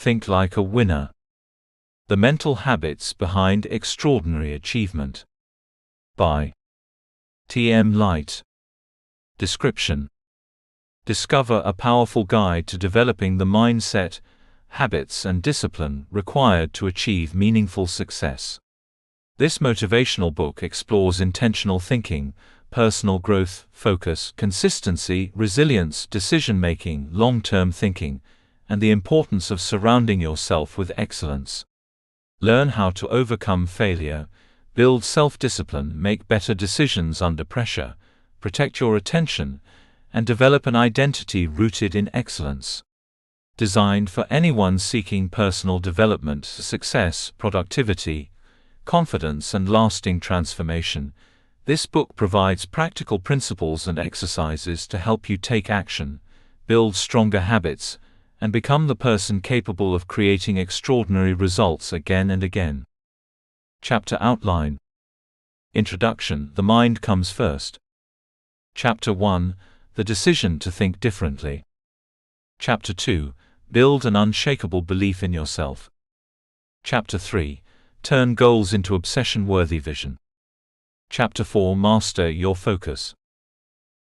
Think like a winner. The Mental Habits Behind Extraordinary Achievement. By T.M. Light. Description: discover a powerful guide to developing the mindset, habits and discipline required to achieve meaningful success. This motivational book explores intentional thinking, personal growth, focus, consistency, resilience, decision-making, long-term thinking, and the importance of surrounding yourself with excellence. Learn how to overcome failure, build self-discipline, make better decisions under pressure, protect your attention, and develop an identity rooted in excellence. Designed for anyone seeking personal development, success, productivity, confidence, and lasting transformation, this book provides practical principles and exercises to help you take action, build stronger habits, and become the person capable of creating extraordinary results again and again. Chapter Outline. Introduction: The mind comes first. Chapter 1: The decision to think differently. Chapter 2: Build an unshakable belief in yourself. Chapter 3: Turn goals into obsession-worthy vision. Chapter 4: Master your focus.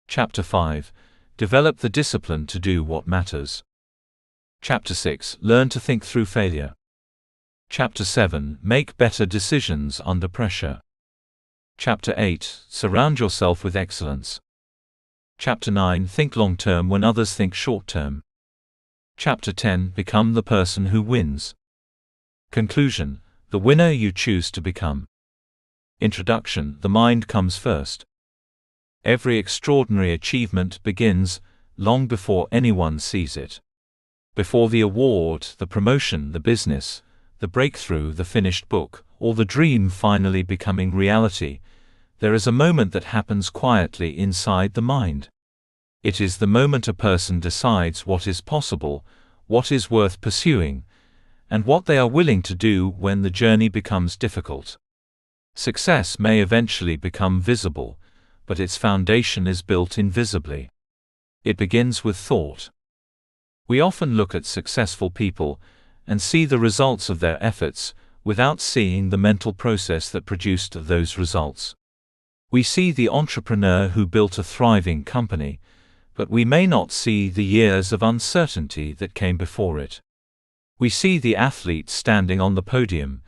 Chapter 5: Develop the discipline to do what matters. Chapter 6: Learn to think through failure. Chapter 7: Make better decisions under pressure. Chapter 8: Surround yourself with excellence. Chapter 9: Think long-term when others think short-term. Chapter 10: Become the person who wins. Conclusion: the winner you choose to become. Introduction: The mind comes first. Every extraordinary achievement begins long before anyone sees it. Before the award, the promotion, the business, the breakthrough, the finished book, or the dream finally becoming reality, there is a moment that happens quietly inside the mind. It is the moment a person decides what is possible, what is worth pursuing, and what they are willing to do when the journey becomes difficult. Success may eventually become visible, but its foundation is built invisibly. It begins with thought. We often look at successful people and see the results of their efforts without seeing the mental process that produced those results. We see the entrepreneur who built a thriving company, but we may not see the years of uncertainty that came before it. We see the athlete standing on the podium,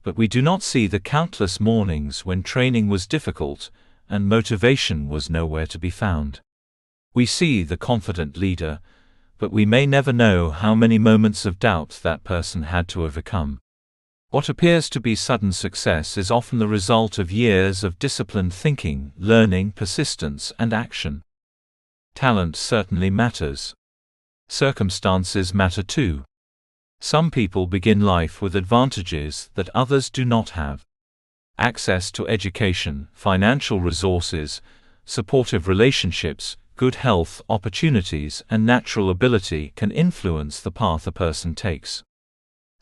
but we do not see the countless mornings when training was difficult and motivation was nowhere to be found. We see the confident leader, but we may never know how many moments of doubt that person had to overcome. What appears to be sudden success is often the result of years of disciplined thinking, learning, persistence, and action. Talent certainly matters. Circumstances matter too. Some people begin life with advantages that others do not have. Access to education, financial resources, supportive relationships, good health, opportunities, and natural ability can influence the path a person takes.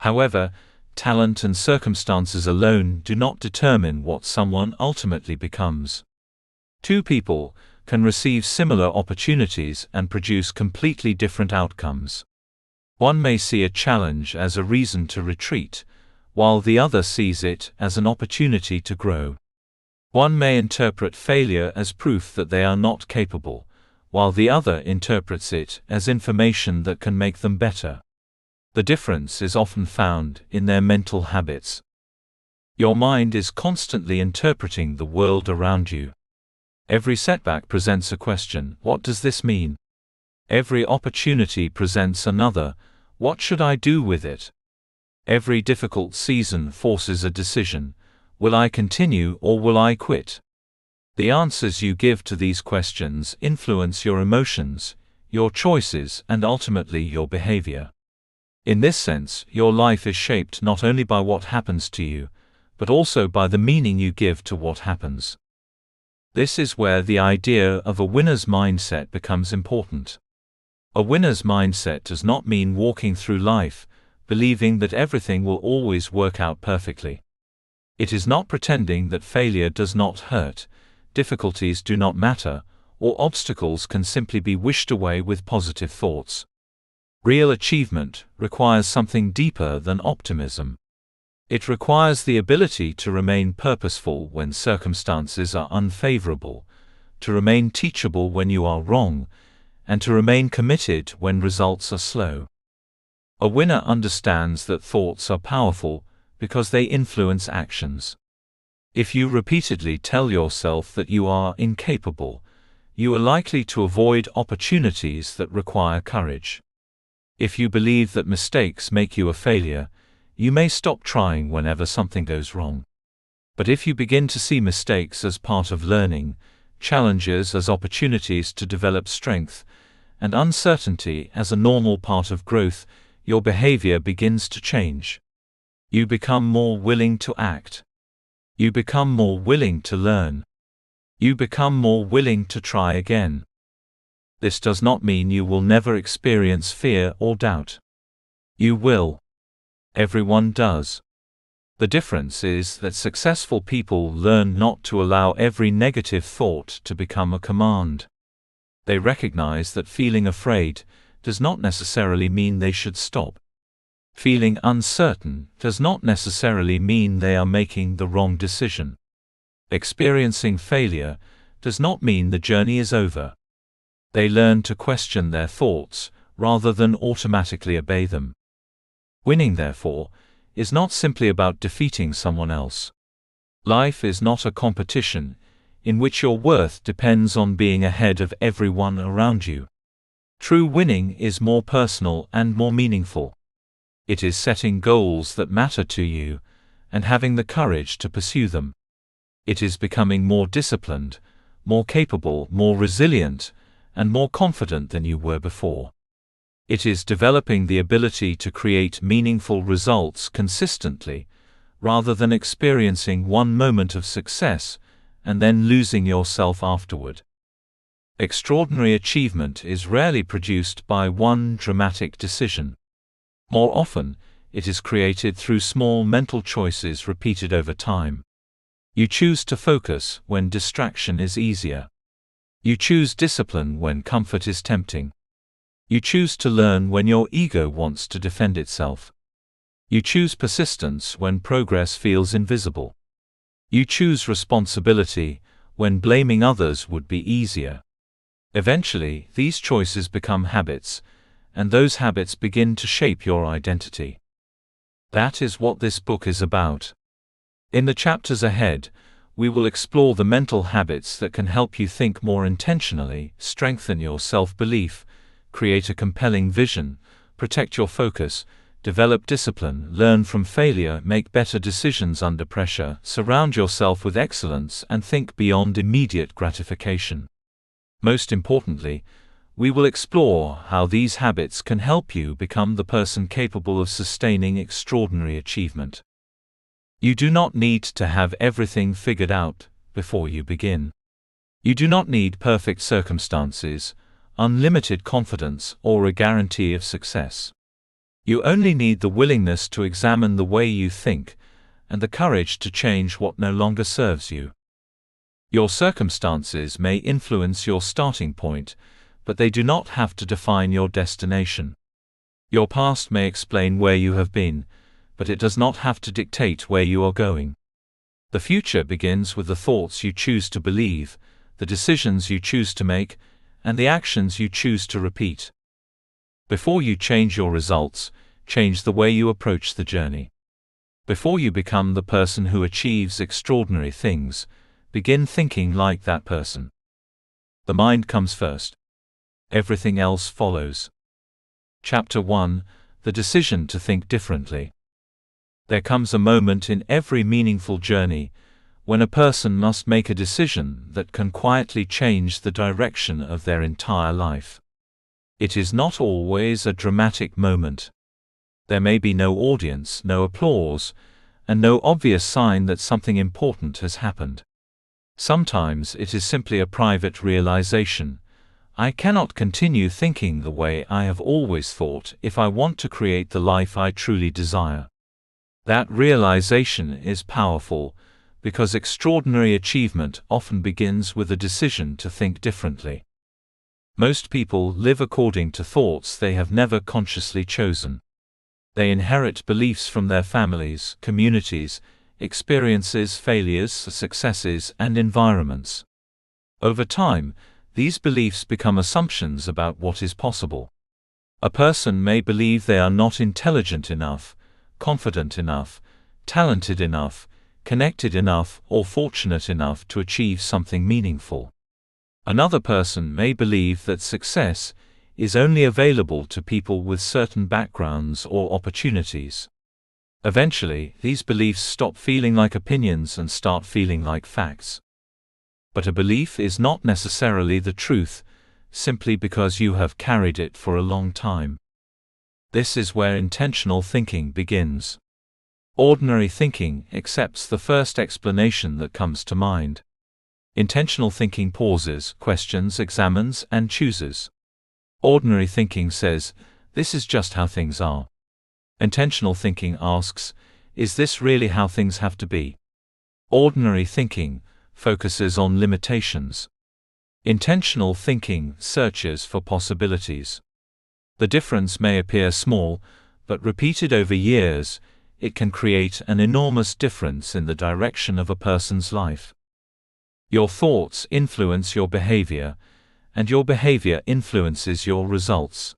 However, talent and circumstances alone do not determine what someone ultimately becomes. Two people can receive similar opportunities and produce completely different outcomes. One may see a challenge as a reason to retreat, while the other sees it as an opportunity to grow. One may interpret failure as proof that they are not capable, while the other interprets it as information that can make them better. The difference is often found in their mental habits. Your mind is constantly interpreting the world around you. Every setback presents a question: what does this mean? Every opportunity presents another: what should I do with it? Every difficult season forces a decision: will I continue or will I quit? The answers you give to these questions influence your emotions, your choices, and ultimately your behavior. In this sense, your life is shaped not only by what happens to you, but also by the meaning you give to what happens. This is where the idea of a winner's mindset becomes important. A winner's mindset does not mean walking through life believing that everything will always work out perfectly. It is not pretending that failure does not hurt, difficulties do not matter, or obstacles can simply be wished away with positive thoughts. Real achievement requires something deeper than optimism. It requires the ability to remain purposeful when circumstances are unfavorable, to remain teachable when you are wrong, and to remain committed when results are slow. A winner understands that thoughts are powerful because they influence actions. If you repeatedly tell yourself that you are incapable, you are likely to avoid opportunities that require courage. If you believe that mistakes make you a failure, you may stop trying whenever something goes wrong. But if you begin to see mistakes as part of learning, challenges as opportunities to develop strength, and uncertainty as a normal part of growth, your behavior begins to change. You become more willing to act. You become more willing to learn. You become more willing to try again. This does not mean you will never experience fear or doubt. You will. Everyone does. The difference is that successful people learn not to allow every negative thought to become a command. They recognize that feeling afraid does not necessarily mean they should stop. Feeling uncertain does not necessarily mean they are making the wrong decision. Experiencing failure does not mean the journey is over. They learn to question their thoughts rather than automatically obey them. Winning, therefore, is not simply about defeating someone else. Life is not a competition in which your worth depends on being ahead of everyone around you. True winning is more personal and more meaningful. It is setting goals that matter to you and having the courage to pursue them. It is becoming more disciplined, more capable, more resilient, and more confident than you were before. It is developing the ability to create meaningful results consistently, rather than experiencing one moment of success and then losing yourself afterward. Extraordinary achievement is rarely produced by one dramatic decision. More often, it is created through small mental choices repeated over time. You choose to focus when distraction is easier. You choose discipline when comfort is tempting. You choose to learn when your ego wants to defend itself. You choose persistence when progress feels invisible. You choose responsibility when blaming others would be easier. Eventually, these choices become habits, and those habits begin to shape your identity. That is what this book is about. In the chapters ahead, we will explore the mental habits that can help you think more intentionally, strengthen your self-belief, create a compelling vision, protect your focus, develop discipline, learn from failure, make better decisions under pressure, surround yourself with excellence, and think beyond immediate gratification. Most importantly, we will explore how these habits can help you become the person capable of sustaining extraordinary achievement. You do not need to have everything figured out before you begin. You do not need perfect circumstances, unlimited confidence, or a guarantee of success. You only need the willingness to examine the way you think, and the courage to change what no longer serves you. Your circumstances may influence your starting point, but they do not have to define your destination. Your past may explain where you have been, but it does not have to dictate where you are going. The future begins with the thoughts you choose to believe, the decisions you choose to make, and the actions you choose to repeat. Before you change your results, change the way you approach the journey. Before you become the person who achieves extraordinary things, begin thinking like that person. The mind comes first. Everything else follows. Chapter 1: The Decision to Think Differently. There comes a moment in every meaningful journey when a person must make a decision that can quietly change the direction of their entire life. It is not always a dramatic moment. There may be no audience, no applause, and no obvious sign that something important has happened. Sometimes it is simply a private realization: I cannot continue thinking the way I have always thought if I want to create the life I truly desire. That realization is powerful, because extraordinary achievement often begins with a decision to think differently. Most people live according to thoughts they have never consciously chosen. They inherit beliefs from their families, communities, experiences, failures, successes, and environments. Over time, these beliefs become assumptions about what is possible. A person may believe they are not intelligent enough, confident enough, talented enough, connected enough, or fortunate enough to achieve something meaningful. Another person may believe that success is only available to people with certain backgrounds or opportunities. Eventually, these beliefs stop feeling like opinions and start feeling like facts. But a belief is not necessarily the truth, simply because you have carried it for a long time. This is where intentional thinking begins. Ordinary thinking accepts the first explanation that comes to mind. Intentional thinking pauses, questions, examines, and chooses. Ordinary thinking says, "This is just how things are." Intentional thinking asks, "Is this really how things have to be?" Ordinary thinking focuses on limitations. Intentional thinking searches for possibilities. The difference may appear small, but repeated over years, it can create an enormous difference in the direction of a person's life. Your thoughts influence your behavior, and your behavior influences your results.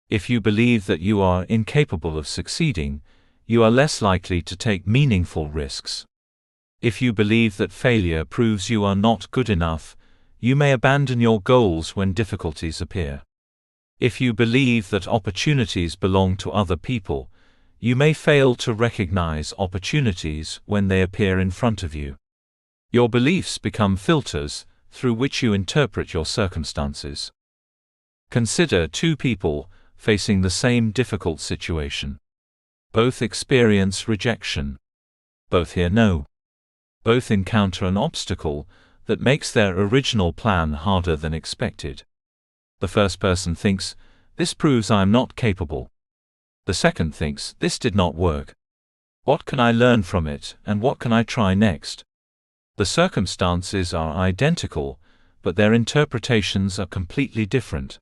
If you believe that you are incapable of succeeding, you are less likely to take meaningful risks. If you believe that failure proves you are not good enough, you may abandon your goals when difficulties appear. If you believe that opportunities belong to other people, you may fail to recognize opportunities when they appear in front of you. Your beliefs become filters through which you interpret your circumstances. Consider two people facing the same difficult situation. Both experience rejection. Both hear no. Both encounter an obstacle that makes their original plan harder than expected. The first person thinks, "This proves I am not capable." The second thinks, "This did not work. What can I learn from it, and what can I try next?" The circumstances are identical, but their interpretations are completely different.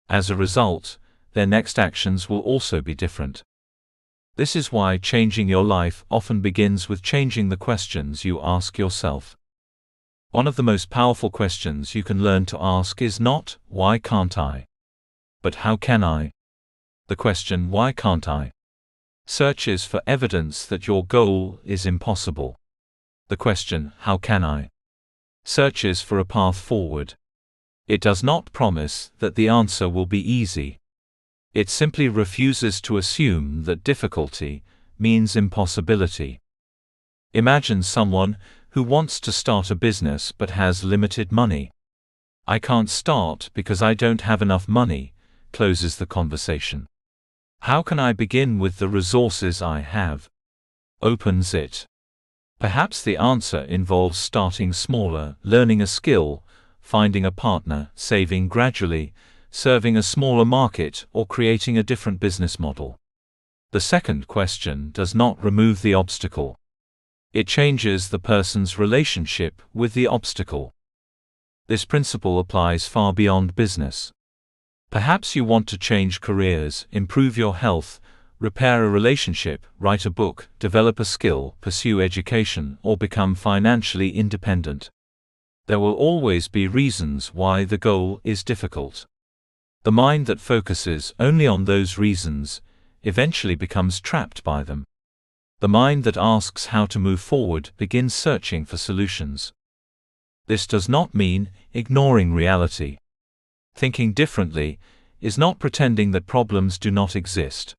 As a result, their next actions will also be different. This is why changing your life often begins with changing the questions you ask yourself. One of the most powerful questions you can learn to ask is not, "Why can't I?" but "How can I?" The question, "Why can't I?" searches for evidence that your goal is impossible. The question, "How can I?" searches for a path forward. It does not promise that the answer will be easy. It simply refuses to assume that difficulty means impossibility. Imagine someone who wants to start a business but has limited money. "I can't start because I don't have enough money," closes the conversation. "How can I begin with the resources I have?" opens it. Perhaps the answer involves starting smaller, learning a skill, finding a partner, saving gradually, serving a smaller market, or creating a different business model. The second question does not remove the obstacle. It changes the person's relationship with the obstacle. This principle applies far beyond business. Perhaps you want to change careers, improve your health, repair a relationship, write a book, develop a skill, pursue education, or become financially independent. There will always be reasons why the goal is difficult. The mind that focuses only on those reasons eventually becomes trapped by them. The mind that asks how to move forward begins searching for solutions. This does not mean ignoring reality. Thinking differently is not pretending that problems do not exist.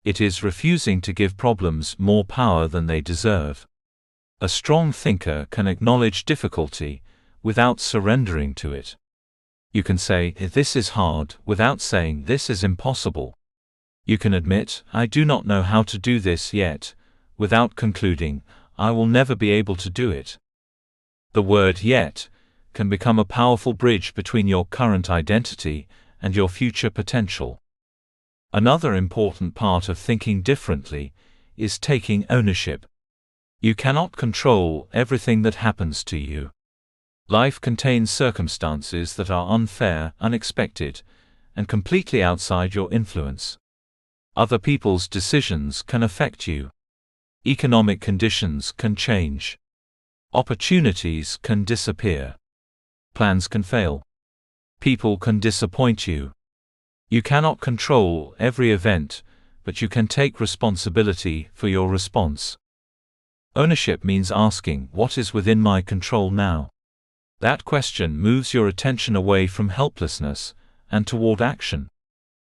It is refusing to give problems more power than they deserve. A strong thinker can acknowledge difficulty without surrendering to it. You can say, "This is hard," without saying, "This is impossible." You can admit, "I do not know how to do this yet," without concluding, "I will never be able to do it." The word "yet" can become a powerful bridge between your current identity and your future potential. Another important part of thinking differently is taking ownership. You cannot control everything that happens to you. Life contains circumstances that are unfair, unexpected, and completely outside your influence. Other people's decisions can affect you. Economic conditions can change. Opportunities can disappear. Plans can fail. People can disappoint you. You cannot control every event, but you can take responsibility for your response. Ownership means asking, what is within my control now? That question moves your attention away from helplessness and toward action.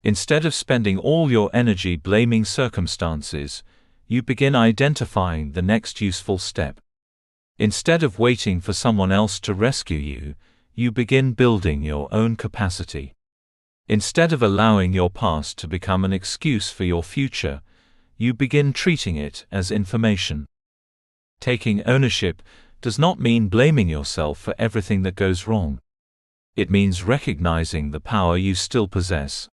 Instead of spending all your energy blaming circumstances, you begin identifying the next useful step. Instead of waiting for someone else to rescue you, you begin building your own capacity. Instead of allowing your past to become an excuse for your future, you begin treating it as information. Taking ownership does not mean blaming yourself for everything that goes wrong. It means recognizing the power you still possess.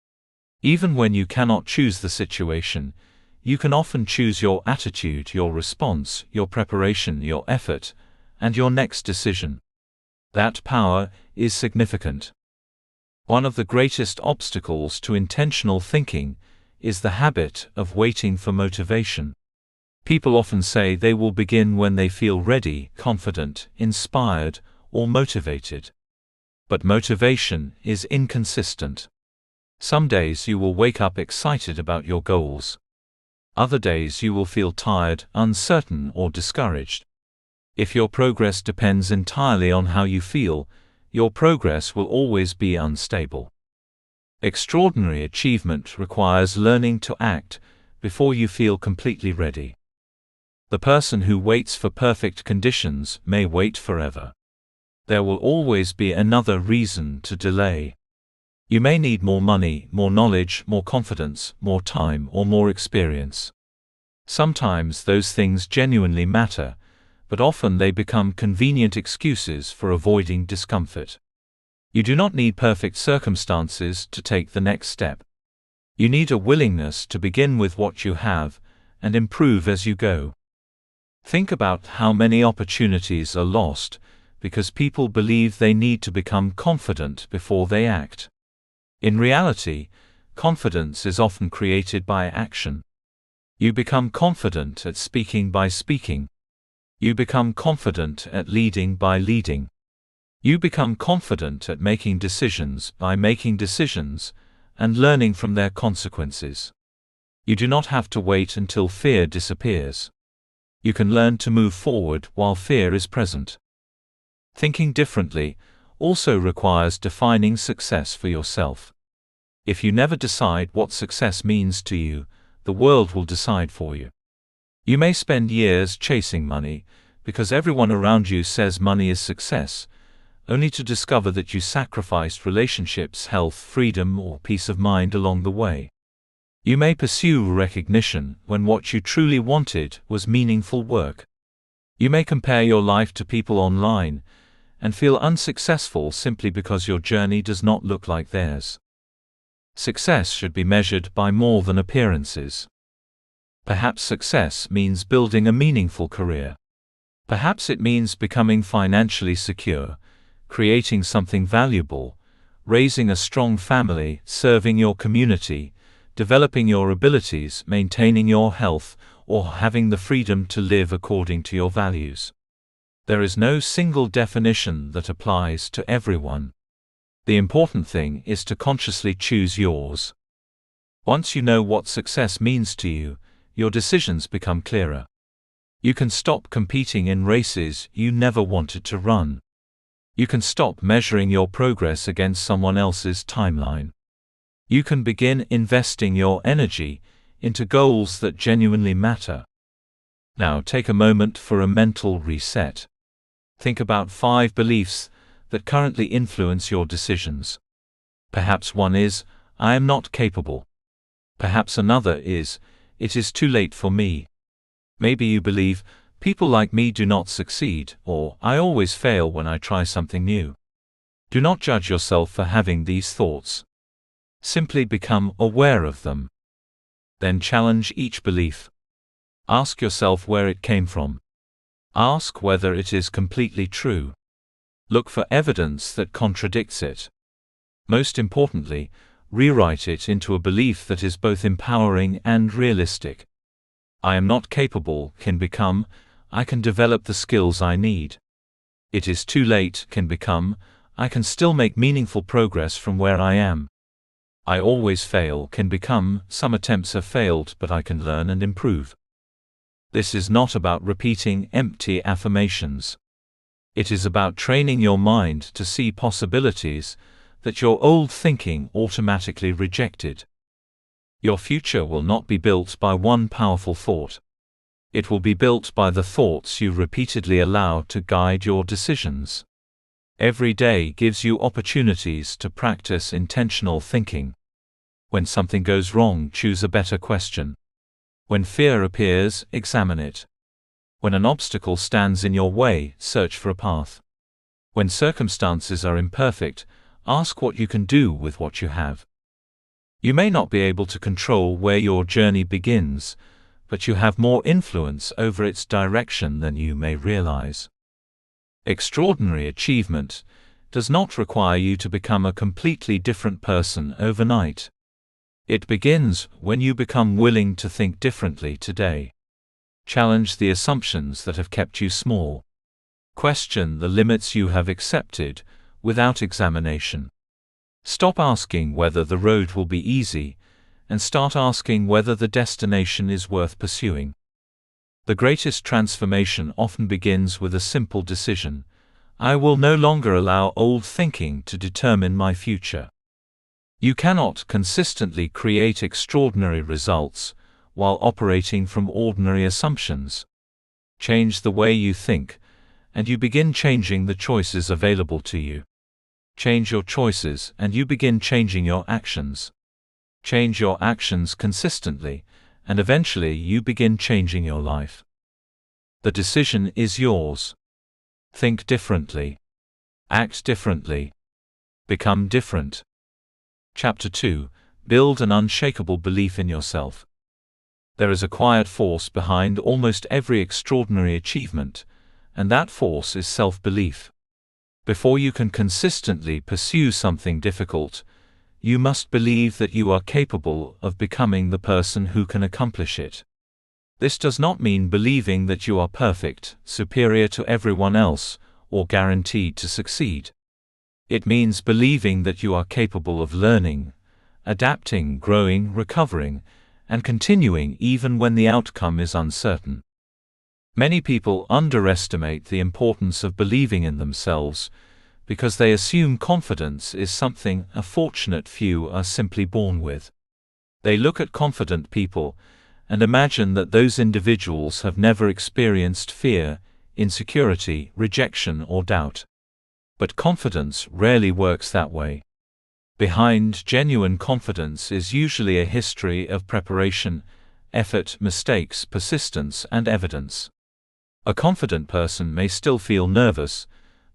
Even when you cannot choose the situation, you can often choose your attitude, your response, your preparation, your effort, and your next decision. That power is significant. One of the greatest obstacles to intentional thinking is the habit of waiting for motivation. People often say they will begin when they feel ready, confident, inspired, or motivated. But motivation is inconsistent. Some days you will wake up excited about your goals. Other days you will feel tired, uncertain, or discouraged. If your progress depends entirely on how you feel, your progress will always be unstable. Extraordinary achievement requires learning to act before you feel completely ready. The person who waits for perfect conditions may wait forever. There will always be another reason to delay. You may need more money, more knowledge, more confidence, more time, or more experience. Sometimes those things genuinely matter, but often they become convenient excuses for avoiding discomfort. You do not need perfect circumstances to take the next step. You need a willingness to begin with what you have and improve as you go. Think about how many opportunities are lost because people believe they need to become confident before they act. In reality, confidence is often created by action. You become confident at speaking by speaking. You become confident at leading by leading. You become confident at making decisions by making decisions and learning from their consequences. You do not have to wait until fear disappears. You can learn to move forward while fear is present. Thinking differently also requires defining success for yourself. If you never decide what success means to you, the world will decide for you. You may spend years chasing money, because everyone around you says money is success, only to discover that you sacrificed relationships, health, freedom, or peace of mind along the way. You may pursue recognition when what you truly wanted was meaningful work. You may compare your life to people online and feel unsuccessful simply because your journey does not look like theirs. Success should be measured by more than appearances. Perhaps success means building a meaningful career. Perhaps it means becoming financially secure, creating something valuable, raising a strong family, serving your community, developing your abilities, maintaining your health, or having the freedom to live according to your values. There is no single definition that applies to everyone. The important thing is to consciously choose yours. Once you know what success means to you, your decisions become clearer. You can stop competing in races you never wanted to run. You can stop measuring your progress against someone else's timeline. You can begin investing your energy into goals that genuinely matter. Now take a moment for a mental reset. Think about 5 beliefs that currently influence your decisions. Perhaps one is, I am not capable. Perhaps another is, it is too late for me. Maybe you believe, people like me do not succeed, or I always fail when I try something new. Do not judge yourself for having these thoughts. Simply become aware of them. Then challenge each belief. Ask yourself where it came from. Ask whether it is completely true. Look for evidence that contradicts it. Most importantly, rewrite it into a belief that is both empowering and realistic. I am not capable can become, I can develop the skills I need. It is too late can become, I can still make meaningful progress from where I am. I always fail can become, some attempts have failed but I can learn and improve. This is not about repeating empty affirmations. It is about training your mind to see possibilities that your old thinking automatically rejected. Your future will not be built by one powerful thought. It will be built by the thoughts you repeatedly allow to guide your decisions. Every day gives you opportunities to practice intentional thinking. When something goes wrong, choose a better question. When fear appears, examine it. When an obstacle stands in your way, search for a path. When circumstances are imperfect, ask what you can do with what you have. You may not be able to control where your journey begins, but you have more influence over its direction than you may realize. Extraordinary achievement does not require you to become a completely different person overnight. It begins when you become willing to think differently today. Challenge the assumptions that have kept you small. Question the limits you have accepted without examination. Stop asking whether the road will be easy, and start asking whether the destination is worth pursuing. The greatest transformation often begins with a simple decision: I will no longer allow old thinking to determine my future. You cannot consistently create extraordinary results while operating from ordinary assumptions. Change the way you think, and you begin changing the choices available to you. Change your choices, and you begin changing your actions. Change your actions consistently, and eventually you begin changing your life. The decision is yours. Think differently. Act differently. Become different. Chapter 2. Build an unshakable belief in yourself. There is a quiet force behind almost every extraordinary achievement, and that force is self-belief. Before you can consistently pursue something difficult, you must believe that you are capable of becoming the person who can accomplish it. This does not mean believing that you are perfect, superior to everyone else, or guaranteed to succeed. It means believing that you are capable of learning, adapting, growing, recovering, and continuing even when the outcome is uncertain. Many people underestimate the importance of believing in themselves because they assume confidence is something a fortunate few are simply born with. They look at confident people and imagine that those individuals have never experienced fear, insecurity, rejection, or doubt. But confidence rarely works that way. Behind genuine confidence is usually a history of preparation, effort, mistakes, persistence, and evidence. A confident person may still feel nervous,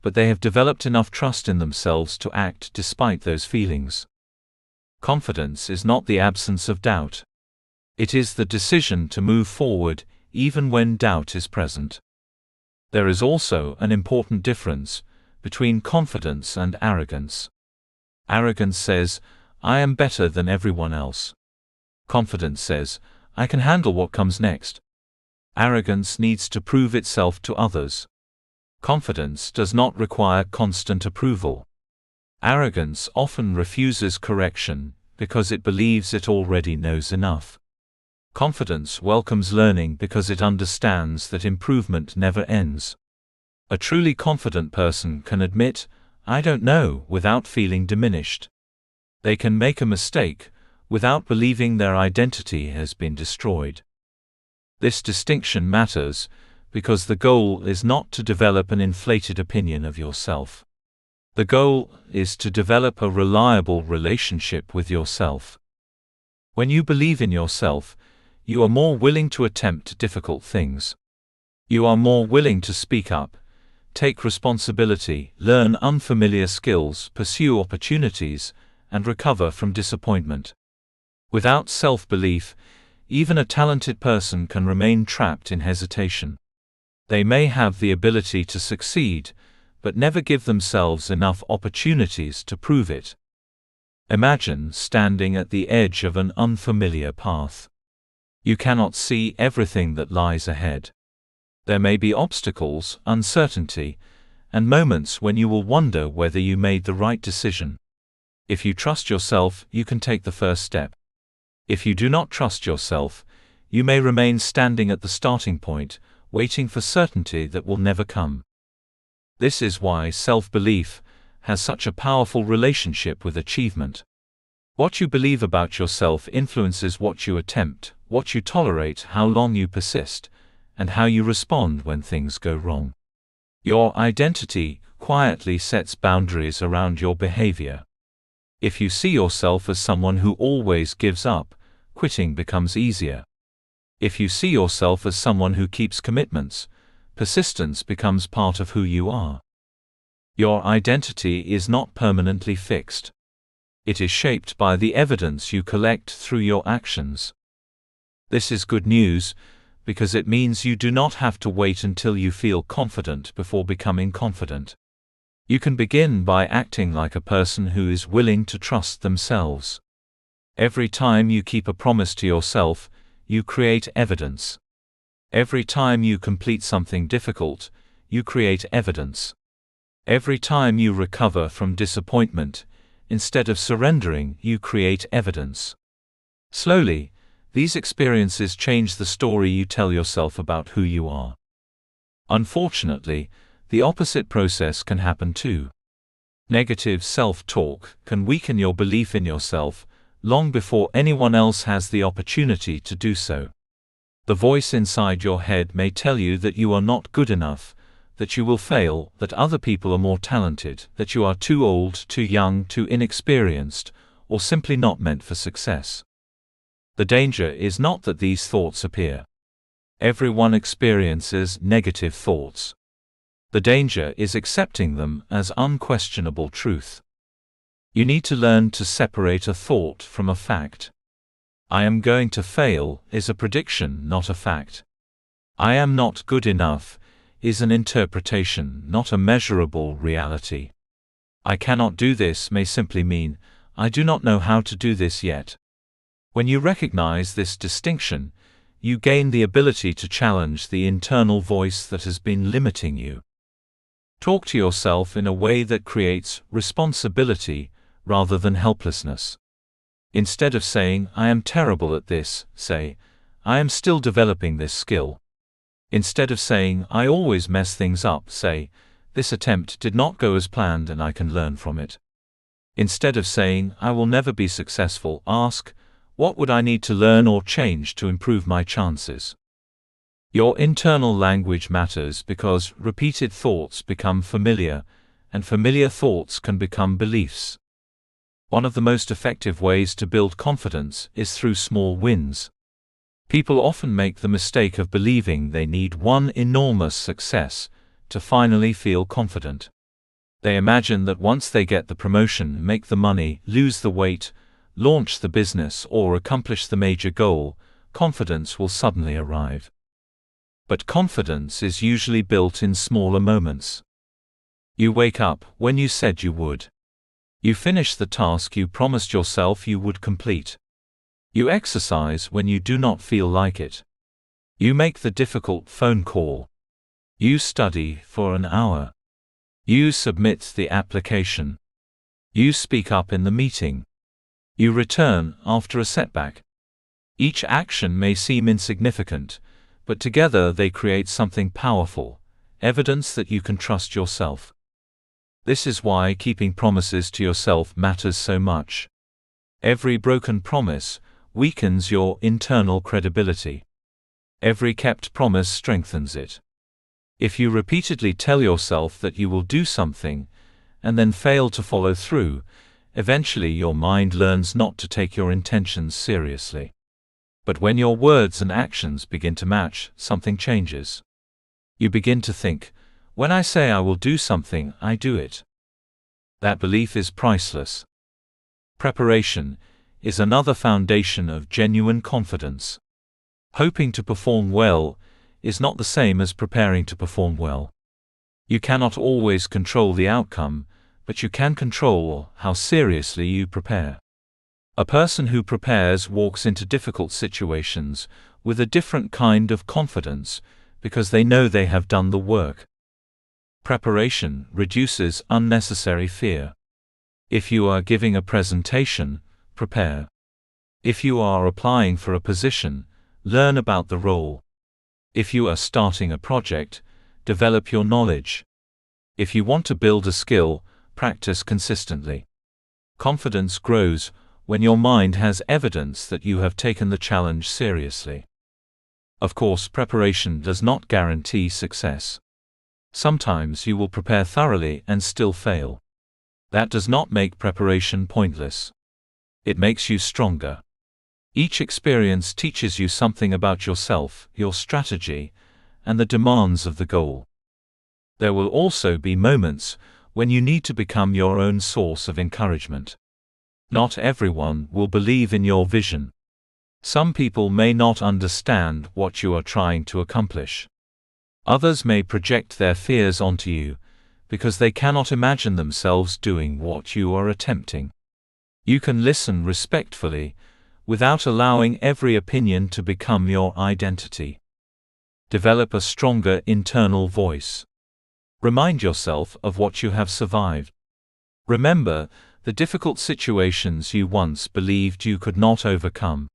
but they have developed enough trust in themselves to act despite those feelings. Confidence is not the absence of doubt. It is the decision to move forward even when doubt is present. There is also an important difference between confidence and arrogance. Arrogance says, I am better than everyone else. Confidence says, I can handle what comes next. Arrogance needs to prove itself to others. Confidence does not require constant approval. Arrogance often refuses correction because it believes it already knows enough. Confidence welcomes learning because it understands that improvement never ends. A truly confident person can admit, I don't know, without feeling diminished. They can make a mistake without believing their identity has been destroyed. This distinction matters because the goal is not to develop an inflated opinion of yourself. The goal is to develop a reliable relationship with yourself. When you believe in yourself, you are more willing to attempt difficult things. You are more willing to speak up, take responsibility, learn unfamiliar skills, pursue opportunities, and recover from disappointment. Without self-belief, even a talented person can remain trapped in hesitation. They may have the ability to succeed, but never give themselves enough opportunities to prove it. Imagine standing at the edge of an unfamiliar path. You cannot see everything that lies ahead. There may be obstacles, uncertainty, and moments when you will wonder whether you made the right decision. If you trust yourself, you can take the first step. If you do not trust yourself, you may remain standing at the starting point, waiting for certainty that will never come. This is why self-belief has such a powerful relationship with achievement. What you believe about yourself influences what you attempt, what you tolerate, how long you persist, and how you respond when things go wrong. Your identity quietly sets boundaries around your behavior. If you see yourself as someone who always gives up, quitting becomes easier. If you see yourself as someone who keeps commitments, persistence becomes part of who you are. Your identity is not permanently fixed. It is shaped by the evidence you collect through your actions. This is good news, because it means you do not have to wait until you feel confident before becoming confident. You can begin by acting like a person who is willing to trust themselves. Every time you keep a promise to yourself, you create evidence. Every time you complete something difficult, you create evidence. Every time you recover from disappointment, instead of surrendering, you create evidence. Slowly, these experiences change the story you tell yourself about who you are. Unfortunately, the opposite process can happen too. Negative self-talk can weaken your belief in yourself long before anyone else has the opportunity to do so. The voice inside your head may tell you that you are not good enough, that you will fail, that other people are more talented, that you are too old, too young, too inexperienced, or simply not meant for success. The danger is not that these thoughts appear. Everyone experiences negative thoughts. The danger is accepting them as unquestionable truth. You need to learn to separate a thought from a fact. I am going to fail is a prediction, not a fact. I am not good enough is an interpretation, not a measurable reality. I cannot do this may simply mean, I do not know how to do this yet. When you recognize this distinction, you gain the ability to challenge the internal voice that has been limiting you. Talk to yourself in a way that creates responsibility rather than helplessness. Instead of saying, I am terrible at this, say, I am still developing this skill. Instead of saying, I always mess things up, say, this attempt did not go as planned and I can learn from it. Instead of saying, I will never be successful, ask, what would I need to learn or change to improve my chances? Your internal language matters because repeated thoughts become familiar, and familiar thoughts can become beliefs. One of the most effective ways to build confidence is through small wins. People often make the mistake of believing they need one enormous success to finally feel confident. They imagine that once they get the promotion, make the money, lose the weight, launch the business, or accomplish the major goal, confidence will suddenly arrive. But confidence is usually built in smaller moments. You wake up when you said you would. You finish the task you promised yourself you would complete. You exercise when you do not feel like it. You make the difficult phone call. You study for an hour. You submit the application. You speak up in the meeting. You return after a setback. Each action may seem insignificant, but together they create something powerful, evidence that you can trust yourself. This is why keeping promises to yourself matters so much. Every broken promise weakens your internal credibility. Every kept promise strengthens it. If you repeatedly tell yourself that you will do something, and then fail to follow through, eventually your mind learns not to take your intentions seriously. But when your words and actions begin to match, something changes. You begin to think, when I say I will do something, I do it. That belief is priceless. Preparation is another foundation of genuine confidence. Hoping to perform well is not the same as preparing to perform well. You cannot always control the outcome, but you can control how seriously you prepare. A person who prepares walks into difficult situations with a different kind of confidence because they know they have done the work. Preparation reduces unnecessary fear. If you are giving a presentation, prepare. If you are applying for a position, learn about the role. If you are starting a project, develop your knowledge. If you want to build a skill, practice consistently. Confidence grows when your mind has evidence that you have taken the challenge seriously. Of course, preparation does not guarantee success. Sometimes you will prepare thoroughly and still fail. That does not make preparation pointless. It makes you stronger. Each experience teaches you something about yourself, your strategy, and the demands of the goal. There will also be moments when you need to become your own source of encouragement. Not everyone will believe in your vision. Some people may not understand what you are trying to accomplish. Others may project their fears onto you because they cannot imagine themselves doing what you are attempting. You can listen respectfully, without allowing every opinion to become your identity. Develop a stronger internal voice. Remind yourself of what you have survived. Remember the difficult situations you once believed you could not overcome.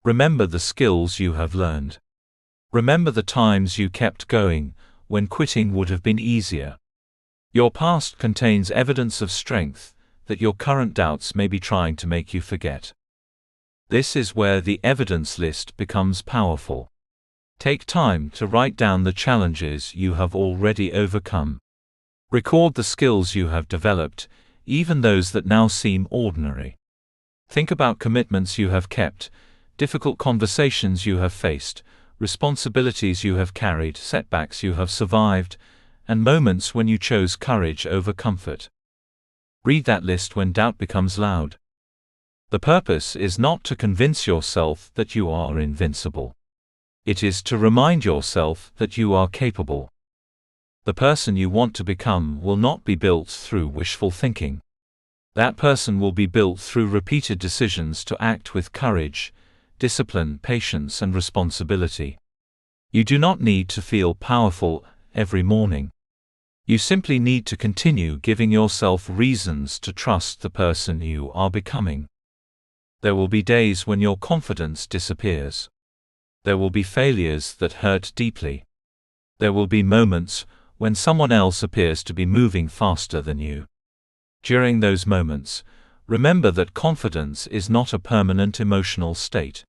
Remember the skills you have learned. Remember the times you kept going when quitting would have been easier. Your past contains evidence of strength that your current doubts may be trying to make you forget. This is where the evidence list becomes powerful. Take time to write down the challenges you have already overcome. Record the skills you have developed, even those that now seem ordinary. Think about commitments you have kept, difficult conversations you have faced, responsibilities you have carried, setbacks you have survived, and moments when you chose courage over comfort. Read that list when doubt becomes loud. The purpose is not to convince yourself that you are invincible. It is to remind yourself that you are capable. The person you want to become will not be built through wishful thinking. That person will be built through repeated decisions to act with courage, discipline, patience, and responsibility. You do not need to feel powerful every morning. You simply need to continue giving yourself reasons to trust the person you are becoming. There will be days when your confidence disappears. There will be failures that hurt deeply. There will be moments when someone else appears to be moving faster than you. During those moments, remember that confidence is not a permanent emotional state.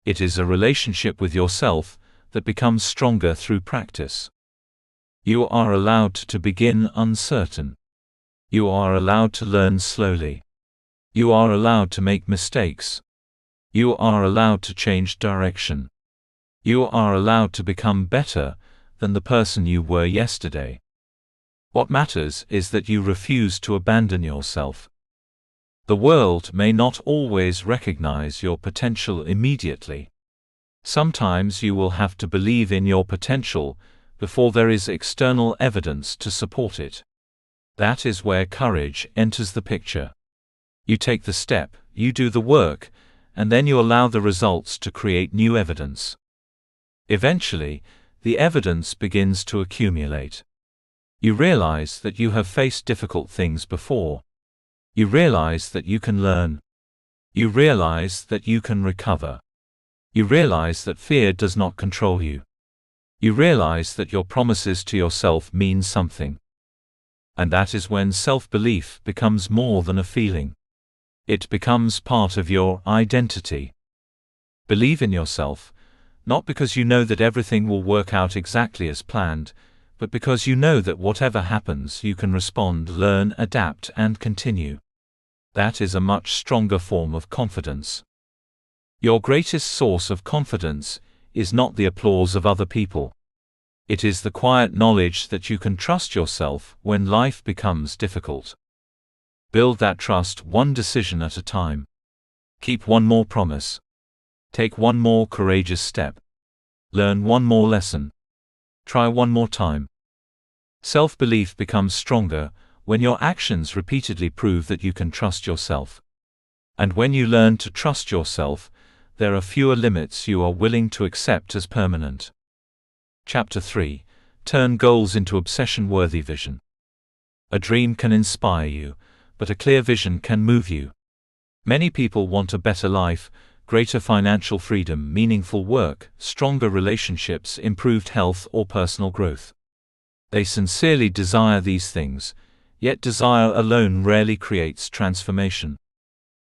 It is a relationship with yourself that becomes stronger through practice. You are allowed to begin uncertain. You are allowed to learn slowly. You are allowed to make mistakes. You are allowed to change direction. You are allowed to become better than the person you were yesterday. What matters is that you refuse to abandon yourself. The world may not always recognize your potential immediately. Sometimes you will have to believe in your potential before there is external evidence to support it. That is where courage enters the picture. You take the step, you do the work, and then you allow the results to create new evidence. Eventually, the evidence begins to accumulate. You realize that you have faced difficult things before. You realize that you can learn. You realize that you can recover. You realize that fear does not control you. You realize that your promises to yourself mean something. And that is when self-belief becomes more than a feeling. It becomes part of your identity. Believe in yourself, not because you know that everything will work out exactly as planned, but because you know that whatever happens you can respond, learn, adapt, and continue. That is a much stronger form of confidence. Your greatest source of confidence is not the applause of other people. It is the quiet knowledge that you can trust yourself when life becomes difficult. Build that trust one decision at a time. Keep one more promise. Take one more courageous step. Learn one more lesson. Try one more time. Self-belief becomes stronger when your actions repeatedly prove that you can trust yourself. And when you learn to trust yourself, there are fewer limits you are willing to accept as permanent. Chapter 3. Turn goals into obsession-worthy vision. A dream can inspire you, but a clear vision can move you. Many people want a better life, greater financial freedom, meaningful work, stronger relationships, improved health, or personal growth. They sincerely desire these things, yet desire alone rarely creates transformation.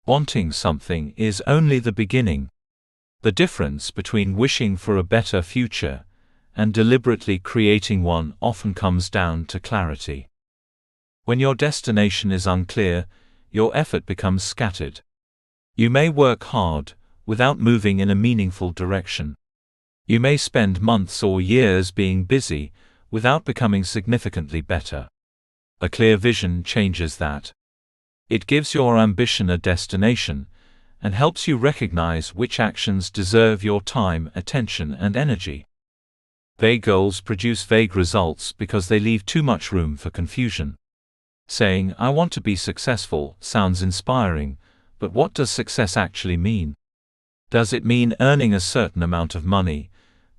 Wanting something is only the beginning. The difference between wishing for a better future and deliberately creating one often comes down to clarity. When your destination is unclear, your effort becomes scattered. You may work hard without moving in a meaningful direction. You may spend months or years being busy without becoming significantly better. A clear vision changes that. It gives your ambition a destination and helps you recognize which actions deserve your time, attention, and energy. Vague goals produce vague results because they leave too much room for confusion. Saying, "I want to be successful," sounds inspiring, but what does success actually mean? Does it mean earning a certain amount of money,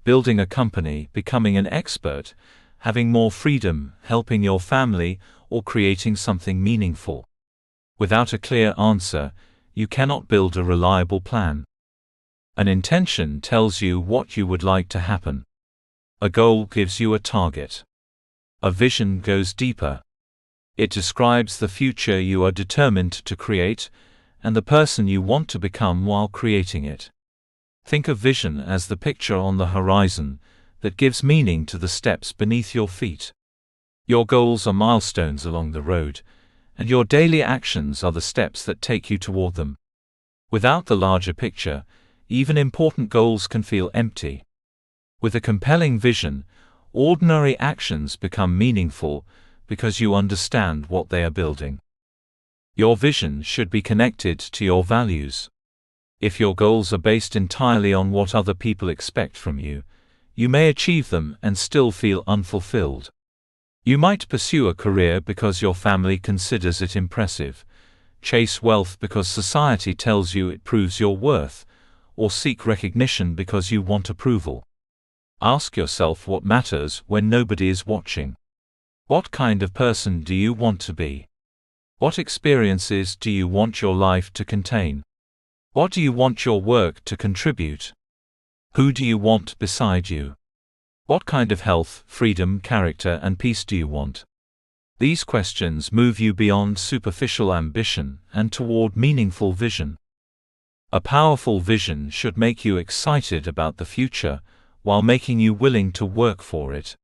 building a company, becoming an expert, having more freedom, helping your family, or creating something meaningful? Without a clear answer, you cannot build a reliable plan. An intention tells you what you would like to happen. A goal gives you a target. A vision goes deeper. It describes the future you are determined to create, and the person you want to become while creating it. Think of vision as the picture on the horizon that gives meaning to the steps beneath your feet. Your goals are milestones along the road, and your daily actions are the steps that take you toward them. Without the larger picture, even important goals can feel empty. With a compelling vision, ordinary actions become meaningful because you understand what they are building. Your vision should be connected to your values. If your goals are based entirely on what other people expect from you, you may achieve them and still feel unfulfilled. You might pursue a career because your family considers it impressive, chase wealth because society tells you it proves your worth, or seek recognition because you want approval. Ask yourself what matters when nobody is watching. What kind of person do you want to be? What experiences do you want your life to contain? What do you want your work to contribute? Who do you want beside you? What kind of health, freedom, character, and peace do you want? These questions move you beyond superficial ambition and toward meaningful vision. A powerful vision should make you excited about the future while making you willing to work for it.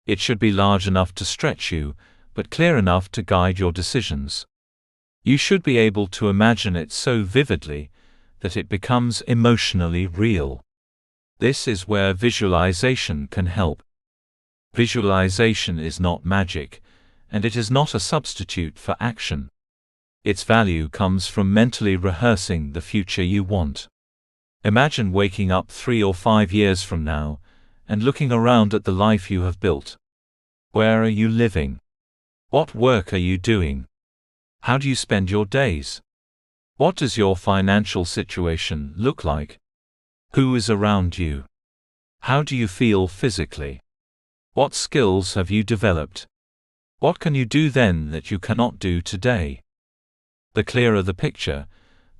It should be large enough to stretch you, but clear enough to guide your decisions. You should be able to imagine it so vividly that it becomes emotionally real. This is where visualization can help. Visualization is not magic, and it is not a substitute for action. Its value comes from mentally rehearsing the future you want. Imagine waking up 3 or 5 years from now and looking around at the life you have built. Where are you living? What work are you doing? How do you spend your days? What does your financial situation look like? Who is around you? How do you feel physically? What skills have you developed? What can you do then that you cannot do today? The clearer the picture,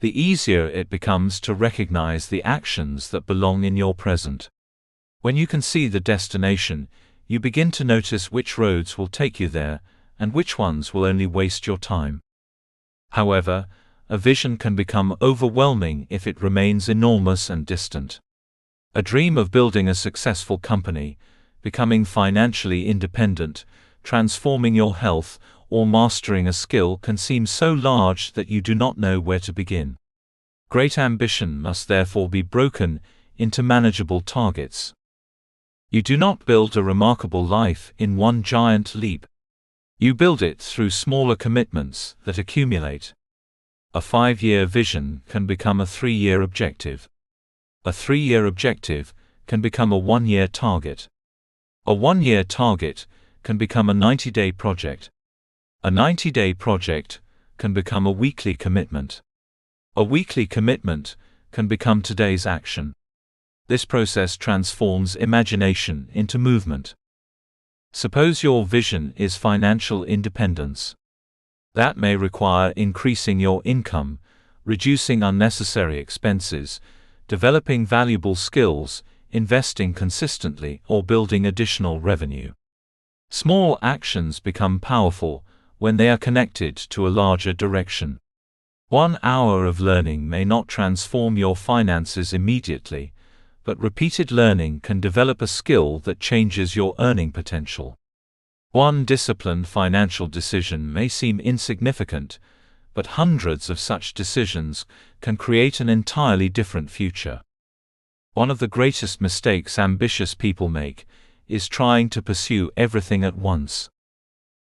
the easier it becomes to recognize the actions that belong in your present. When you can see the destination, you begin to notice which roads will take you there, and which ones will only waste your time. However, a vision can become overwhelming if it remains enormous and distant. A dream of building a successful company, becoming financially independent, transforming your health, or mastering a skill can seem so large that you do not know where to begin. Great ambition must therefore be broken into manageable targets. You do not build a remarkable life in one giant leap. You build it through smaller commitments that accumulate. A 5-year vision can become a 3-year objective. A 3-year objective can become a 1-year target. A 1-year target can become a 90-day project. A 90-day project can become a weekly commitment. A weekly commitment can become today's action. This process transforms imagination into movement. Suppose your vision is financial independence. That may require increasing your income, reducing unnecessary expenses, developing valuable skills, investing consistently, or building additional revenue. Small actions become powerful when they are connected to a larger direction. 1 hour of learning may not transform your finances immediately, but repeated learning can develop a skill that changes your earning potential. 1 disciplined financial decision may seem insignificant, but hundreds of such decisions can create an entirely different future. One of the greatest mistakes ambitious people make is trying to pursue everything at once.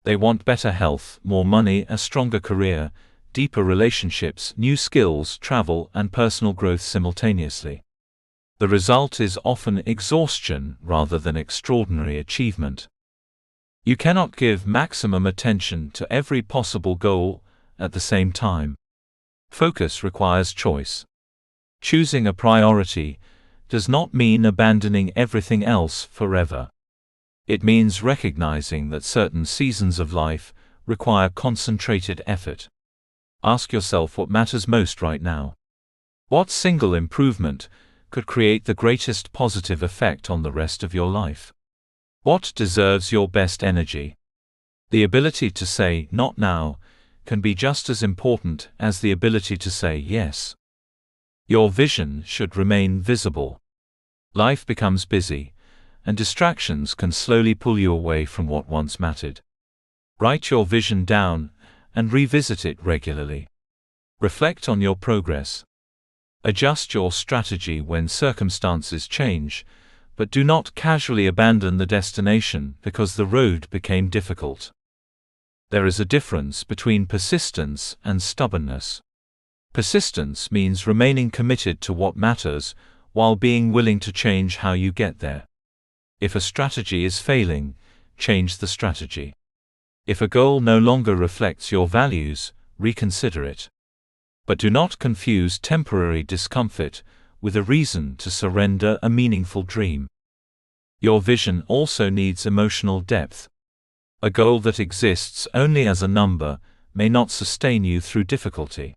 They want better health, more money, a stronger career, deeper relationships, new skills, travel, and personal growth simultaneously. The result is often exhaustion rather than extraordinary achievement. You cannot give maximum attention to every possible goal at the same time. Focus requires choice. Choosing a priority does not mean abandoning everything else forever. It means recognizing that certain seasons of life require concentrated effort. Ask yourself what matters most right now. What single improvement could create the greatest positive effect on the rest of your life? What deserves your best energy? The ability to say, "not now," can be just as important as the ability to say yes. Your vision should remain visible. Life becomes busy, and distractions can slowly pull you away from what once mattered. Write your vision down and revisit it regularly. Reflect on your progress. Adjust your strategy when circumstances change, but do not casually abandon the destination because the road became difficult. There is a difference between persistence and stubbornness. Persistence means remaining committed to what matters while being willing to change how you get there. If a strategy is failing, change the strategy. If a goal no longer reflects your values, reconsider it. But do not confuse temporary discomfort with a reason to surrender a meaningful dream. Your vision also needs emotional depth. A goal that exists only as a number may not sustain you through difficulty.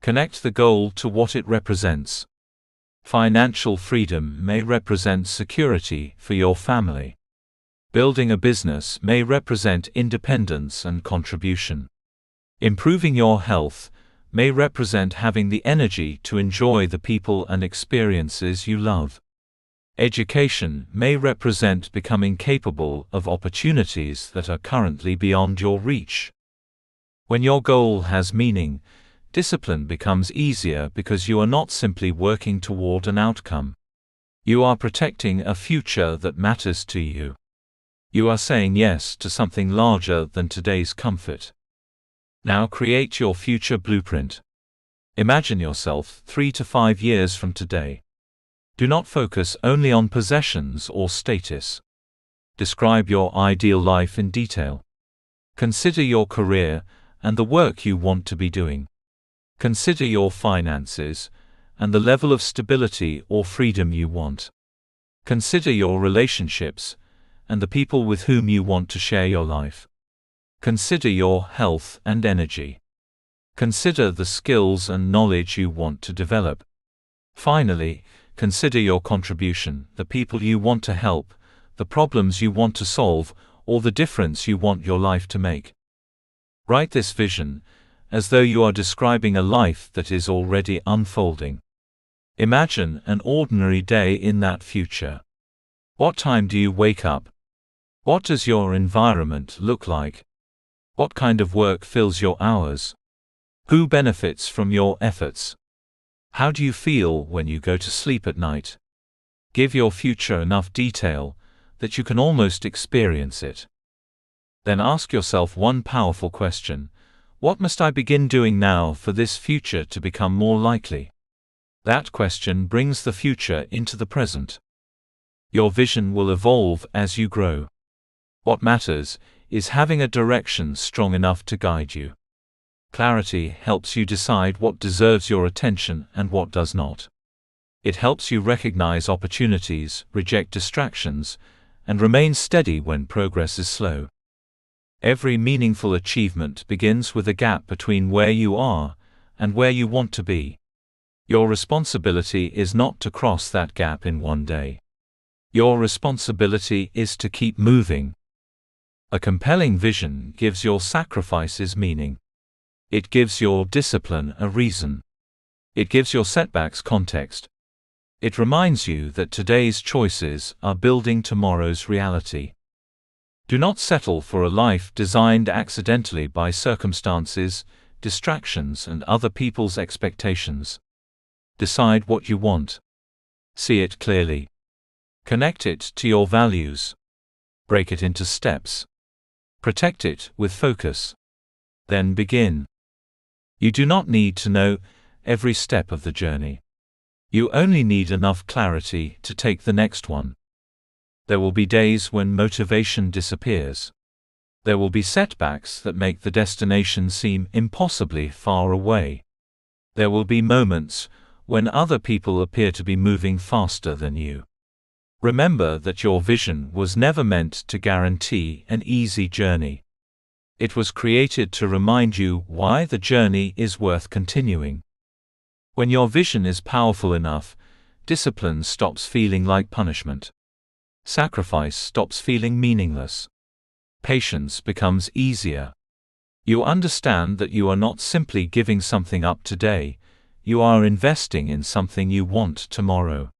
Connect the goal to what it represents. Financial freedom may represent security for your family. Building a business may represent independence and contribution. Improving your health may represent having the energy to enjoy the people and experiences you love. Education may represent becoming capable of opportunities that are currently beyond your reach. When your goal has meaning, discipline becomes easier because you are not simply working toward an outcome. You are protecting a future that matters to you. You are saying yes to something larger than today's comfort. Now create your future blueprint. Imagine yourself 3 to 5 years from today. Do not focus only on possessions or status. Describe your ideal life in detail. Consider your career and the work you want to be doing. Consider your finances and the level of stability or freedom you want. Consider your relationships and the people with whom you want to share your life. Consider your health and energy. Consider the skills and knowledge you want to develop. Finally, consider your contribution, the people you want to help, the problems you want to solve, or the difference you want your life to make. Write this vision as though you are describing a life that is already unfolding. Imagine an ordinary day in that future. What time do you wake up? What does your environment look like? What kind of work fills your hours? Who benefits from your efforts? How do you feel when you go to sleep at night? Give your future enough detail that you can almost experience it. Then ask yourself one powerful question: what must I begin doing now for this future to become more likely? That question brings the future into the present. Your vision will evolve as you grow. What matters is having a direction strong enough to guide you. Clarity helps you decide what deserves your attention and what does not. It helps you recognize opportunities, reject distractions, and remain steady when progress is slow. Every meaningful achievement begins with a gap between where you are and where you want to be. Your responsibility is not to cross that gap in one day. Your responsibility is to keep moving. A compelling vision gives your sacrifices meaning. It gives your discipline a reason. It gives your setbacks context. It reminds you that today's choices are building tomorrow's reality. Do not settle for a life designed accidentally by circumstances, distractions, and other people's expectations. Decide what you want. See it clearly. Connect it to your values. Break it into steps. Protect it with focus. Then begin. You do not need to know every step of the journey. You only need enough clarity to take the next one. There will be days when motivation disappears. There will be setbacks that make the destination seem impossibly far away. There will be moments when other people appear to be moving faster than you. Remember that your vision was never meant to guarantee an easy journey. It was created to remind you why the journey is worth continuing. When your vision is powerful enough, discipline stops feeling like punishment. Sacrifice stops feeling meaningless. Patience becomes easier. You understand that you are not simply giving something up today, you are investing in something you want tomorrow.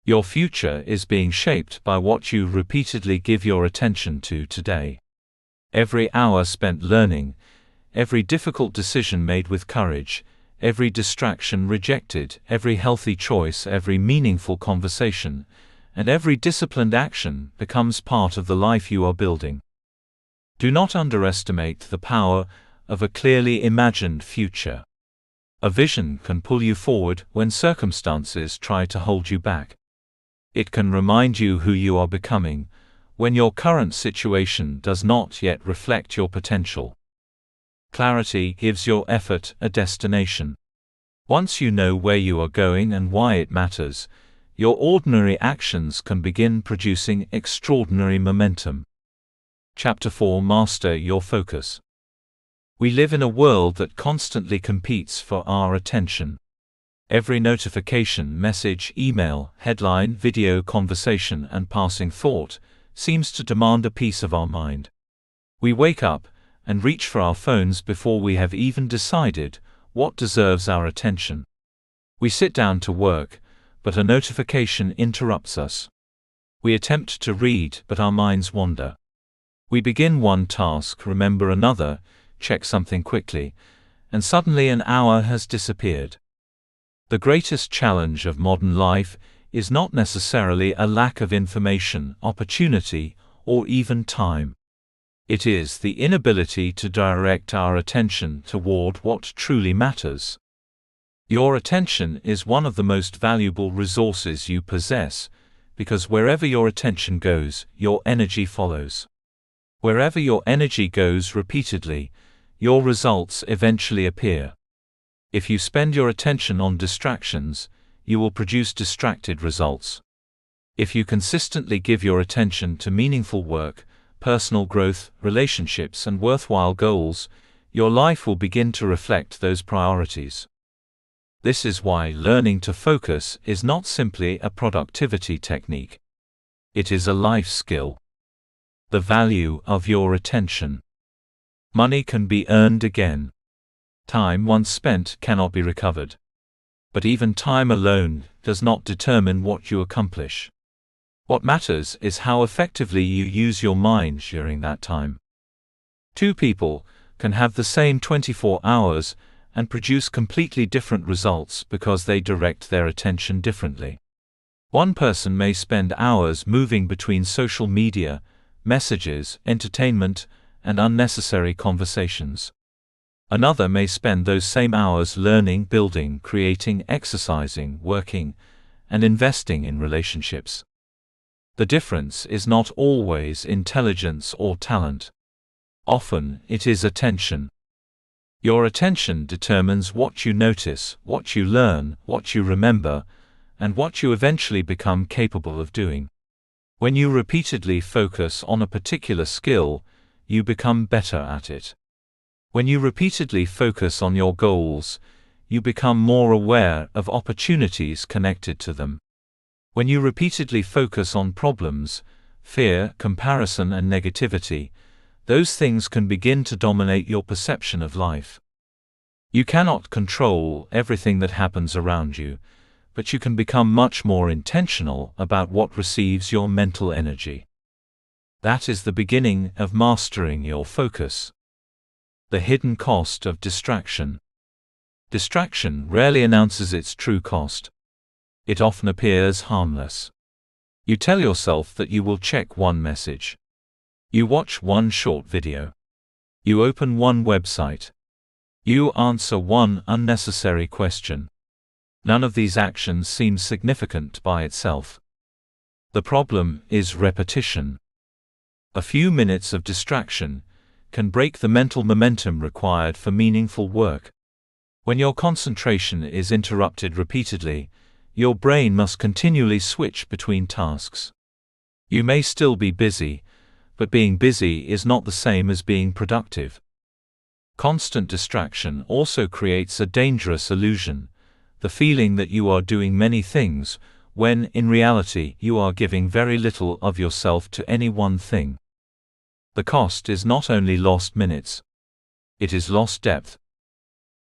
Your future is being shaped by what you repeatedly give your attention to today. Every hour spent learning, every difficult decision made with courage, every distraction rejected, every healthy choice, every meaningful conversation, and every disciplined action becomes part of the life you are building. Do not underestimate the power of a clearly imagined future. A vision can pull you forward when circumstances try to hold you back. It can remind you who you are becoming when your current situation does not yet reflect your potential. Clarity gives your effort a destination. Once you know where you are going and why it matters, your ordinary actions can begin producing extraordinary momentum. Chapter 4: Master your focus. We live in a world that constantly competes for our attention. Every notification, message, email, headline, video, conversation, and passing thought seems to demand a piece of our mind. We wake up and reach for our phones before we have even decided what deserves our attention. We sit down to work, but a notification interrupts us. We attempt to read, but our minds wander. We begin one task, remember another, check something quickly, and suddenly an hour has disappeared. The greatest challenge of modern life is not necessarily a lack of information, opportunity, or even time. It is the inability to direct our attention toward what truly matters. Your attention is one of the most valuable resources you possess, because wherever your attention goes, your energy follows. Wherever your energy goes repeatedly, your results eventually appear. If you spend your attention on distractions, you will produce distracted results. If you consistently give your attention to meaningful work, personal growth, relationships, and worthwhile goals, your life will begin to reflect those priorities. This is why learning to focus is not simply a productivity technique. It is a life skill. The value of your attention. Money can be earned again. Time once spent cannot be recovered. But even time alone does not determine what you accomplish. What matters is how effectively you use your mind during that time. Two people can have the same 24 hours and produce completely different results because they direct their attention differently. One person may spend hours moving between social media, messages, entertainment, and unnecessary conversations. Another may spend those same hours learning, building, creating, exercising, working, and investing in relationships. The difference is not always intelligence or talent. Often, it is attention. Your attention determines what you notice, what you learn, what you remember, and what you eventually become capable of doing. When you repeatedly focus on a particular skill, you become better at it. When you repeatedly focus on your goals, you become more aware of opportunities connected to them. When you repeatedly focus on problems, fear, comparison, and negativity, those things can begin to dominate your perception of life. You cannot control everything that happens around you, but you can become much more intentional about what receives your mental energy. That is the beginning of mastering your focus. The hidden cost of distraction. Distraction rarely announces its true cost. It often appears harmless. You tell yourself that you will check one message. You watch one short video. You open one website. You answer one unnecessary question. None of these actions seems significant by itself. The problem is repetition. A few minutes of distraction can break the mental momentum required for meaningful work. When your concentration is interrupted repeatedly, your brain must continually switch between tasks. You may still be busy, but being busy is not the same as being productive. Constant distraction also creates a dangerous illusion, the feeling that you are doing many things, when in reality you are giving very little of yourself to any one thing. The cost is not only lost minutes. It is lost depth.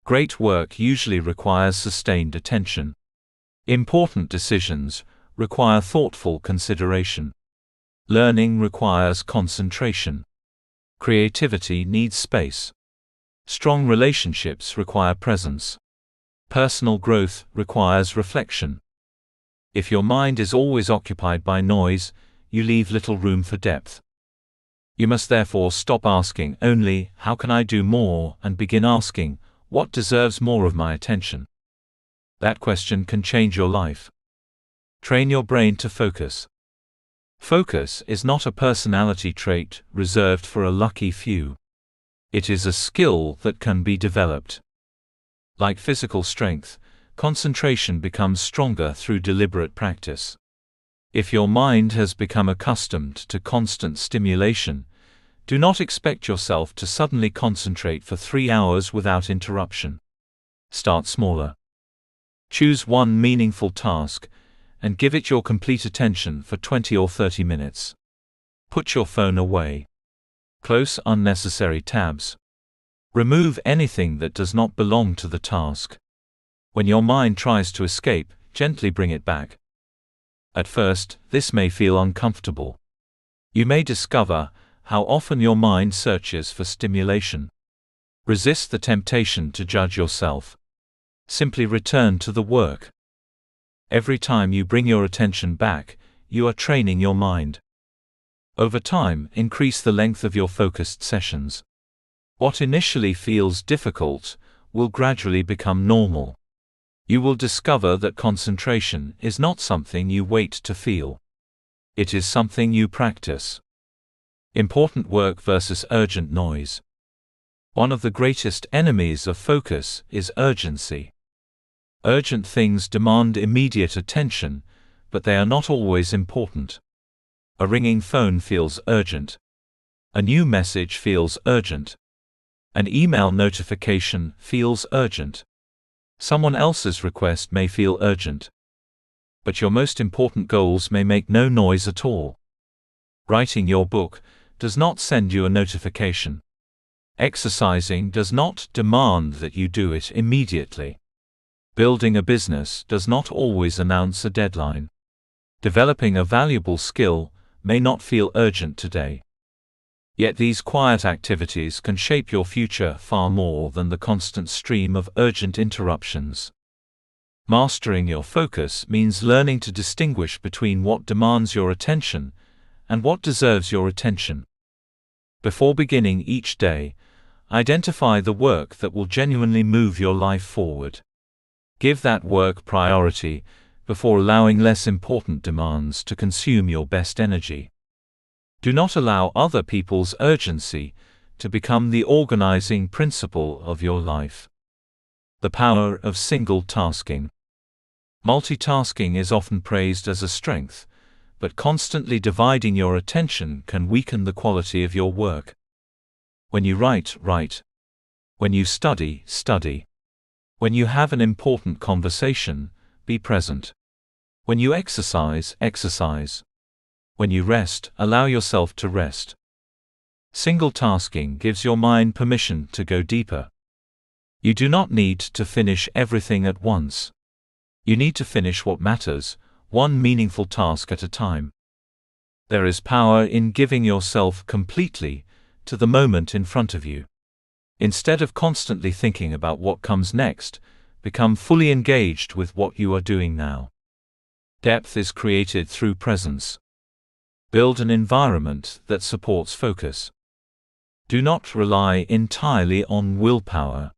Great work usually requires sustained attention. Important decisions require thoughtful consideration. Learning requires concentration. Creativity needs space. Strong relationships require presence. Personal growth requires reflection. If your mind is always occupied by noise, you leave little room for depth. You must therefore stop asking only, "How can I do more?" and begin asking, "What deserves more of my attention?" That question can change your life. Train your brain to focus. Focus is not a personality trait reserved for a lucky few. It is a skill that can be developed. Like physical strength, concentration becomes stronger through deliberate practice. If your mind has become accustomed to constant stimulation, do not expect yourself to suddenly concentrate for 3 hours without interruption. Start smaller. Choose one meaningful task, and give it your complete attention for 20 or 30 minutes. Put your phone away. Close unnecessary tabs. Remove anything that does not belong to the task. When your mind tries to escape, gently bring it back. At first, this may feel uncomfortable. You may discover how often your mind searches for stimulation. Resist the temptation to judge yourself. Simply return to the work. Every time you bring your attention back, you are training your mind. Over time, increase the length of your focused sessions. What initially feels difficult will gradually become normal. You will discover that concentration is not something you wait to feel. It is something you practice. Important work versus urgent noise. One of the greatest enemies of focus is urgency. Urgent things demand immediate attention, but they are not always important. A ringing phone feels urgent. A new message feels urgent. An email notification feels urgent. Someone else's request may feel urgent. But your most important goals may make no noise at all. Writing your book does not send you a notification. Exercising does not demand that you do it immediately. Building a business does not always announce a deadline. Developing a valuable skill may not feel urgent today. Yet these quiet activities can shape your future far more than the constant stream of urgent interruptions. Mastering your focus means learning to distinguish between what demands your attention and what deserves your attention. Before beginning each day, identify the work that will genuinely move your life forward. Give that work priority, before allowing less important demands to consume your best energy. Do not allow other people's urgency to become the organizing principle of your life. The power of single tasking. Multitasking is often praised as a strength, but constantly dividing your attention can weaken the quality of your work. When you write, write. When you study, study. When you have an important conversation, be present. When you exercise, exercise. When you rest, allow yourself to rest. Single tasking gives your mind permission to go deeper. You do not need to finish everything at once. You need to finish what matters, one meaningful task at a time. There is power in giving yourself completely to the moment in front of you. Instead of constantly thinking about what comes next, become fully engaged with what you are doing now. Depth is created through presence. Build an environment that supports focus. Do not rely entirely on willpower.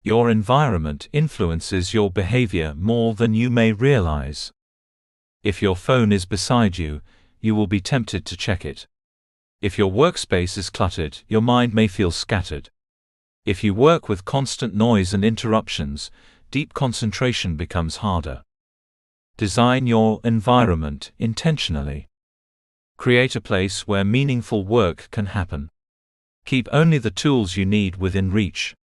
Your environment influences your behavior more than you may realize. If your phone is beside you, you will be tempted to check it. If your workspace is cluttered, your mind may feel scattered. If you work with constant noise and interruptions, deep concentration becomes harder. Design your environment intentionally. Create a place where meaningful work can happen. Keep only the tools you need within reach.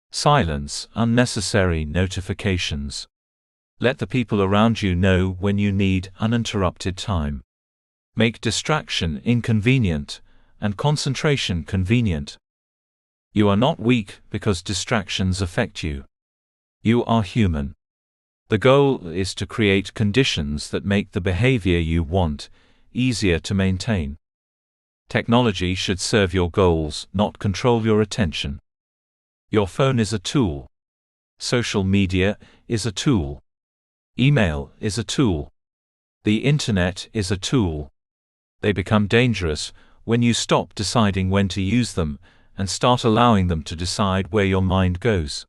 Silence unnecessary notifications. Let the people around you know when you need uninterrupted time. Make distraction inconvenient and concentration convenient. You are not weak because distractions affect you. You are human. The goal is to create conditions that make the behavior you want easier to maintain. Technology should serve your goals, not control your attention. Your phone is a tool. Social media is a tool. Email is a tool. The internet is a tool. They become dangerous when you stop deciding when to use them and start allowing them to decide where your mind goes.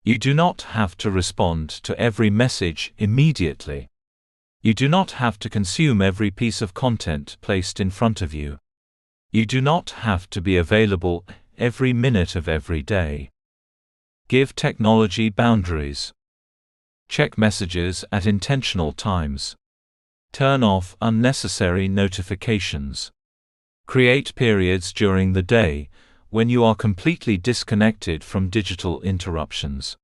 You do not have to respond to every message immediately. You do not have to consume every piece of content placed in front of you. You do not have to be available every minute of every day. Give technology boundaries. Check messages at intentional times. Turn off unnecessary notifications. Create periods during the day when you are completely disconnected from digital interruptions.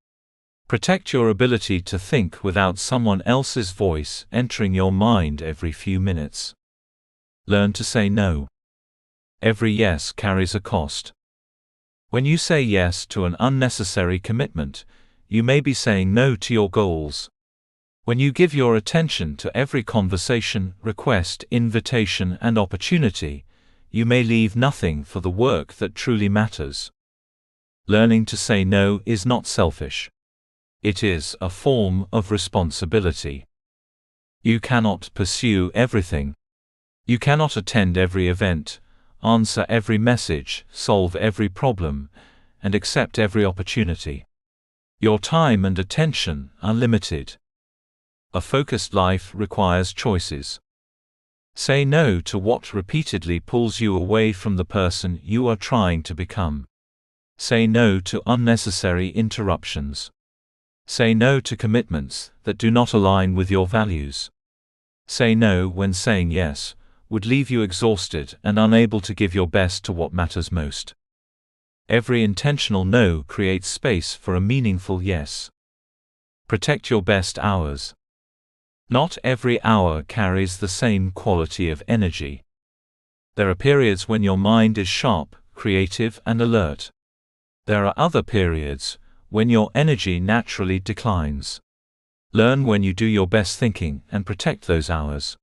Protect your ability to think without someone else's voice entering your mind every few minutes. Learn to say no. Every yes carries a cost. When you say yes to an unnecessary commitment, you may be saying no to your goals. When you give your attention to every conversation, request, invitation, and opportunity, you may leave nothing for the work that truly matters. Learning to say no is not selfish. It is a form of responsibility. You cannot pursue everything. You cannot attend every event, answer every message, solve every problem, and accept every opportunity. Your time and attention are limited. A focused life requires choices. Say no to what repeatedly pulls you away from the person you are trying to become. Say no to unnecessary interruptions. Say no to commitments that do not align with your values. Say no when saying yes would leave you exhausted and unable to give your best to what matters most. Every intentional no creates space for a meaningful yes. Protect your best hours. Not every hour carries the same quality of energy. There are periods when your mind is sharp, creative, and alert. There are other periods when your energy naturally declines. Learn when you do your best thinking and protect those hours.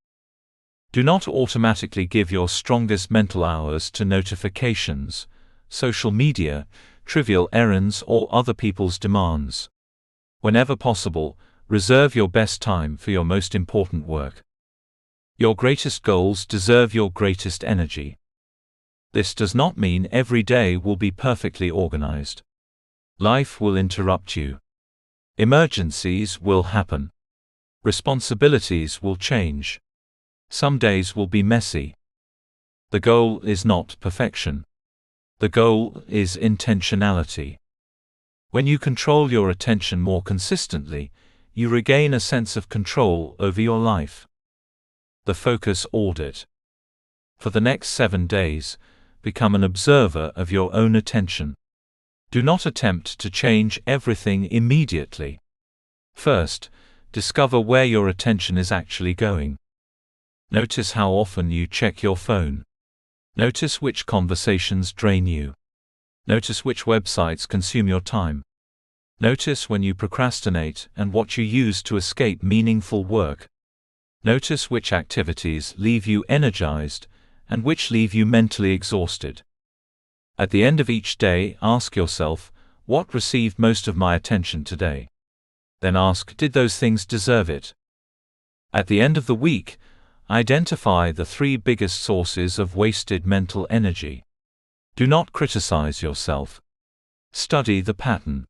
Do not automatically give your strongest mental hours to notifications, social media, trivial errands, or other people's demands. Whenever possible, reserve your best time for your most important work. Your greatest goals deserve your greatest energy. This does not mean every day will be perfectly organized. Life will interrupt you. Emergencies will happen. Responsibilities will change. Some days will be messy. The goal is not perfection. The goal is intentionality. When you control your attention more consistently, you regain a sense of control over your life. The focus audit. For the next 7 days, become an observer of your own attention. Do not attempt to change everything immediately. First, discover where your attention is actually going. Notice how often you check your phone. Notice which conversations drain you. Notice which websites consume your time. Notice when you procrastinate and what you use to escape meaningful work. Notice which activities leave you energized and which leave you mentally exhausted. At the end of each day, ask yourself, what received most of my attention today? Then ask, did those things deserve it? At the end of the week, identify the 3 biggest sources of wasted mental energy. Do not criticize yourself. Study the pattern.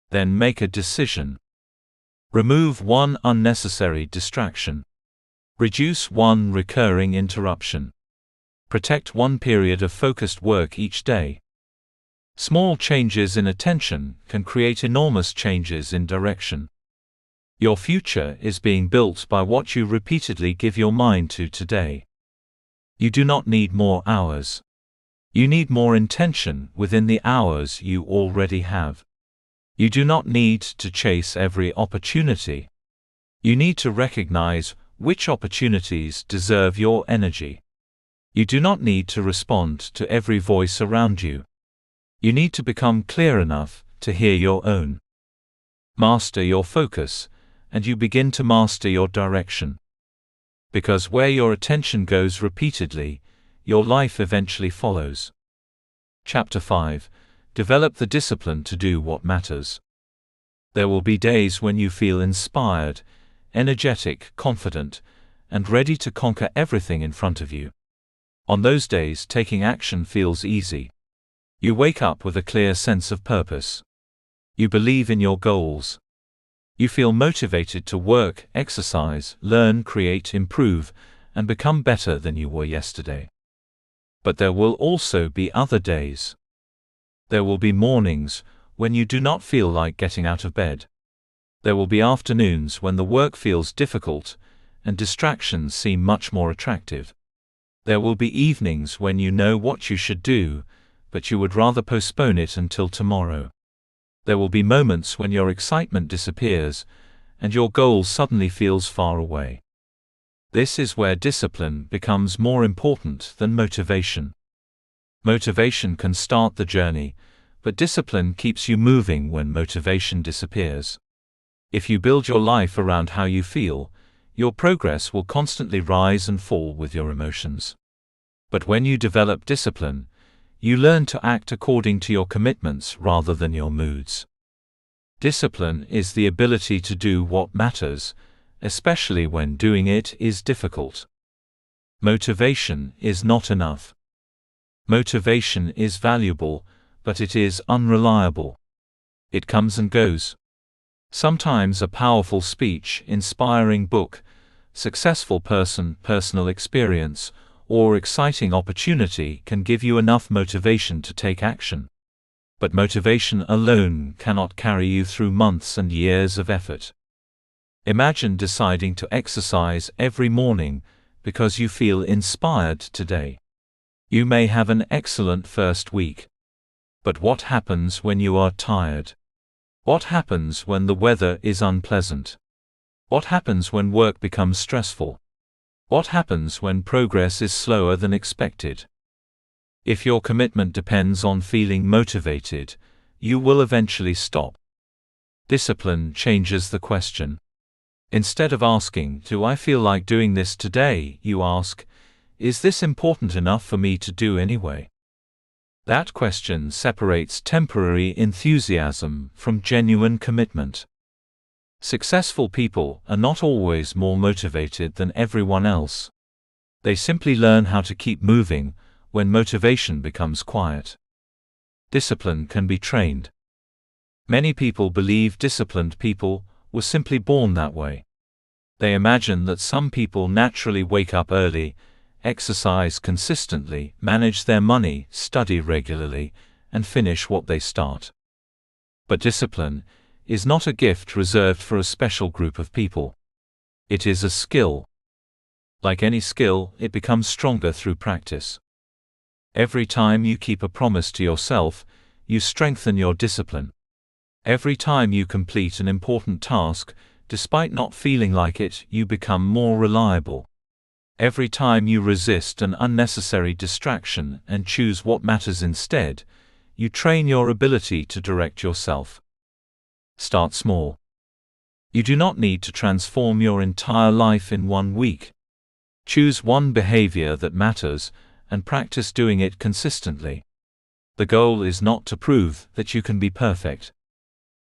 Then make a decision. Remove 1 unnecessary distraction. Reduce 1 recurring interruption. Protect 1 period of focused work each day. Small changes in attention can create enormous changes in direction. Your future is being built by what you repeatedly give your mind to today. You do not need more hours. You need more intention within the hours you already have. You do not need to chase every opportunity. You need to recognize which opportunities deserve your energy. You do not need to respond to every voice around you. You need to become clear enough to hear your own. Master your focus, and you begin to master your direction. Because where your attention goes repeatedly, your life eventually follows. Chapter 5. Develop the discipline to do what matters. There will be days when you feel inspired, energetic, confident, and ready to conquer everything in front of you. On those days, taking action feels easy. You wake up with a clear sense of purpose. You believe in your goals. You feel motivated to work, exercise, learn, create, improve, and become better than you were yesterday. But there will also be other days. There will be mornings when you do not feel like getting out of bed. There will be afternoons when the work feels difficult and distractions seem much more attractive. There will be evenings when you know what you should do, but you would rather postpone it until tomorrow. There will be moments when your excitement disappears and your goal suddenly feels far away. This is where discipline becomes more important than motivation. Motivation can start the journey, but discipline keeps you moving when motivation disappears. If you build your life around how you feel, your progress will constantly rise and fall with your emotions. But when you develop discipline, you learn to act according to your commitments rather than your moods. Discipline is the ability to do what matters, especially when doing it is difficult. Motivation is not enough. Motivation is valuable, but it is unreliable. It comes and goes. Sometimes a powerful speech, inspiring book, successful person, personal experience, or exciting opportunity can give you enough motivation to take action. But motivation alone cannot carry you through months and years of effort. Imagine deciding to exercise every morning because you feel inspired today. You may have an excellent first week. But what happens when you are tired? What happens when the weather is unpleasant? What happens when work becomes stressful? What happens when progress is slower than expected? If your commitment depends on feeling motivated, you will eventually stop. Discipline changes the question. Instead of asking, "Do I feel like doing this today?" you ask, "Is this important enough for me to do anyway?" That question separates temporary enthusiasm from genuine commitment. Successful people are not always more motivated than everyone else. They simply learn how to keep moving when motivation becomes quiet. Discipline can be trained. Many people believe disciplined people were simply born that way. They imagine that some people naturally wake up early, exercise consistently, manage their money, study regularly, and finish what they start. But discipline is not a gift reserved for a special group of people. It is a skill. Like any skill, it becomes stronger through practice. Every time you keep a promise to yourself, you strengthen your discipline. Every time you complete an important task, despite not feeling like it, you become more reliable. Every time you resist an unnecessary distraction and choose what matters instead, you train your ability to direct yourself. Start small. You do not need to transform your entire life in 1 week. Choose one behavior that matters and practice doing it consistently. The goal is not to prove that you can be perfect.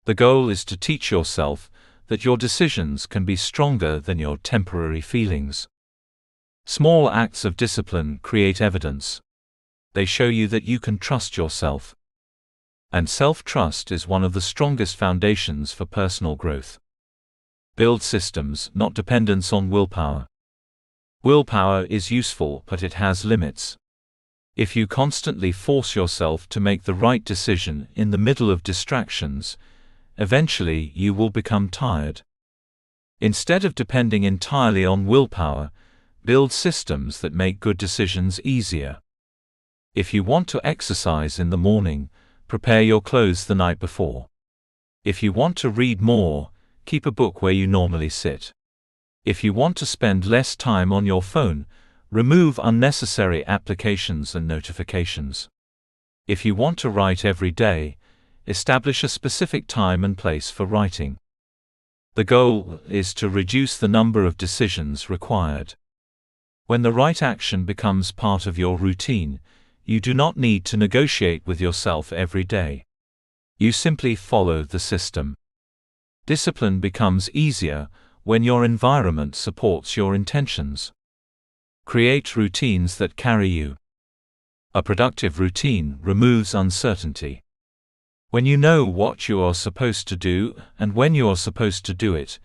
The goal is to teach yourself that your decisions can be stronger than your temporary feelings. Small acts of discipline create evidence. They show you that you can trust yourself. And self-trust is one of the strongest foundations for personal growth. Build systems, not dependence on willpower. Willpower is useful, but it has limits. If you constantly force yourself to make the right decision in the middle of distractions, eventually you will become tired. Instead of depending entirely on willpower, build systems that make good decisions easier. If you want to exercise in the morning, prepare your clothes the night before. If you want to read more, keep a book where you normally sit. If you want to spend less time on your phone, remove unnecessary applications and notifications. If you want to write every day, establish a specific time and place for writing. The goal is to reduce the number of decisions required. When the right action becomes part of your routine, you do not need to negotiate with yourself every day. You simply follow the system. Discipline becomes easier when your environment supports your intentions. Create routines that carry you. A productive routine removes uncertainty. When you know what you are supposed to do and when you are supposed to do it,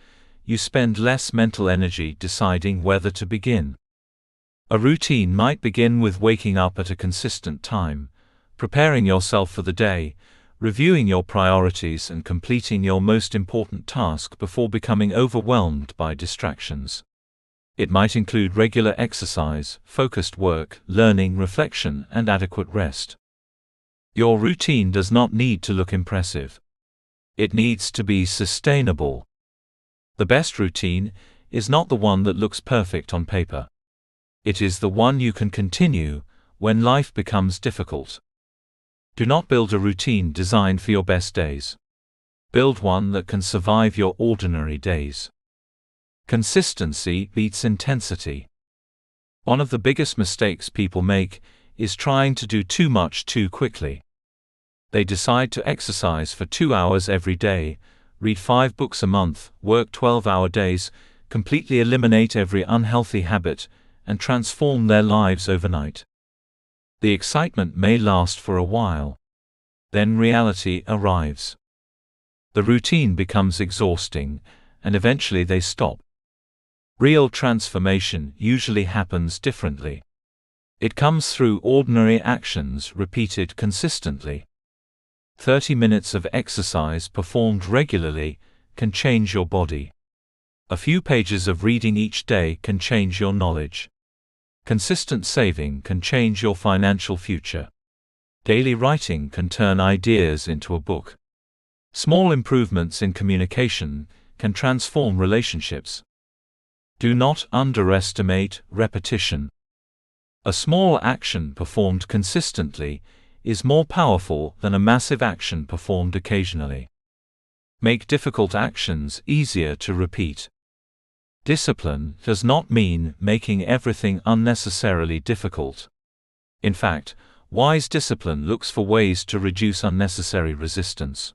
you spend less mental energy deciding whether to begin. A routine might begin with waking up at a consistent time, preparing yourself for the day, reviewing your priorities and completing your most important task before becoming overwhelmed by distractions. It might include regular exercise, focused work, learning, reflection, and adequate rest. Your routine does not need to look impressive. It needs to be sustainable. The best routine is not the one that looks perfect on paper. It is the one you can continue when life becomes difficult. Do not build a routine designed for your best days. Build one that can survive your ordinary days. Consistency beats intensity. One of the biggest mistakes people make is trying to do too much too quickly. They decide to exercise for 2 hours every day, read 5 books a month, work 12-hour days, completely eliminate every unhealthy habit, and transform their lives overnight. The excitement may last for a while. Then reality arrives. The routine becomes exhausting, and eventually they stop. Real transformation usually happens differently. It comes through ordinary actions repeated consistently. 30 minutes of exercise performed regularly can change your body. A few pages of reading each day can change your knowledge. Consistent saving can change your financial future. Daily writing can turn ideas into a book. Small improvements in communication can transform relationships. Do not underestimate repetition. A small action performed consistently is more powerful than a massive action performed occasionally. Make difficult actions easier to repeat. Discipline does not mean making everything unnecessarily difficult. In fact, wise discipline looks for ways to reduce unnecessary resistance.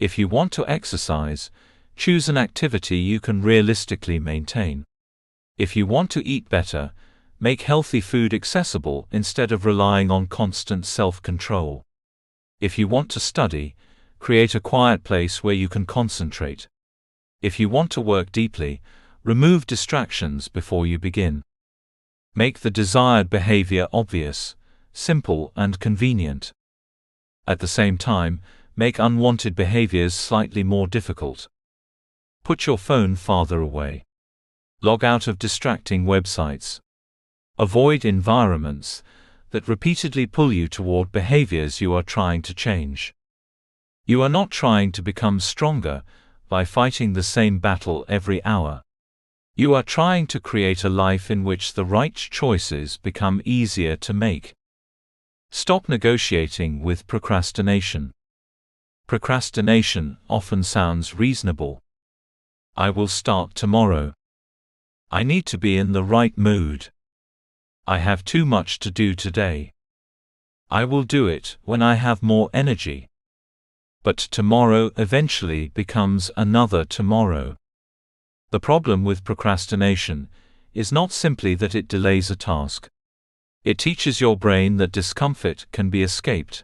If you want to exercise, choose an activity you can realistically maintain. If you want to eat better, make healthy food accessible instead of relying on constant self-control. If you want to study, create a quiet place where you can concentrate. If you want to work deeply, Remove distractions before you begin. Make the desired behavior obvious, simple, and convenient. At the same time, make unwanted behaviors slightly more difficult. Put your phone farther away. Log out of distracting websites. Avoid environments that repeatedly pull you toward behaviors you are trying to change. You are not trying to become stronger by fighting the same battle every hour. You are trying to create a life in which the right choices become easier to make. Stop negotiating with procrastination. Procrastination often sounds reasonable. I will start tomorrow. I need to be in the right mood. I have too much to do today. I will do it when I have more energy. But tomorrow eventually becomes another tomorrow. The problem with procrastination is not simply that it delays a task. It teaches your brain that discomfort can be escaped.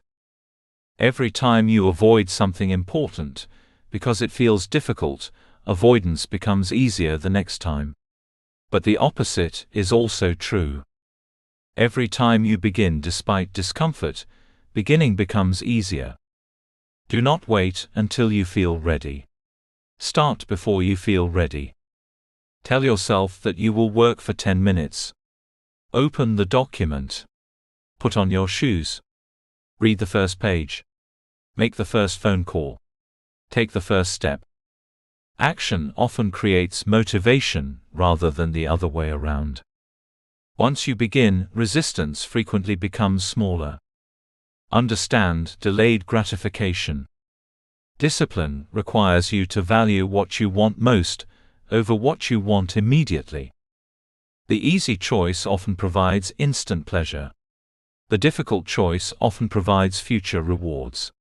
Every time you avoid something important, because it feels difficult, avoidance becomes easier the next time. But the opposite is also true. Every time you begin despite discomfort, beginning becomes easier. Do not wait until you feel ready. Start before you feel ready. Tell yourself that you will work for 10 minutes. Open the document. Put on your shoes. Read the first page. Make the first phone call. Take the first step. Action often creates motivation rather than the other way around. Once you begin, resistance frequently becomes smaller. Understand delayed gratification. Discipline requires you to value what you want most over what you want immediately. The easy choice often provides instant pleasure. The difficult choice often provides future rewards.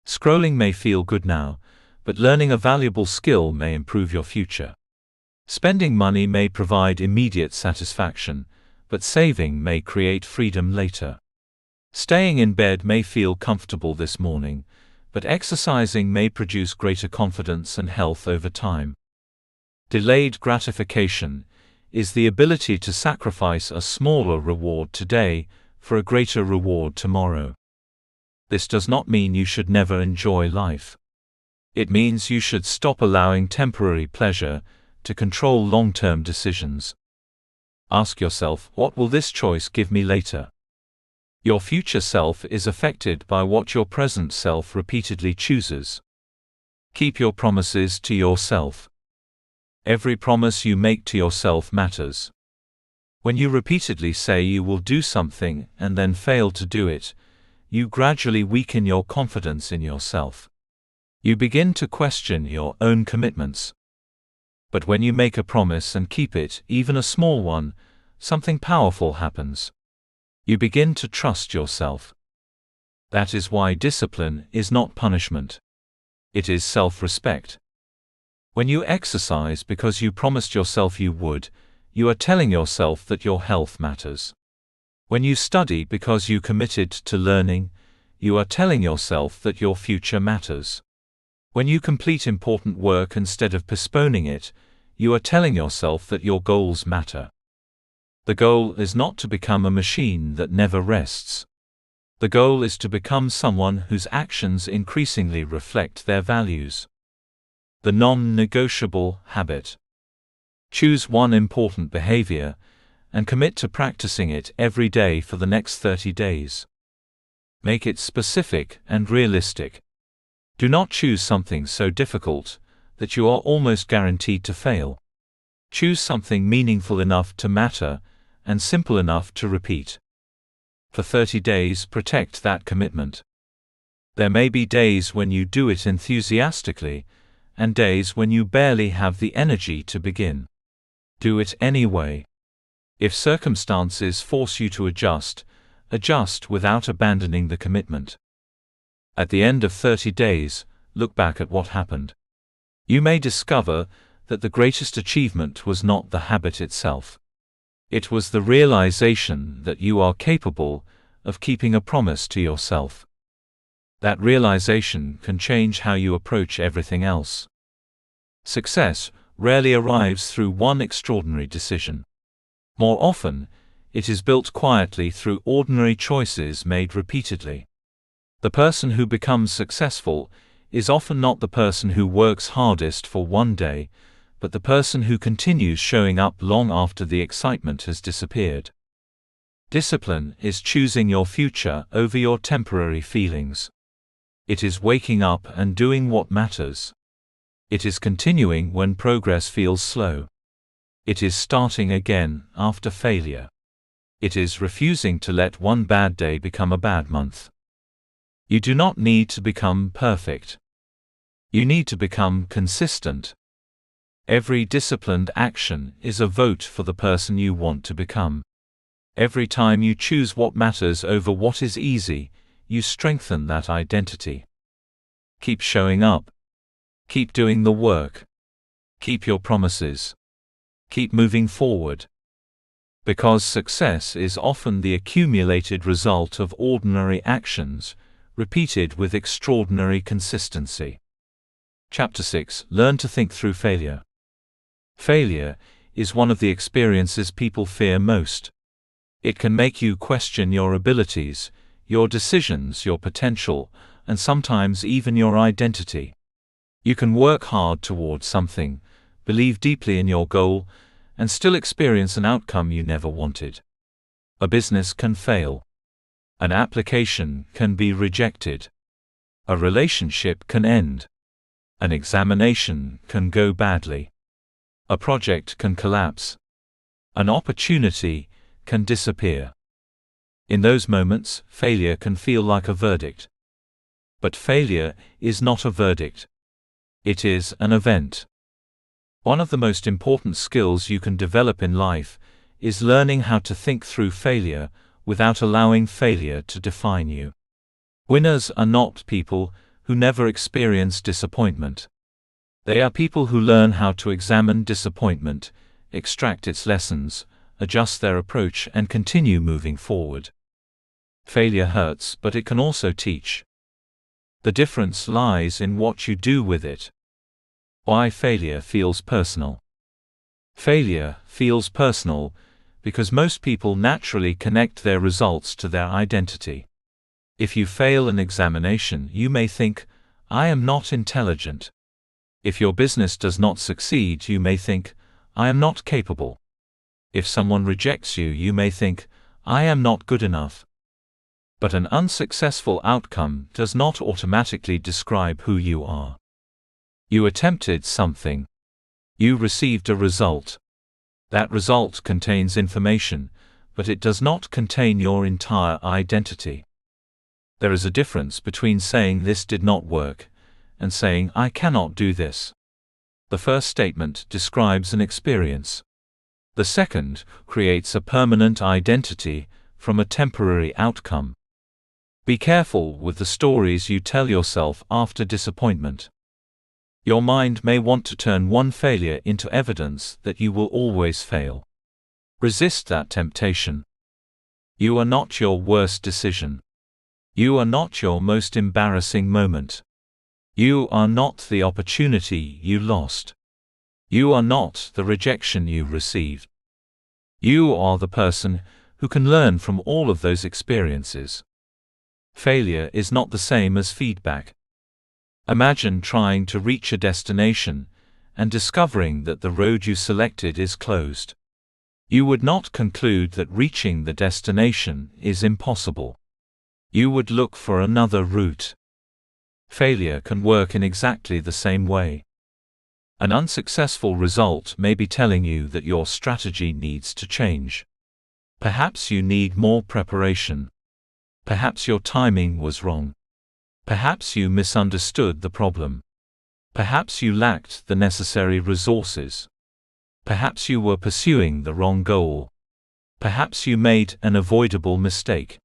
Scrolling may feel good now, but learning a valuable skill may improve your future. Spending money may provide immediate satisfaction, but saving may create freedom later. Staying in bed may feel comfortable this morning, but exercising may produce greater confidence and health over time. Delayed gratification is the ability to sacrifice a smaller reward today for a greater reward tomorrow. This does not mean you should never enjoy life. It means you should stop allowing temporary pleasure to control long-term decisions. Ask yourself, what will this choice give me later? Your future self is affected by what your present self repeatedly chooses. Keep your promises to yourself. Every promise you make to yourself matters. When you repeatedly say you will do something and then fail to do it, you gradually weaken your confidence in yourself. You begin to question your own commitments. But when you make a promise and keep it, even a small one, something powerful happens. You begin to trust yourself. That is why discipline is not punishment. It is self-respect. When you exercise because you promised yourself you would, you are telling yourself that your health matters. When you study because you committed to learning, you are telling yourself that your future matters. When you complete important work instead of postponing it, you are telling yourself that your goals matter. The goal is not to become a machine that never rests. The goal is to become someone whose actions increasingly reflect their values. The non-negotiable habit. Choose one important behavior and commit to practicing it every day for the next 30 days. Make it specific and realistic. Do not choose something so difficult that you are almost guaranteed to fail. Choose something meaningful enough to matter and simple enough to repeat. For 30 days, protect that commitment. There may be days when you do it enthusiastically, and days when you barely have the energy to begin. Do it anyway. If circumstances force you to adjust, adjust without abandoning the commitment. At the end of 30 days, look back at what happened. You may discover that the greatest achievement was not the habit itself. It was the realization that you are capable of keeping a promise to yourself. That realization can change how you approach everything else. Success rarely arrives through one extraordinary decision. More often, it is built quietly through ordinary choices made repeatedly. The person who becomes successful is often not the person who works hardest for one day, but the person who continues showing up long after the excitement has disappeared. Discipline is choosing your future over your temporary feelings. It is waking up and doing what matters. It is continuing when progress feels slow. It is starting again after failure. It is refusing to let one bad day become a bad month. You do not need to become perfect. You need to become consistent. Every disciplined action is a vote for the person you want to become. Every time you choose what matters over what is easy, you strengthen that identity. Keep showing up. Keep doing the work. Keep your promises. Keep moving forward. Because success is often the accumulated result of ordinary actions, repeated with extraordinary consistency. Chapter 6: Learn to think through failure. Failure is one of the experiences people fear most. It can make you question your abilities, your decisions, your potential, and sometimes even your identity. You can work hard towards something, believe deeply in your goal, and still experience an outcome you never wanted. A business can fail. An application can be rejected. A relationship can end. An examination can go badly. A project can collapse. An opportunity can disappear. In those moments, failure can feel like a verdict. But failure is not a verdict. It is an event. One of the most important skills you can develop in life is learning how to think through failure without allowing failure to define you. Winners are not people who never experience disappointment. They are people who learn how to examine disappointment, extract its lessons, adjust their approach, and continue moving forward. Failure hurts, but it can also teach. The difference lies in what you do with it. Why failure feels personal. Failure feels personal because most people naturally connect their results to their identity. If you fail an examination, you may think, "I am not intelligent." If your business does not succeed, you may think, "I am not capable." If someone rejects you, you may think, "I am not good enough." But an unsuccessful outcome does not automatically describe who you are. You attempted something. You received a result. That result contains information, but it does not contain your entire identity. There is a difference between saying "this did not work" and saying "I cannot do this." The first statement describes an experience. The second creates a permanent identity from a temporary outcome. Be careful with the stories you tell yourself after disappointment. Your mind may want to turn one failure into evidence that you will always fail. Resist that temptation. You are not your worst decision. You are not your most embarrassing moment. You are not the opportunity you lost. You are not the rejection you received. You are the person who can learn from all of those experiences. Failure is not the same as feedback. Imagine trying to reach a destination and discovering that the road you selected is closed. You would not conclude that reaching the destination is impossible. You would look for another route. Failure can work in exactly the same way. An unsuccessful result may be telling you that your strategy needs to change. Perhaps you need more preparation. Perhaps your timing was wrong. Perhaps you misunderstood the problem. Perhaps you lacked the necessary resources. Perhaps you were pursuing the wrong goal. Perhaps you made an avoidable mistake.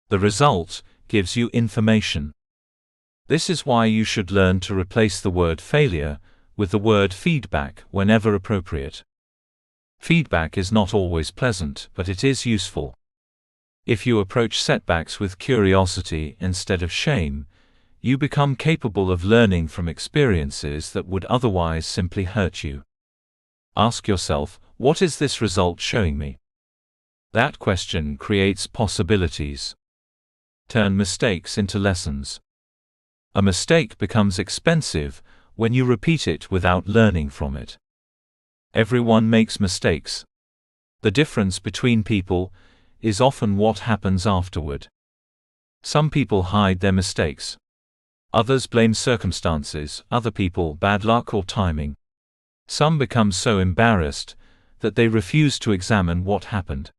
The result gives you information. This is why you should learn to replace the word failure with the word feedback whenever appropriate. Feedback is not always pleasant, but it is useful. If you approach setbacks with curiosity instead of shame, you become capable of learning from experiences that would otherwise simply hurt you. Ask yourself, what is this result showing me? That question creates possibilities. Turn mistakes into lessons. A mistake becomes expensive when you repeat it without learning from it. Everyone makes mistakes. The difference between people is often what happens afterward. Some people hide their mistakes. Others blame circumstances, other people bad luck or timing. Some become so embarrassed that they refuse to examine what happened.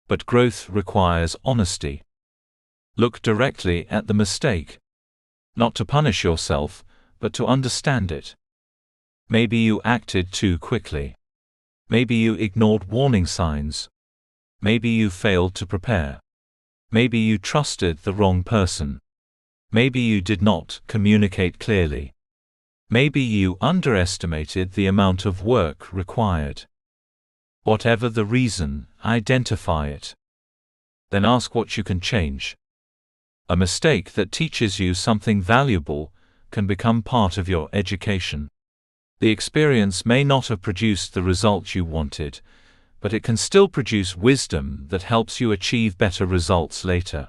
But growth requires honesty. Look directly at the mistake. Not to punish yourself, but to understand it. Maybe you acted too quickly. Maybe you ignored warning signs. Maybe you failed to prepare. Maybe you trusted the wrong person. Maybe you did not communicate clearly. Maybe you underestimated the amount of work required. Whatever the reason, identify it. Then ask what you can change. A mistake that teaches you something valuable can become part of your education. The experience may not have produced the result you wanted, but it can still produce wisdom that helps you achieve better results later.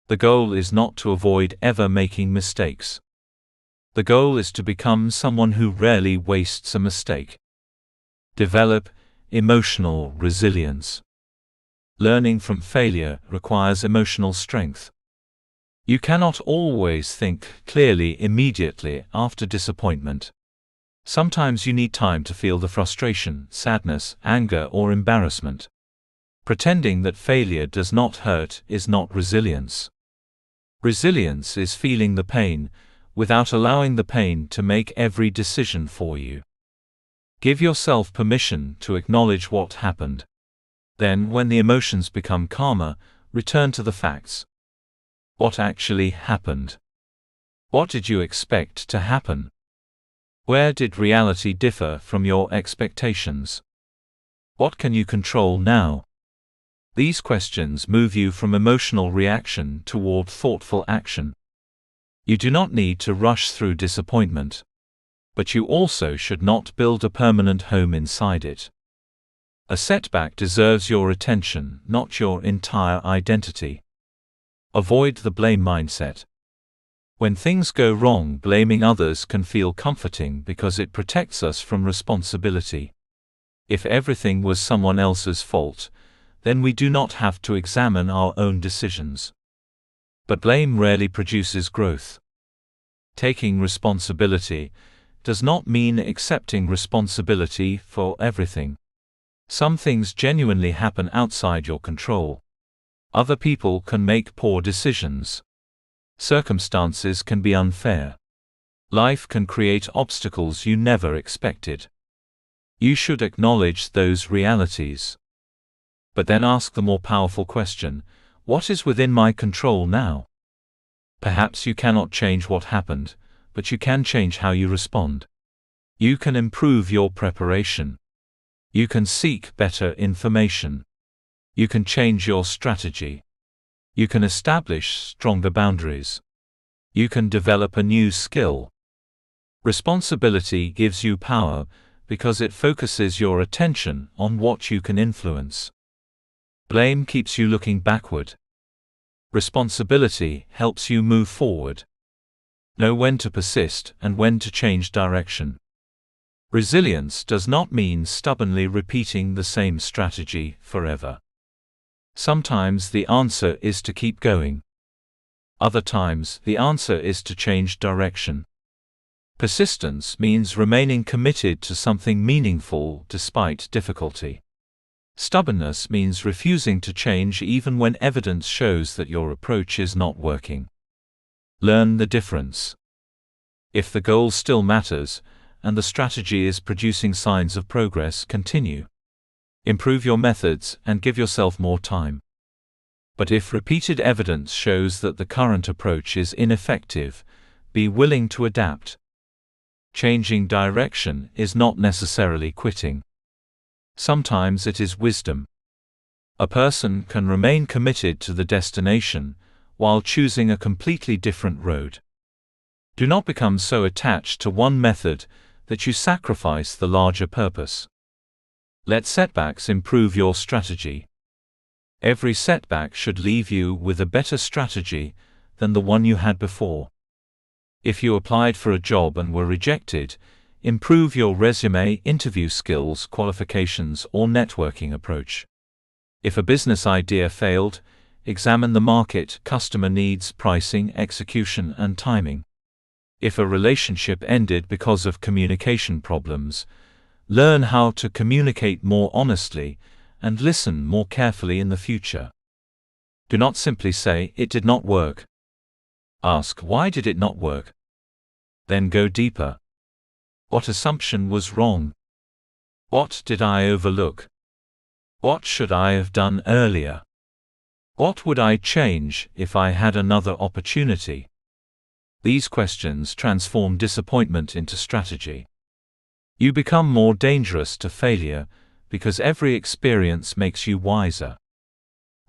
The goal is not to avoid ever making mistakes. The goal is to become someone who rarely wastes a mistake. Develop emotional resilience. Learning from failure requires emotional strength. You cannot always think clearly immediately after disappointment. Sometimes you need time to feel the frustration, sadness, anger, or embarrassment. Pretending that failure does not hurt is not resilience. Resilience is feeling the pain, without allowing the pain to make every decision for you. Give yourself permission to acknowledge what happened. Then, when the emotions become calmer, return to the facts. What actually happened? What did you expect to happen? Where did reality differ from your expectations? What can you control now? These questions move you from emotional reaction toward thoughtful action. You do not need to rush through disappointment. But you also should not build a permanent home inside it. A setback deserves your attention, not your entire identity. Avoid the blame mindset. When things go wrong, blaming others can feel comforting because it protects us from responsibility. If everything was someone else's fault, then we do not have to examine our own decisions. But blame rarely produces growth. Taking responsibility does not mean accepting responsibility for everything. Some things genuinely happen outside your control. Other people can make poor decisions. Circumstances can be unfair. Life can create obstacles you never expected. You should acknowledge those realities. But then ask the more powerful question, what is within my control now? Perhaps you cannot change what happened, but you can change how you respond. You can improve your preparation. You can seek better information. You can change your strategy. You can establish stronger boundaries. You can develop a new skill. Responsibility gives you power because it focuses your attention on what you can influence. Blame keeps you looking backward. Responsibility helps you move forward. Know when to persist and when to change direction. Resilience does not mean stubbornly repeating the same strategy forever. Sometimes the answer is to keep going. Other times, the answer is to change direction. Persistence means remaining committed to something meaningful despite difficulty. Stubbornness means refusing to change even when evidence shows that your approach is not working. Learn the difference. If the goal still matters, and the strategy is producing signs of progress, continue. Improve your methods and give yourself more time. But if repeated evidence shows that the current approach is ineffective, be willing to adapt. Changing direction is not necessarily quitting. Sometimes it is wisdom. A person can remain committed to the destination, while choosing a completely different road. Do not become so attached to one method that you sacrifice the larger purpose. Let setbacks improve your strategy. Every setback should leave you with a better strategy than the one you had before. If you applied for a job and were rejected, improve your resume, interview skills, qualifications, or networking approach. If a business idea failed, examine the market, customer needs, pricing, execution, and timing. If a relationship ended because of communication problems, learn how to communicate more honestly and listen more carefully in the future. Do not simply say, "It did not work." Ask, "Why did it not work?" Then go deeper. What assumption was wrong? What did I overlook? What should I have done earlier? What would I change if I had another opportunity? These questions transform disappointment into strategy. You become more dangerous to failure because every experience makes you wiser.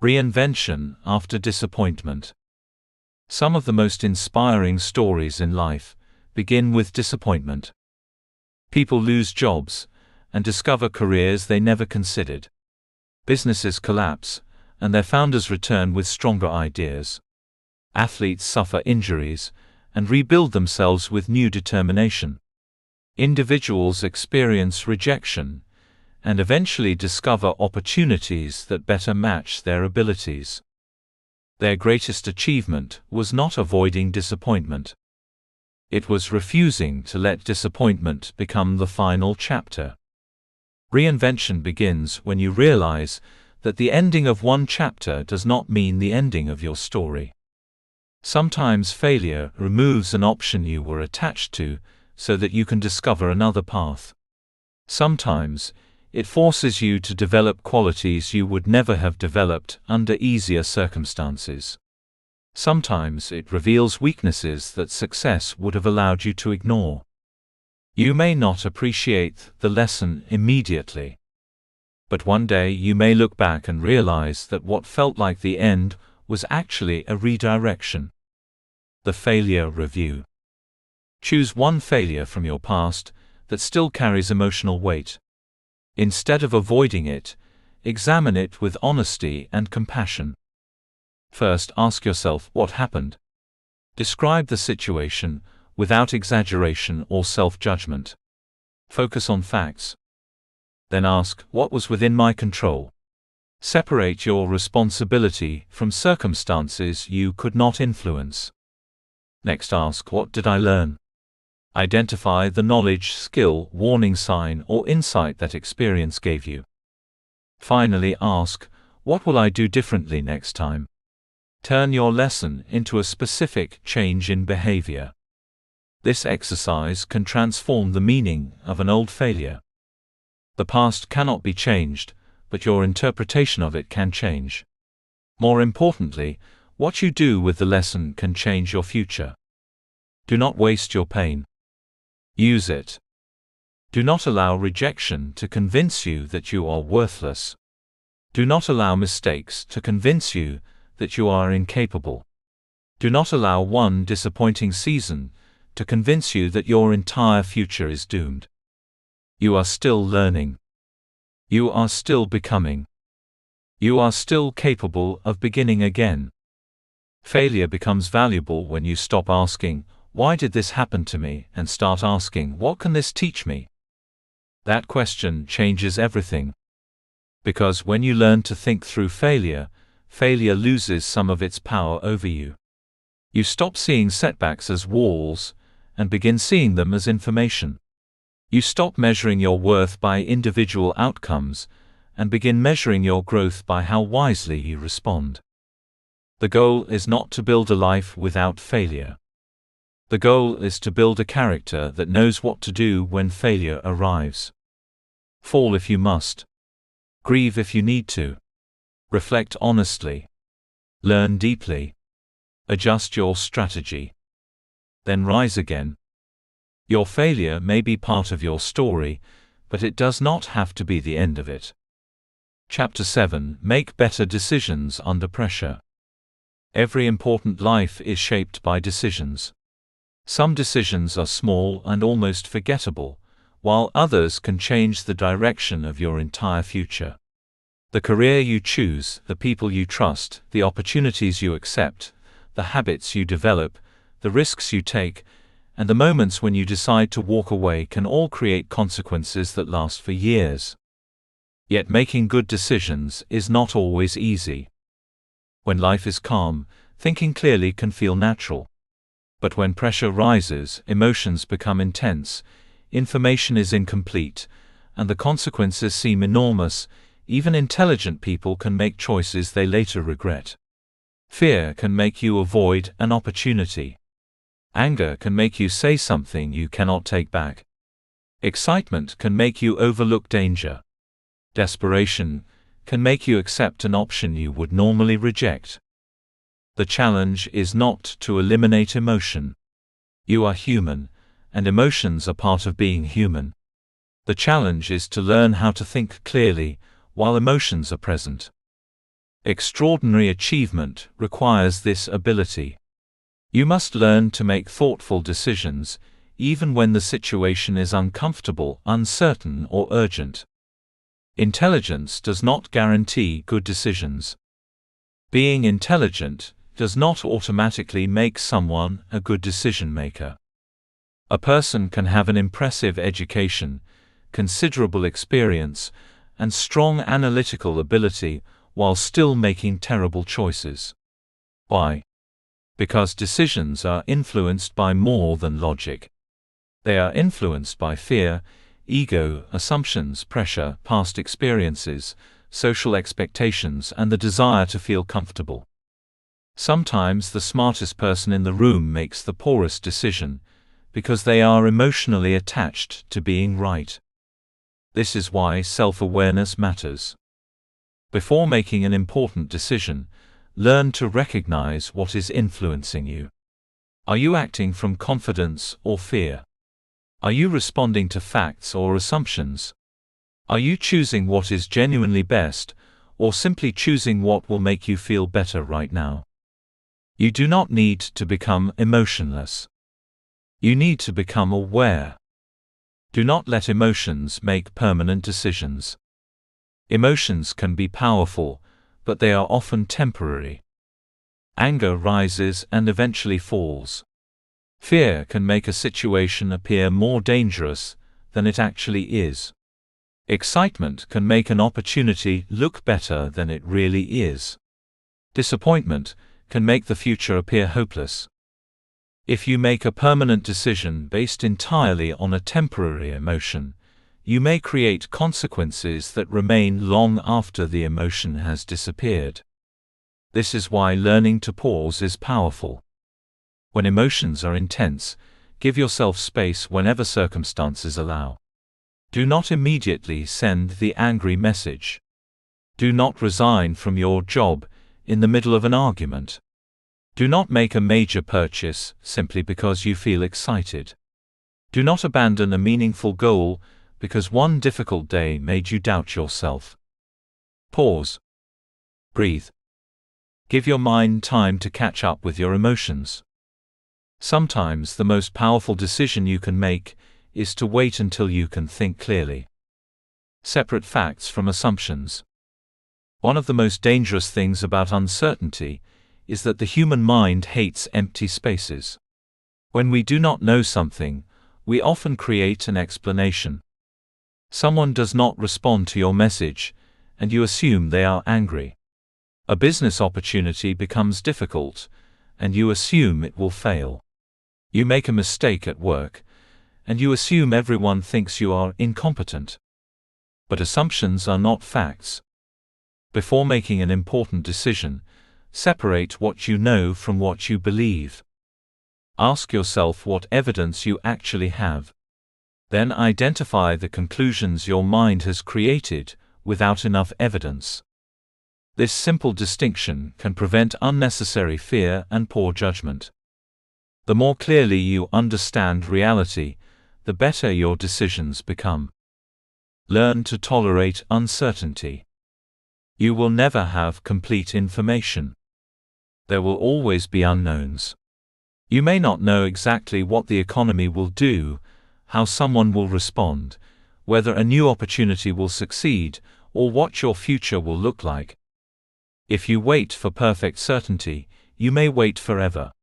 Reinvention after disappointment. Some of the most inspiring stories in life begin with disappointment. People lose jobs and discover careers they never considered. Businesses collapse, and their founders return with stronger ideas. Athletes suffer injuries and rebuild themselves with new determination. Individuals experience rejection and eventually discover opportunities that better match their abilities. Their greatest achievement was not avoiding disappointment. It was refusing to let disappointment become the final chapter. Reinvention begins when you realize that the ending of one chapter does not mean the ending of your story. Sometimes failure removes an option you were attached to so that you can discover another path. Sometimes it forces you to develop qualities you would never have developed under easier circumstances. Sometimes it reveals weaknesses that success would have allowed you to ignore. You may not appreciate the lesson immediately, but one day you may look back and realize that what felt like the end was actually a redirection. The failure review. Choose one failure from your past that still carries emotional weight. Instead of avoiding it, examine it with honesty and compassion. First, ask yourself, what happened? Describe the situation without exaggeration or self-judgment. Focus on facts. Then ask, what was within my control? Separate your responsibility from circumstances you could not influence. Next, ask, what did I learn? Identify the knowledge, skill, warning sign, or insight that experience gave you. Finally, ask, what will I do differently next time? Turn your lesson into a specific change in behavior. This exercise can transform the meaning of an old failure. The past cannot be changed, but your interpretation of it can change. More importantly, what you do with the lesson can change your future. Do not waste your pain. Use it. Do not allow rejection to convince you that you are worthless. Do not allow mistakes to convince you that you are incapable. Do not allow one disappointing season to convince you that your entire future is doomed. You are still learning. You are still becoming. You are still capable of beginning again. Failure becomes valuable when you stop asking, "Why did this happen to me?" and start asking, "What can this teach me?" That question changes everything. Because when you learn to think through failure, failure loses some of its power over you. You stop seeing setbacks as walls and begin seeing them as information. You stop measuring your worth by individual outcomes and begin measuring your growth by how wisely you respond. The goal is not to build a life without failure. The goal is to build a character that knows what to do when failure arrives. Fall if you must. Grieve if you need to. Reflect honestly. Learn deeply. Adjust your strategy. Then rise again. Your failure may be part of your story, but it does not have to be the end of it. Chapter 7: Make better decisions under pressure. Every important life is shaped by decisions. Some decisions are small and almost forgettable, while others can change the direction of your entire future. The career you choose, the people you trust, the opportunities you accept, the habits you develop, the risks you take, and the moments when you decide to walk away can all create consequences that last for years. Yet making good decisions is not always easy. When life is calm, thinking clearly can feel natural. But when pressure rises, emotions become intense, information is incomplete, and the consequences seem enormous, even intelligent people can make choices they later regret. Fear can make you avoid an opportunity. Anger can make you say something you cannot take back. Excitement can make you overlook danger. Desperation can make you accept an option you would normally reject. The challenge is not to eliminate emotion. You are human, and emotions are part of being human. The challenge is to learn how to think clearly while emotions are present. Extraordinary achievement requires this ability. You must learn to make thoughtful decisions, even when the situation is uncomfortable, uncertain, or urgent. Intelligence does not guarantee good decisions. Being intelligent does not automatically make someone a good decision maker. A person can have an impressive education, considerable experience, and strong analytical ability while still making terrible choices. Why? Because decisions are influenced by more than logic. They are influenced by fear, ego, assumptions, pressure, past experiences, social expectations, and the desire to feel comfortable. Sometimes the smartest person in the room makes the poorest decision, because they are emotionally attached to being right. This is why self-awareness matters. Before making an important decision, learn to recognize what is influencing you. Are you acting from confidence or fear? Are you responding to facts or assumptions? Are you choosing what is genuinely best, or simply choosing what will make you feel better right now? You do not need to become emotionless. You need to become aware. Do not let emotions make permanent decisions. Emotions can be powerful, but they are often temporary. Anger rises and eventually falls. Fear can make a situation appear more dangerous than it actually is. Excitement can make an opportunity look better than it really is. Disappointment can make the future appear hopeless. If you make a permanent decision based entirely on a temporary emotion, you may create consequences that remain long after the emotion has disappeared. This is why learning to pause is powerful. When emotions are intense, give yourself space whenever circumstances allow. Do not immediately send the angry message. Do not resign from your job in the middle of an argument. Do not make a major purchase simply because you feel excited. Do not abandon a meaningful goal because one difficult day made you doubt yourself. Pause. Breathe. Give your mind time to catch up with your emotions. Sometimes the most powerful decision you can make is to wait until you can think clearly. Separate facts from assumptions. One of the most dangerous things about uncertainty is that the human mind hates empty spaces. When we do not know something, we often create an explanation. Someone does not respond to your message, and you assume they are angry. A business opportunity becomes difficult, and you assume it will fail. You make a mistake at work, and you assume everyone thinks you are incompetent. But assumptions are not facts. Before making an important decision, separate what you know from what you believe. Ask yourself what evidence you actually have. Then identify the conclusions your mind has created without enough evidence. This simple distinction can prevent unnecessary fear and poor judgment. The more clearly you understand reality, the better your decisions become. Learn to tolerate uncertainty. You will never have complete information. There will always be unknowns. You may not know exactly what the economy will do, how someone will respond, whether a new opportunity will succeed, or what your future will look like. If you wait for perfect certainty, you may wait forever.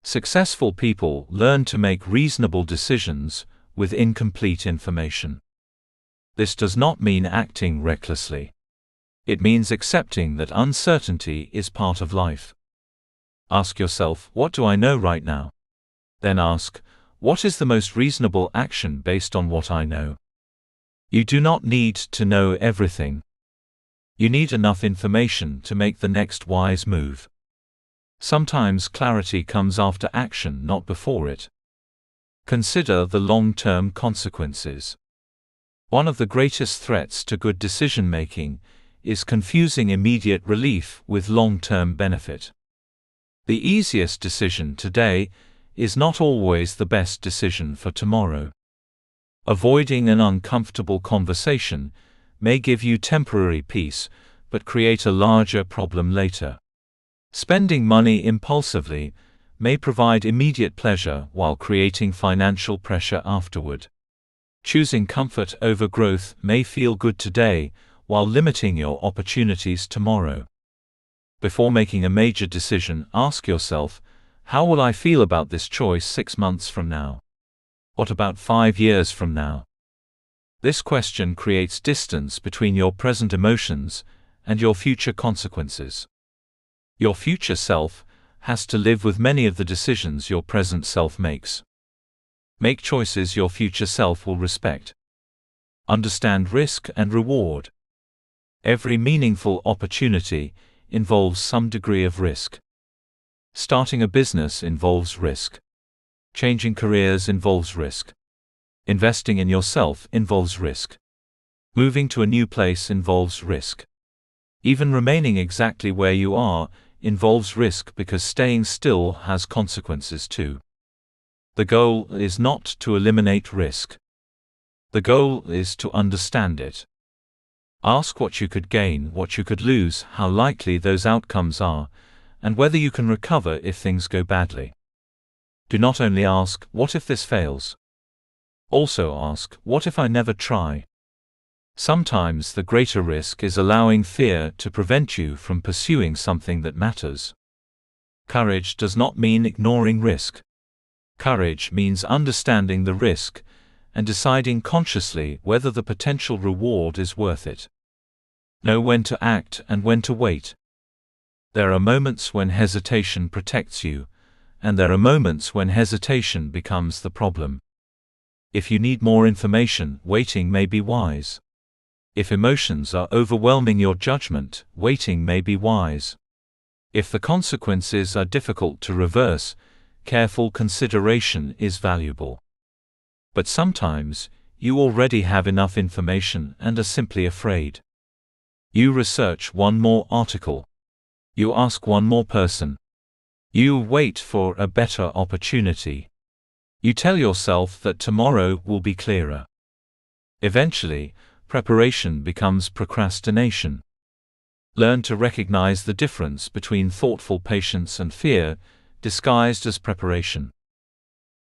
Successful people learn to make reasonable decisions with incomplete information. This does not mean acting recklessly. It means accepting that uncertainty is part of life. Ask yourself, what do I know right now? Then ask, what is the most reasonable action based on what I know? You do not need to know everything. You need enough information to make the next wise move. Sometimes clarity comes after action, not before it. Consider the long-term consequences. One of the greatest threats to good decision-making is confusing immediate relief with long-term benefit. The easiest decision today is not always the best decision for tomorrow. Avoiding an uncomfortable conversation may give you temporary peace, but create a larger problem later. Spending money impulsively may provide immediate pleasure while creating financial pressure afterward. Choosing comfort over growth may feel good today, while limiting your opportunities tomorrow. Before making a major decision, ask yourself, how will I feel about this choice 6 months from now? What about 5 years from now? This question creates distance between your present emotions and your future consequences. Your future self has to live with many of the decisions your present self makes. Make choices your future self will respect. Understand risk and reward. Every meaningful opportunity involves some degree of risk. Starting a business involves risk. Changing careers involves risk. Investing in yourself involves risk. Moving to a new place involves risk. Even remaining exactly where you are involves risk because staying still has consequences too. The goal is not to eliminate risk. The goal is to understand it. Ask what you could gain, what you could lose, how likely those outcomes are, and whether you can recover if things go badly. Do not only ask, what if this fails? Also ask, what if I never try? Sometimes the greater risk is allowing fear to prevent you from pursuing something that matters. Courage does not mean ignoring risk. Courage means understanding the risk and deciding consciously whether the potential reward is worth it. Know when to act and when to wait. There are moments when hesitation protects you, and there are moments when hesitation becomes the problem. If you need more information, waiting may be wise. If emotions are overwhelming your judgment, waiting may be wise. If the consequences are difficult to reverse, careful consideration is valuable. But sometimes, you already have enough information and are simply afraid. You research one more article. You ask one more person. You wait for a better opportunity. You tell yourself that tomorrow will be clearer. Eventually, preparation becomes procrastination. Learn to recognize the difference between thoughtful patience and fear, disguised as preparation.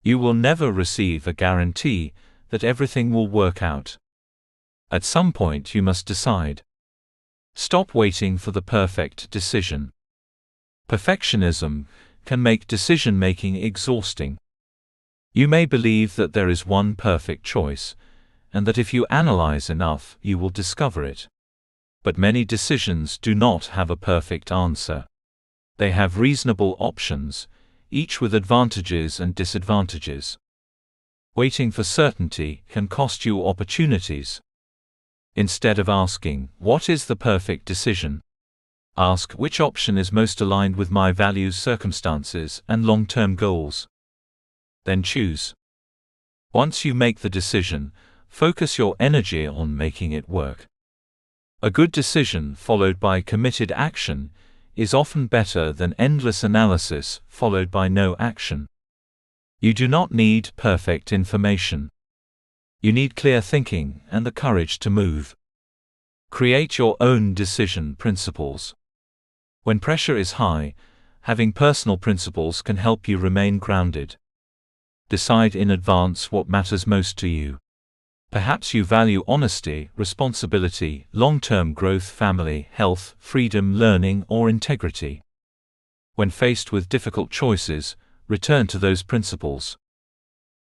You will never receive a guarantee that everything will work out. At some point you must decide. Stop waiting for the perfect decision. Perfectionism can make decision-making exhausting. You may believe that there is one perfect choice, and that if you analyze enough, you will discover it. But many decisions do not have a perfect answer. They have reasonable options, each with advantages and disadvantages. Waiting for certainty can cost you opportunities. Instead of asking, what is the perfect decision? Ask, which option is most aligned with my values, circumstances, and long-term goals? Then choose. Once you make the decision, focus your energy on making it work. A good decision followed by committed action is often better than endless analysis followed by no action. You do not need perfect information. You need clear thinking and the courage to move. Create your own decision principles. When pressure is high, Having personal principles can help you remain grounded. Decide in advance what matters most to you. Perhaps you value honesty, responsibility, long-term growth, family, health, freedom, learning, or integrity. When faced with difficult choices, return to those principles.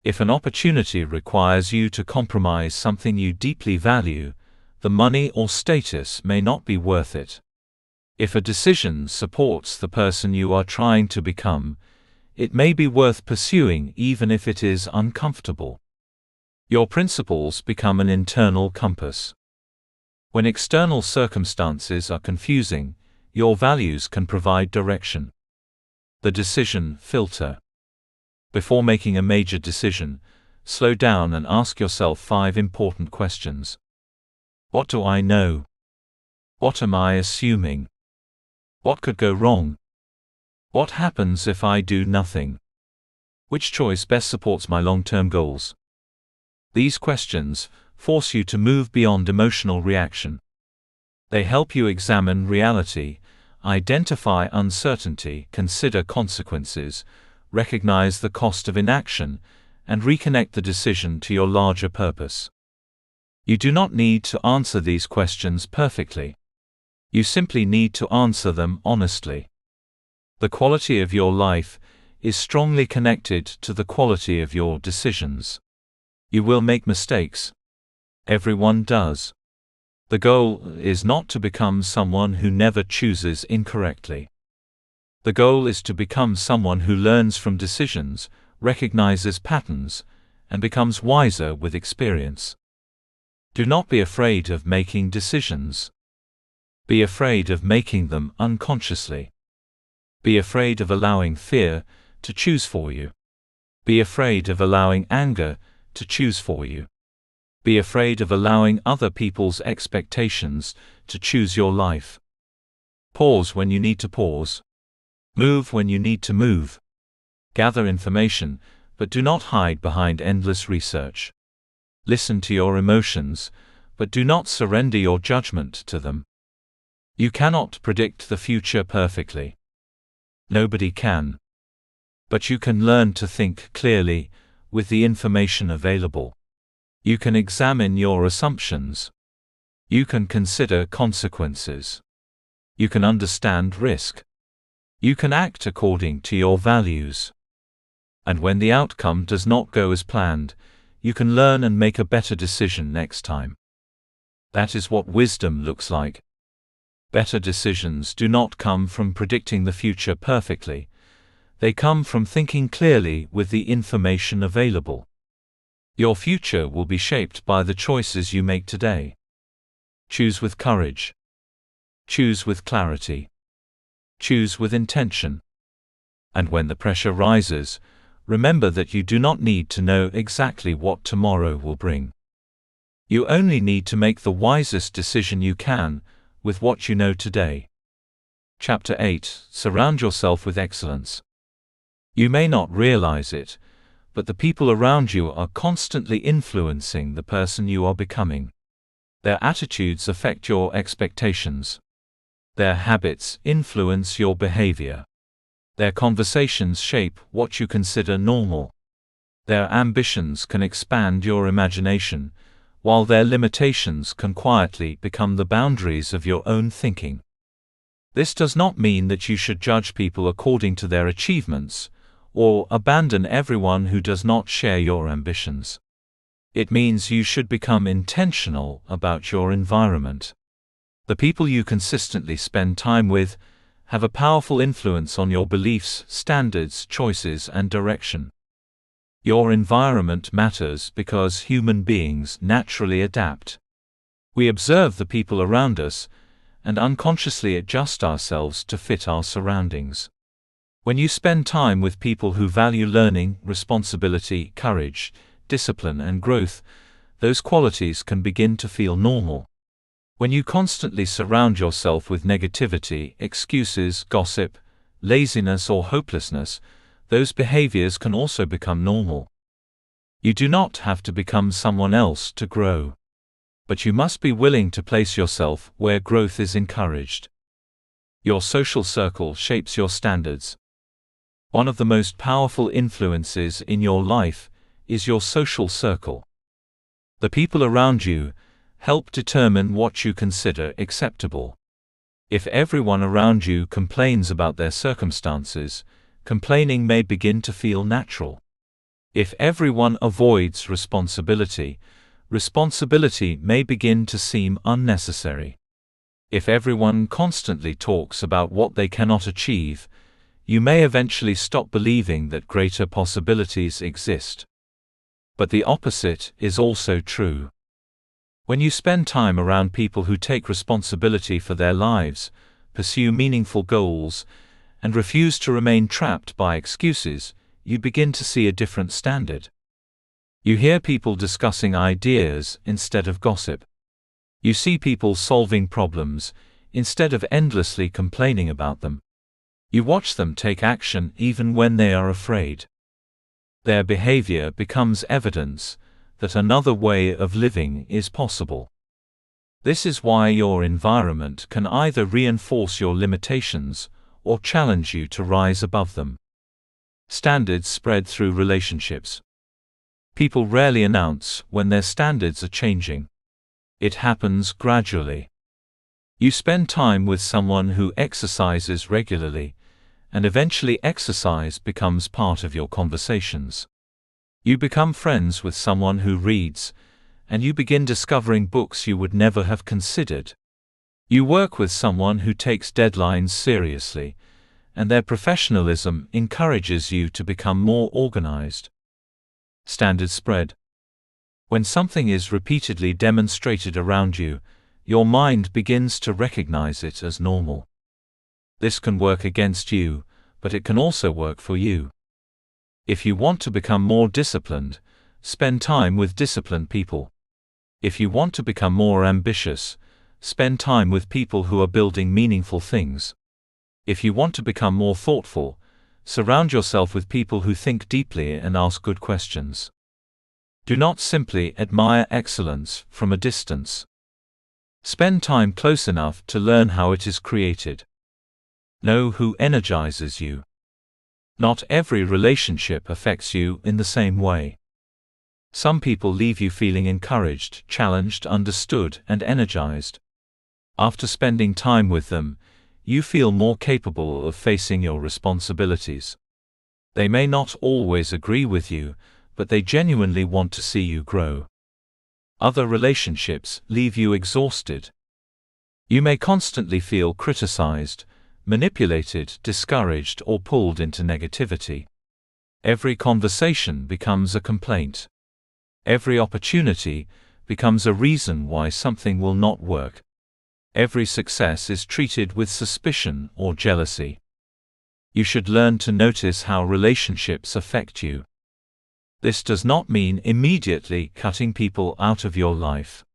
If an opportunity requires you to compromise something you deeply value, the money or status may not be worth it. If a decision supports the person you are trying to become, it may be worth pursuing even if it is uncomfortable. Your principles become an internal compass. When external circumstances are confusing, your values can provide direction. The decision filter. Before making a major decision, slow down and ask yourself 5 important questions. What do I know? What am I assuming? What could go wrong? What happens if I do nothing? Which choice best supports my long-term goals? These questions force you to move beyond emotional reaction. They help you examine reality, identify uncertainty, consider consequences, recognize the cost of inaction, and reconnect the decision to your larger purpose. You do not need to answer these questions perfectly. You simply need to answer them honestly. The quality of your life is strongly connected to the quality of your decisions. You will make mistakes. Everyone does. The goal is not to become someone who never chooses incorrectly. The goal is to become someone who learns from decisions, recognizes patterns, and becomes wiser with experience. Do not be afraid of making decisions. Be afraid of making them unconsciously. Be afraid of allowing fear to choose for you. Be afraid of allowing anger to choose for you. Be afraid of allowing other people's expectations to choose your life. Pause when you need to pause. Move when you need to move. Gather information, but do not hide behind endless research. Listen to your emotions, but do not surrender your judgment to them. You cannot predict the future perfectly. Nobody can. But you can learn to think clearly with the information available. You can examine your assumptions. You can consider consequences. You can understand risk. You can act according to your values. And when the outcome does not go as planned, you can learn and make a better decision next time. That is what wisdom looks like. Better decisions do not come from predicting the future perfectly. They come from thinking clearly with the information available. Your future will be shaped by the choices you make today. Choose with courage. Choose with clarity. Choose with intention. And when the pressure rises, remember that you do not need to know exactly what tomorrow will bring. You only need to make the wisest decision you can with what you know today. Chapter 8: Surround yourself with excellence. You may not realize it, but the people around you are constantly influencing the person you are becoming. Their attitudes affect your expectations. Their habits influence your behavior. Their conversations shape what you consider normal. Their ambitions can expand your imagination, while their limitations can quietly become the boundaries of your own thinking. This does not mean that you should judge people according to their achievements, or abandon everyone who does not share your ambitions. It means you should become intentional about your environment. The people you consistently spend time with have a powerful influence on your beliefs, standards, choices, and direction. Your environment matters because human beings naturally adapt. We observe the people around us and unconsciously adjust ourselves to fit our surroundings. When you spend time with people who value learning, responsibility, courage, discipline, and growth, those qualities can begin to feel normal. When you constantly surround yourself with negativity, excuses, gossip, laziness, or hopelessness, those behaviors can also become normal. You do not have to become someone else to grow. But you must be willing to place yourself where growth is encouraged. Your social circle shapes your standards. One of the most powerful influences in your life is your social circle. The people around you help determine what you consider acceptable. If everyone around you complains about their circumstances, complaining may begin to feel natural. If everyone avoids responsibility, responsibility may begin to seem unnecessary. If everyone constantly talks about what they cannot achieve, you may eventually stop believing that greater possibilities exist. But the opposite is also true. When you spend time around people who take responsibility for their lives, pursue meaningful goals, and refuse to remain trapped by excuses, you begin to see a different standard. You hear people discussing ideas instead of gossip. You see people solving problems instead of endlessly complaining about them. You watch them take action even when they are afraid. Their behavior becomes evidence that another way of living is possible. This is why your environment can either reinforce your limitations or challenge you to rise above them. Standards spread through relationships. People rarely announce when their standards are changing. It happens gradually. You spend time with someone who exercises regularly, and eventually exercise becomes part of your conversations. You become friends with someone who reads, and you begin discovering books you would never have considered. You work with someone who takes deadlines seriously, and their professionalism encourages you to become more organized. Standards spread. When something is repeatedly demonstrated around you, your mind begins to recognize it as normal. This can work against you, but it can also work for you. If you want to become more disciplined, spend time with disciplined people. If you want to become more ambitious, spend time with people who are building meaningful things. If you want to become more thoughtful, surround yourself with people who think deeply and ask good questions. Do not simply admire excellence from a distance. Spend time close enough to learn how it is created. Know who energizes you. Not every relationship affects you in the same way. Some people leave you feeling encouraged, challenged, understood, and energized. After spending time with them, you feel more capable of facing your responsibilities. They may not always agree with you, but they genuinely want to see you grow. Other relationships leave you exhausted. You may constantly feel criticized, manipulated, discouraged, or pulled into negativity. Every conversation becomes a complaint. Every opportunity becomes a reason why something will not work. Every success is treated with suspicion or jealousy. You should learn to notice how relationships affect you. This does not mean immediately cutting people out of your life.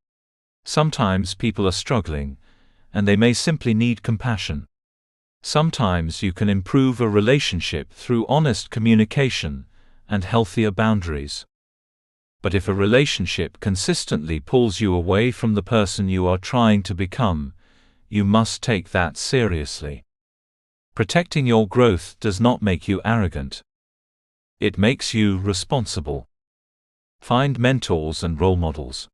Sometimes people are struggling, and they may simply need compassion. Sometimes you can improve a relationship through honest communication and healthier boundaries. But if a relationship consistently pulls you away from the person you are trying to become, you must take that seriously. Protecting your growth does not make you arrogant. It makes you responsible. Find mentors and role models.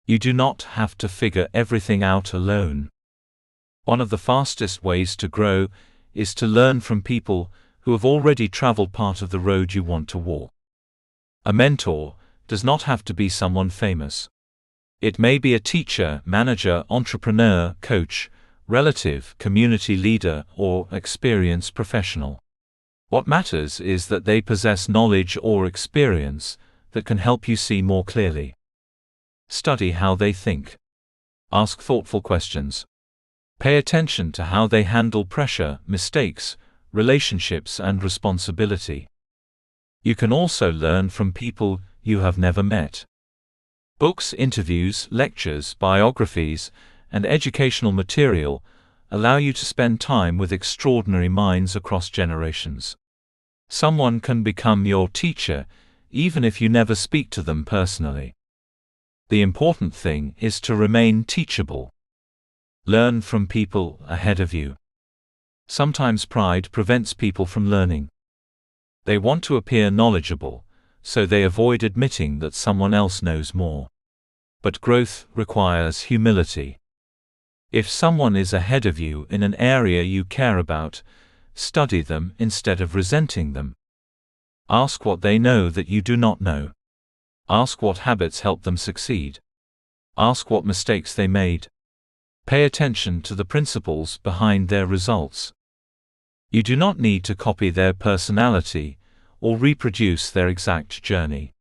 You do not have to figure everything out alone. One of the fastest ways to grow is to learn from people who have already traveled part of the road you want to walk. A mentor does not have to be someone famous. It may be a teacher, manager, entrepreneur, coach, relative, community leader, or experienced professional. What matters is that they possess knowledge or experience that can help you see more clearly. Study how they think. Ask thoughtful questions. Pay attention to how they handle pressure, mistakes, relationships, and responsibility. You can also learn from people you have never met. Books, interviews, lectures, biographies, and educational material allow you to spend time with extraordinary minds across generations. Someone can become your teacher, even if you never speak to them personally. The important thing is to remain teachable. Learn from people ahead of you. Sometimes pride prevents people from learning. They want to appear knowledgeable, so they avoid admitting that someone else knows more. But growth requires humility. If someone is ahead of you in an area you care about, study them instead of resenting them. Ask what they know that you do not know. Ask what habits help them succeed. Ask what mistakes they made. Pay attention to the principles behind their results. You do not need to copy their personality or reproduce their exact journey.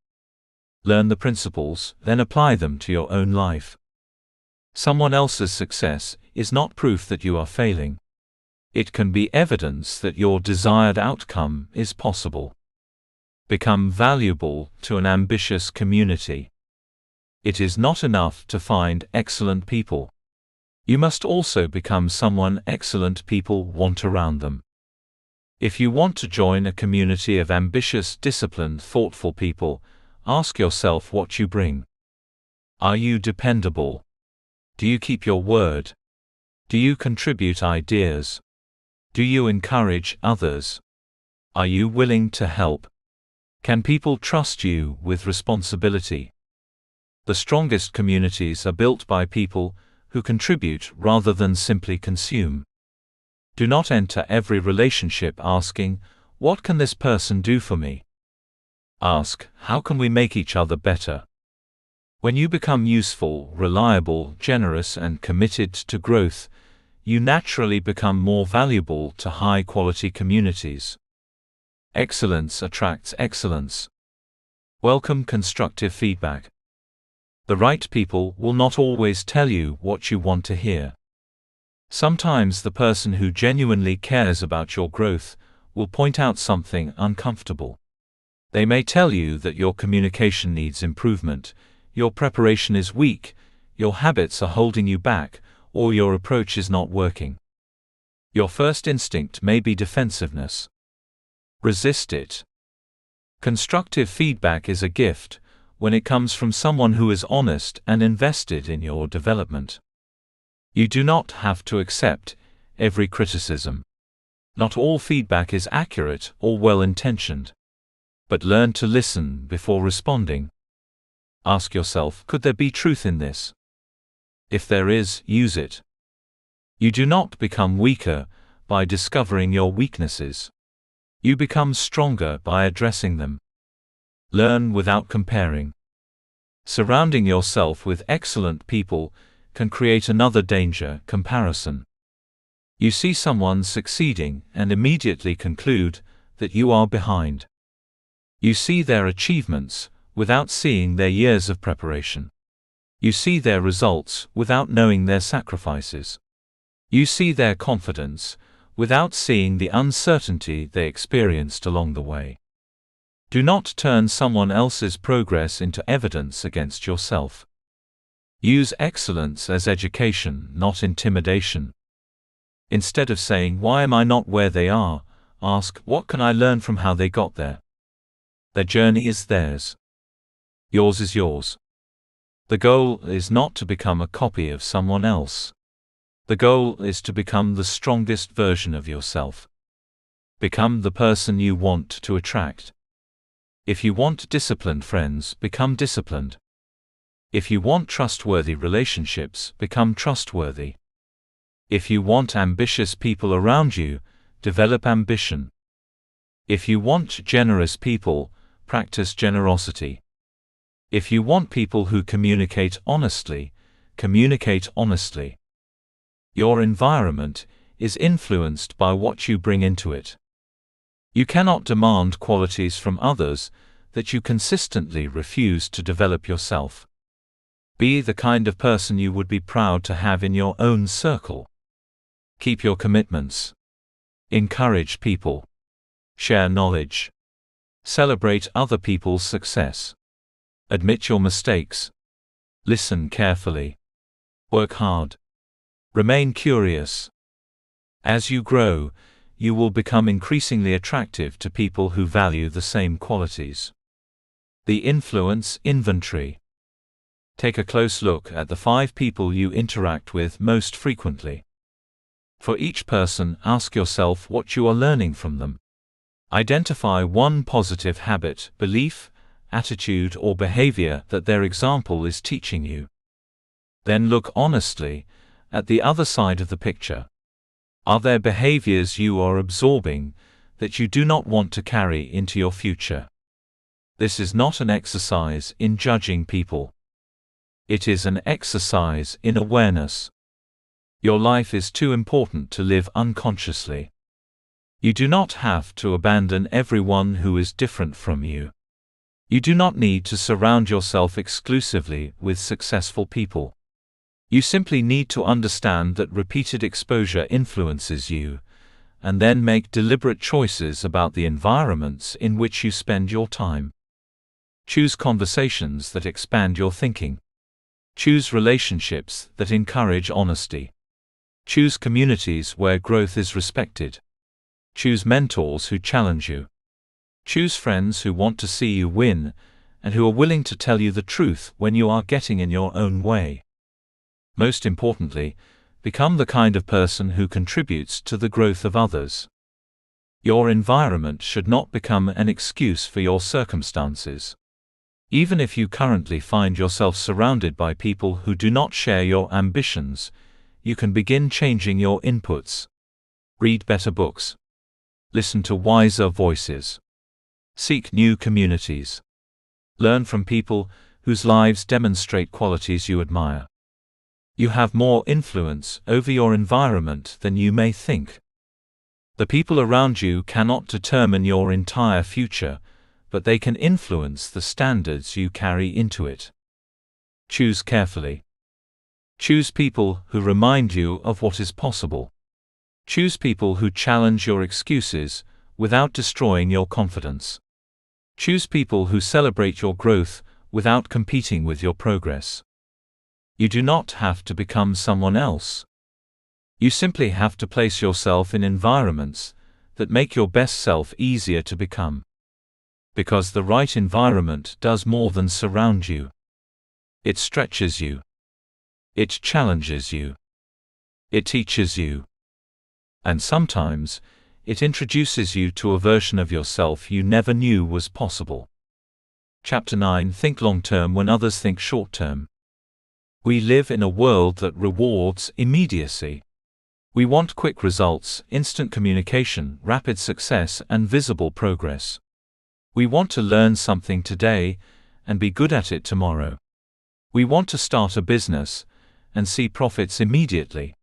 Learn the principles, then apply them to your own life. Someone else's success is not proof that you are failing. It can be evidence that your desired outcome is possible. Become valuable to an ambitious community. It is not enough to find excellent people. You must also become someone excellent people want around them. If you want to join a community of ambitious, disciplined, thoughtful people, ask yourself what you bring. Are you dependable? Do you keep your word? Do you contribute ideas? Do you encourage others? Are you willing to help? Can people trust you with responsibility? The strongest communities are built by people who contribute rather than simply consume. Do not enter every relationship asking, "What can this person do for me?" Ask, "How can we make each other better?" When you become useful, reliable, generous, and committed to growth, you naturally become more valuable to high-quality communities. Excellence attracts excellence. Welcome constructive feedback. The right people will not always tell you what you want to hear. Sometimes the person who genuinely cares about your growth will point out something uncomfortable. They may tell you that your communication needs improvement, your preparation is weak, your habits are holding you back, or your approach is not working. Your first instinct may be defensiveness. Resist it. Constructive feedback is a gift when it comes from someone who is honest and invested in your development. You do not have to accept every criticism. Not all feedback is accurate or well-intentioned. But learn to listen before responding. Ask yourself, could there be truth in this? If there is, use it. You do not become weaker by discovering your weaknesses. You become stronger by addressing them. Learn without comparing. Surrounding yourself with excellent people can create another danger: comparison. You see someone succeeding and immediately conclude that you are behind. You see their achievements without seeing their years of preparation. You see their results without knowing their sacrifices. You see their confidence without seeing the uncertainty they experienced along the way. Do not turn someone else's progress into evidence against yourself. Use excellence as education, not intimidation. Instead of saying, "Why am I not where they are?" ask, "What can I learn from how they got there?" Their journey is theirs. Yours is yours. The goal is not to become a copy of someone else. The goal is to become the strongest version of yourself. Become the person you want to attract. If you want disciplined friends, become disciplined. If you want trustworthy relationships, become trustworthy. If you want ambitious people around you, develop ambition. If you want generous people, practice generosity. If you want people who communicate honestly, communicate honestly. Your environment is influenced by what you bring into it. You cannot demand qualities from others that you consistently refuse to develop yourself. Be the kind of person you would be proud to have in your own circle. Keep your commitments. Encourage people. Share knowledge. Celebrate other people's success. Admit your mistakes. Listen carefully. Work hard. Remain curious. As you grow, you will become increasingly attractive to people who value the same qualities. The influence inventory. Take a close look at the 5 people you interact with most frequently. For each person, ask yourself what you are learning from them. Identify one positive habit, belief, attitude, or behavior that their example is teaching you. Then look honestly at the other side of the picture. Are there behaviors you are absorbing that you do not want to carry into your future? This is not an exercise in judging people. It is an exercise in awareness. Your life is too important to live unconsciously. You do not have to abandon everyone who is different from you. You do not need to surround yourself exclusively with successful people. You simply need to understand that repeated exposure influences you, and then make deliberate choices about the environments in which you spend your time. Choose conversations that expand your thinking. Choose relationships that encourage honesty. Choose communities where growth is respected. Choose mentors who challenge you. Choose friends who want to see you win, and who are willing to tell you the truth when you are getting in your own way. Most importantly, become the kind of person who contributes to the growth of others. Your environment should not become an excuse for your circumstances. Even if you currently find yourself surrounded by people who do not share your ambitions, you can begin changing your inputs. Read better books. Listen to wiser voices. Seek new communities. Learn from people whose lives demonstrate qualities you admire. You have more influence over your environment than you may think. The people around you cannot determine your entire future, but they can influence the standards you carry into it. Choose carefully. Choose people who remind you of what is possible. Choose people who challenge your excuses without destroying your confidence. Choose people who celebrate your growth without competing with your progress. You do not have to become someone else. You simply have to place yourself in environments that make your best self easier to become. Because the right environment does more than surround you. It stretches you. It challenges you. It teaches you. And sometimes, it introduces you to a version of yourself you never knew was possible. Chapter 9. Think long-term when others think short-term. We live in a world that rewards immediacy. We want quick results, instant communication, rapid success, and visible progress. We want to learn something today and be good at it tomorrow. We want to start a business and see profits immediately.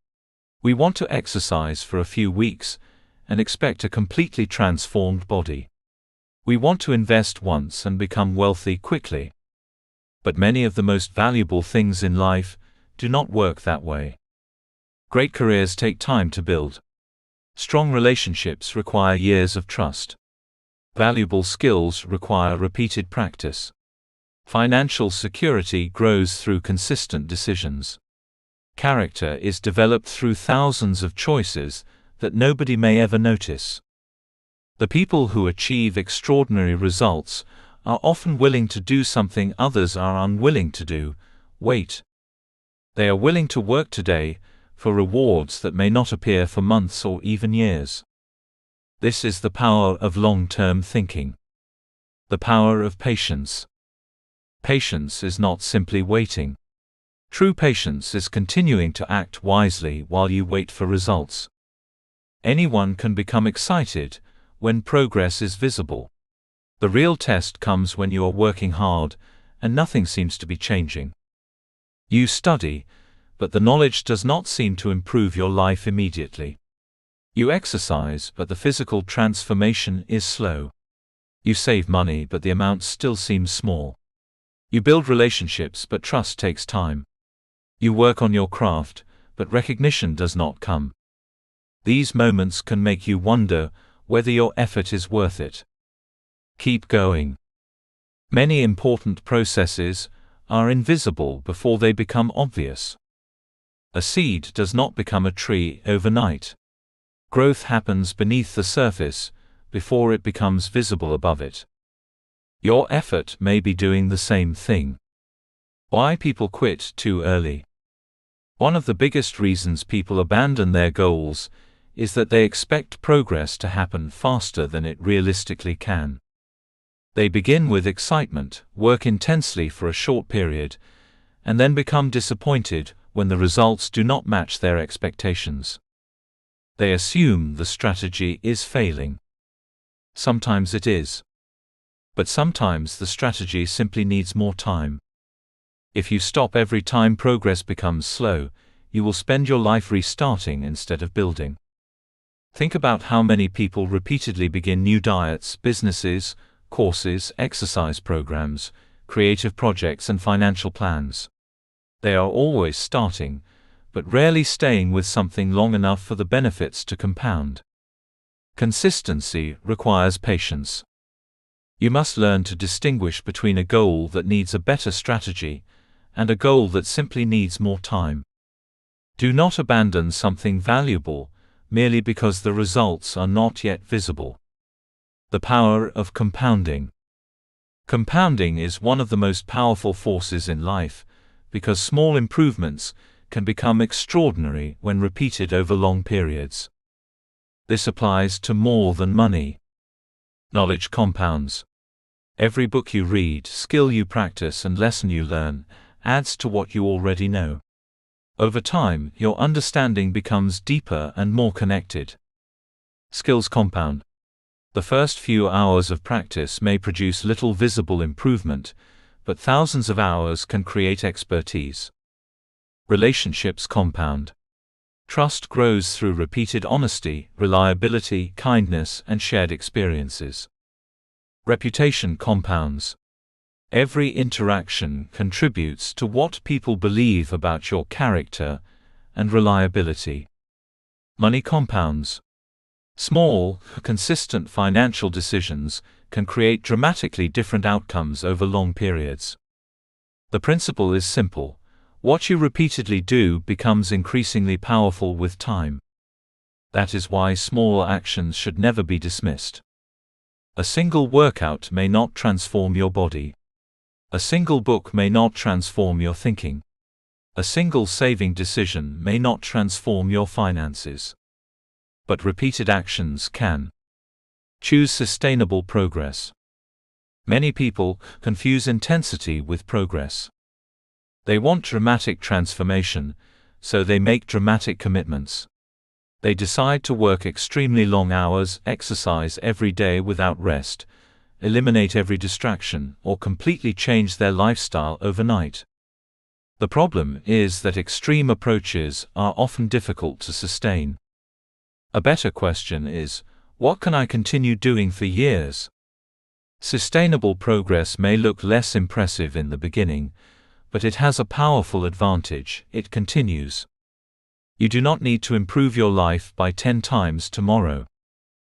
We want to exercise for a few weeks and expect a completely transformed body. We want to invest once and become wealthy quickly. But many of the most valuable things in life do not work that way. Great careers take time to build. Strong relationships require years of trust. Valuable skills require repeated practice. Financial security grows through consistent decisions. Character is developed through thousands of choices that nobody may ever notice. The people who achieve extraordinary results are often willing to do something others are unwilling to do: wait. They are willing to work today for rewards that may not appear for months or even years. This is the power of long-term thinking. The power of patience. Patience is not simply waiting. True patience is continuing to act wisely while you wait for results. Anyone can become excited when progress is visible. The real test comes when you are working hard and nothing seems to be changing. You study, but the knowledge does not seem to improve your life immediately. You exercise, but the physical transformation is slow. You save money, but the amount still seems small. You build relationships, but trust takes time. You work on your craft, but recognition does not come. These moments can make you wonder whether your effort is worth it. Keep going. Many important processes are invisible before they become obvious. A seed does not become a tree overnight. Growth happens beneath the surface before it becomes visible above it. Your effort may be doing the same thing. Why people quit too early. One of the biggest reasons people abandon their goals is that they expect progress to happen faster than it realistically can. They begin with excitement, work intensely for a short period, and then become disappointed when the results do not match their expectations. They assume the strategy is failing. Sometimes it is. But sometimes the strategy simply needs more time. If you stop every time progress becomes slow, you will spend your life restarting instead of building. Think about how many people repeatedly begin new diets, businesses, courses, exercise programs, creative projects and financial plans. They are always starting, but rarely staying with something long enough for the benefits to compound. Consistency requires patience. You must learn to distinguish between a goal that needs a better strategy and a goal that simply needs more time. Do not abandon something valuable merely because the results are not yet visible. The power of compounding. Compounding is one of the most powerful forces in life because small improvements can become extraordinary when repeated over long periods. This applies to more than money. Knowledge compounds. Every book you read, skill you practice, and lesson you learn adds to what you already know. Over time, your understanding becomes deeper and more connected. Skills compound. The first few hours of practice may produce little visible improvement, but thousands of hours can create expertise. Relationships compound. Trust grows through repeated honesty, reliability, kindness, and shared experiences. Reputation compounds. Every interaction contributes to what people believe about your character and reliability. Money compounds. Small, consistent financial decisions can create dramatically different outcomes over long periods. The principle is simple. What you repeatedly do becomes increasingly powerful with time. That is why small actions should never be dismissed. A single workout may not transform your body. A single book may not transform your thinking. A single saving decision may not transform your finances. But repeated actions can. Choose sustainable progress. Many people confuse intensity with progress. They want dramatic transformation, so they make dramatic commitments. They decide to work extremely long hours, exercise every day without rest, eliminate every distraction, or completely change their lifestyle overnight. The problem is that extreme approaches are often difficult to sustain. A better question is, what can I continue doing for years? Sustainable progress may look less impressive in the beginning, but it has a powerful advantage: it continues. You do not need to improve your life by 10 times tomorrow.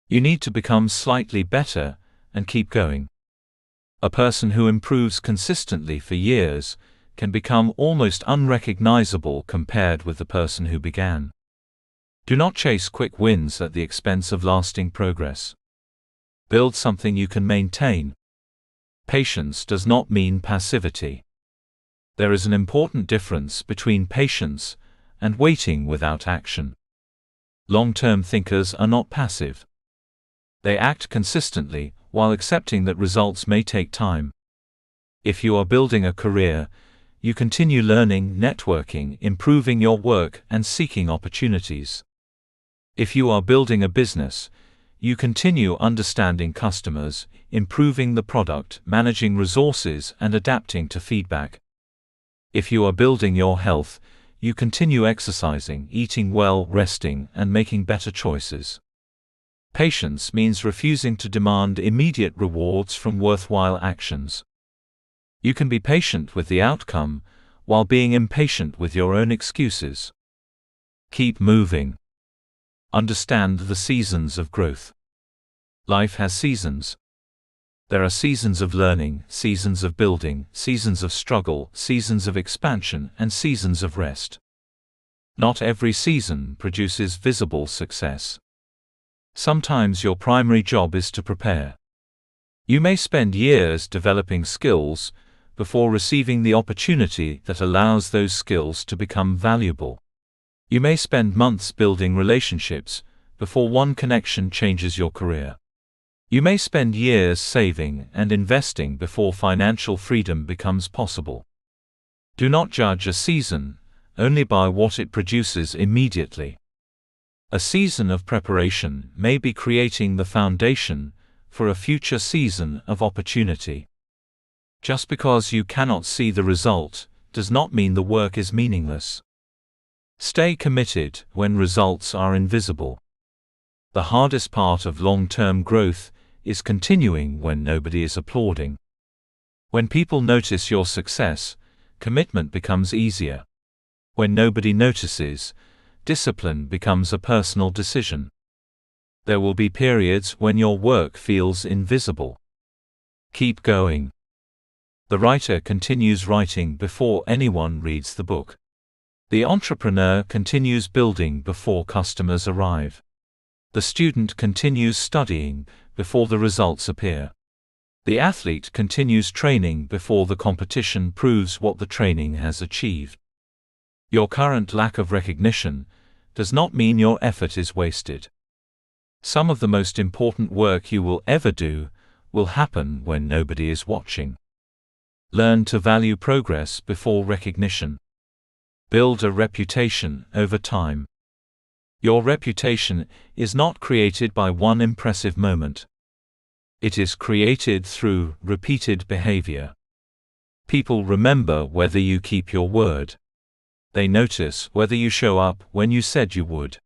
You need to become slightly better and keep going. A person who improves consistently for years can become almost unrecognizable compared with the person who began. Do not chase quick wins at the expense of lasting progress. Build something you can maintain. Patience does not mean passivity. There is an important difference between patience and waiting without action. Long-term thinkers are not passive. They act consistently, while accepting that results may take time. If you are building a career, you continue learning, networking, improving your work, and seeking opportunities. If you are building a business, you continue understanding customers, improving the product, managing resources, and adapting to feedback. If you are building your health, you continue exercising, eating well, resting, and making better choices. Patience means refusing to demand immediate rewards from worthwhile actions. You can be patient with the outcome, while being impatient with your own excuses. Keep moving. Understand the seasons of growth. Life has seasons. There are seasons of learning, seasons of building, seasons of struggle, seasons of expansion, and seasons of rest. Not every season produces visible success. Sometimes your primary job is to prepare. You may spend years developing skills, before receiving the opportunity that allows those skills to become valuable. You may spend months building relationships before one connection changes your career. You may spend years saving and investing before financial freedom becomes possible. Do not judge a season only by what it produces immediately. A season of preparation may be creating the foundation for a future season of opportunity. Just because you cannot see the result does not mean the work is meaningless. Stay committed when results are invisible. The hardest part of long-term growth is continuing when nobody is applauding. When people notice your success, commitment becomes easier. When nobody notices, discipline becomes a personal decision. There will be periods when your work feels invisible. Keep going. The writer continues writing before anyone reads the book. The entrepreneur continues building before customers arrive. The student continues studying before the results appear. The athlete continues training before the competition proves what the training has achieved. Your current lack of recognition does not mean your effort is wasted. Some of the most important work you will ever do will happen when nobody is watching. Learn to value progress before recognition. Build a reputation over time. Your reputation is not created by one impressive moment. It is created through repeated behavior. People remember whether you keep your word. They notice whether you show up when you said you would.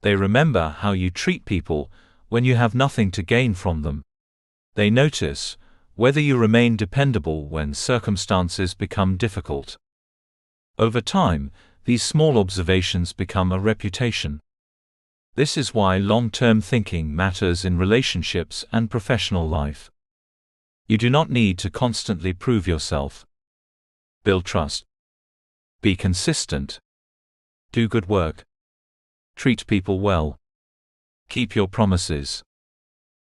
They remember how you treat people when you have nothing to gain from them. They notice whether you remain dependable when circumstances become difficult. Over time, these small observations become a reputation. This is why long-term thinking matters in relationships and professional life. You do not need to constantly prove yourself. Build trust. Be consistent. Do good work. Treat people well. Keep your promises.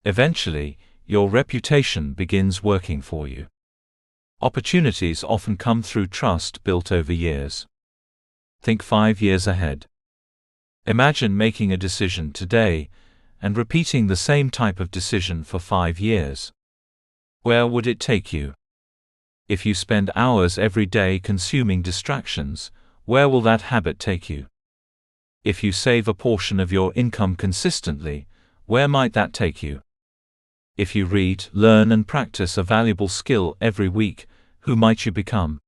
Eventually, your reputation begins working for you. Opportunities often come through trust built over years. Think 5 years ahead. Imagine making a decision today and repeating the same type of decision for 5 years. Where would it take you? If you spend hours every day consuming distractions, where will that habit take you? If you save a portion of your income consistently, where might that take you? If you read, learn and practice a valuable skill every week, who might you become?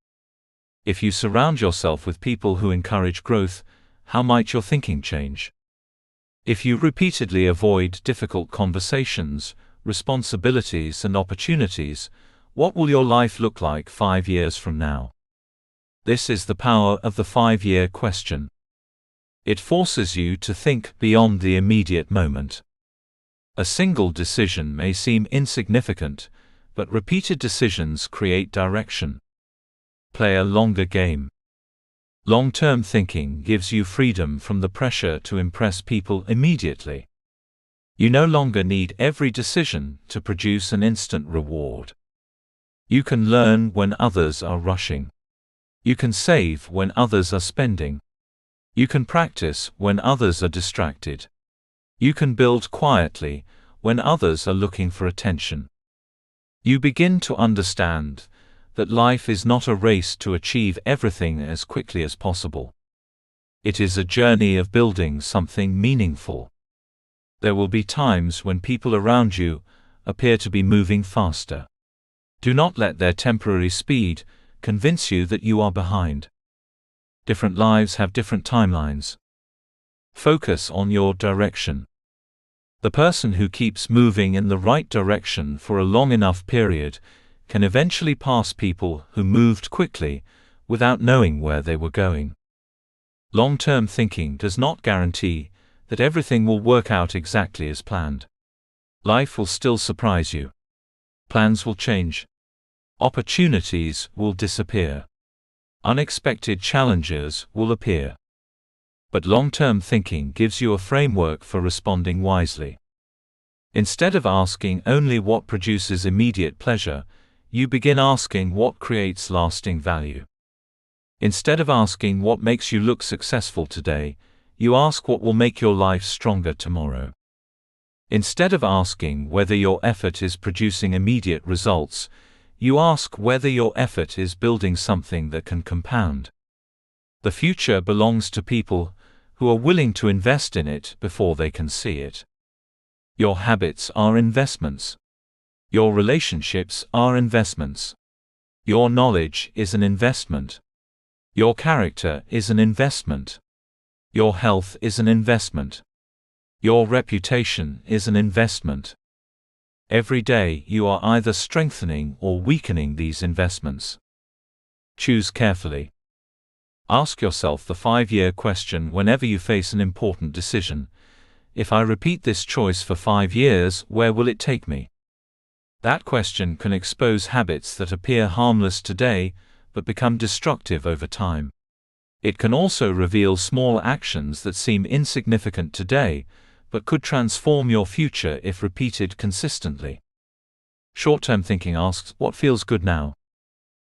If you surround yourself with people who encourage growth, how might your thinking change? If you repeatedly avoid difficult conversations, responsibilities and opportunities, what will your life look like 5 years from now? This is the power of the 5-year question. It forces you to think beyond the immediate moment. A single decision may seem insignificant, but repeated decisions create direction. Play a longer game. Long-term thinking gives you freedom from the pressure to impress people immediately. You no longer need every decision to produce an instant reward. You can learn when others are rushing. You can save when others are spending. You can practice when others are distracted. You can build quietly when others are looking for attention. You begin to understand that life is not a race to achieve everything as quickly as possible. It is a journey of building something meaningful. There will be times when people around you appear to be moving faster. Do not let their temporary speed convince you that you are behind. Different lives have different timelines. Focus on your direction. The person who keeps moving in the right direction for a long enough period can eventually pass people who moved quickly without knowing where they were going. Long-term thinking does not guarantee that everything will work out exactly as planned. Life will still surprise you. Plans will change. Opportunities will disappear. Unexpected challenges will appear. But long-term thinking gives you a framework for responding wisely. Instead of asking only what produces immediate pleasure, you begin asking what creates lasting value. Instead of asking what makes you look successful today, you ask what will make your life stronger tomorrow. Instead of asking whether your effort is producing immediate results, you ask whether your effort is building something that can compound. The future belongs to people who are willing to invest in it before they can see it. Your habits are investments. Your relationships are investments. Your knowledge is an investment. Your character is an investment. Your health is an investment. Your reputation is an investment. Every day you are either strengthening or weakening these investments. Choose carefully. Ask yourself the 5-year question whenever you face an important decision. If I repeat this choice for 5 years, where will it take me? That question can expose habits that appear harmless today, but become destructive over time. It can also reveal small actions that seem insignificant today, but could transform your future if repeated consistently. Short-term thinking asks, what feels good now?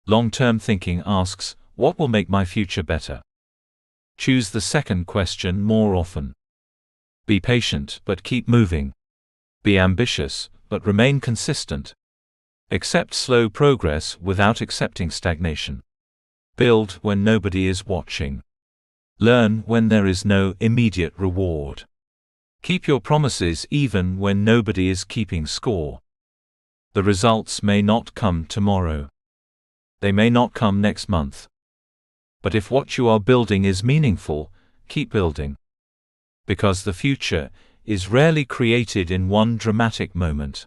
Long-term thinking asks, what will make my future better? Choose the second question more often. Be patient, but keep moving. Be ambitious, but remain consistent. Accept slow progress without accepting stagnation. Build when nobody is watching. Learn when there is no immediate reward. Keep your promises even when nobody is keeping score. The results may not come tomorrow. They may not come next month. But if what you are building is meaningful, keep building. Because the future is rarely created in one dramatic moment.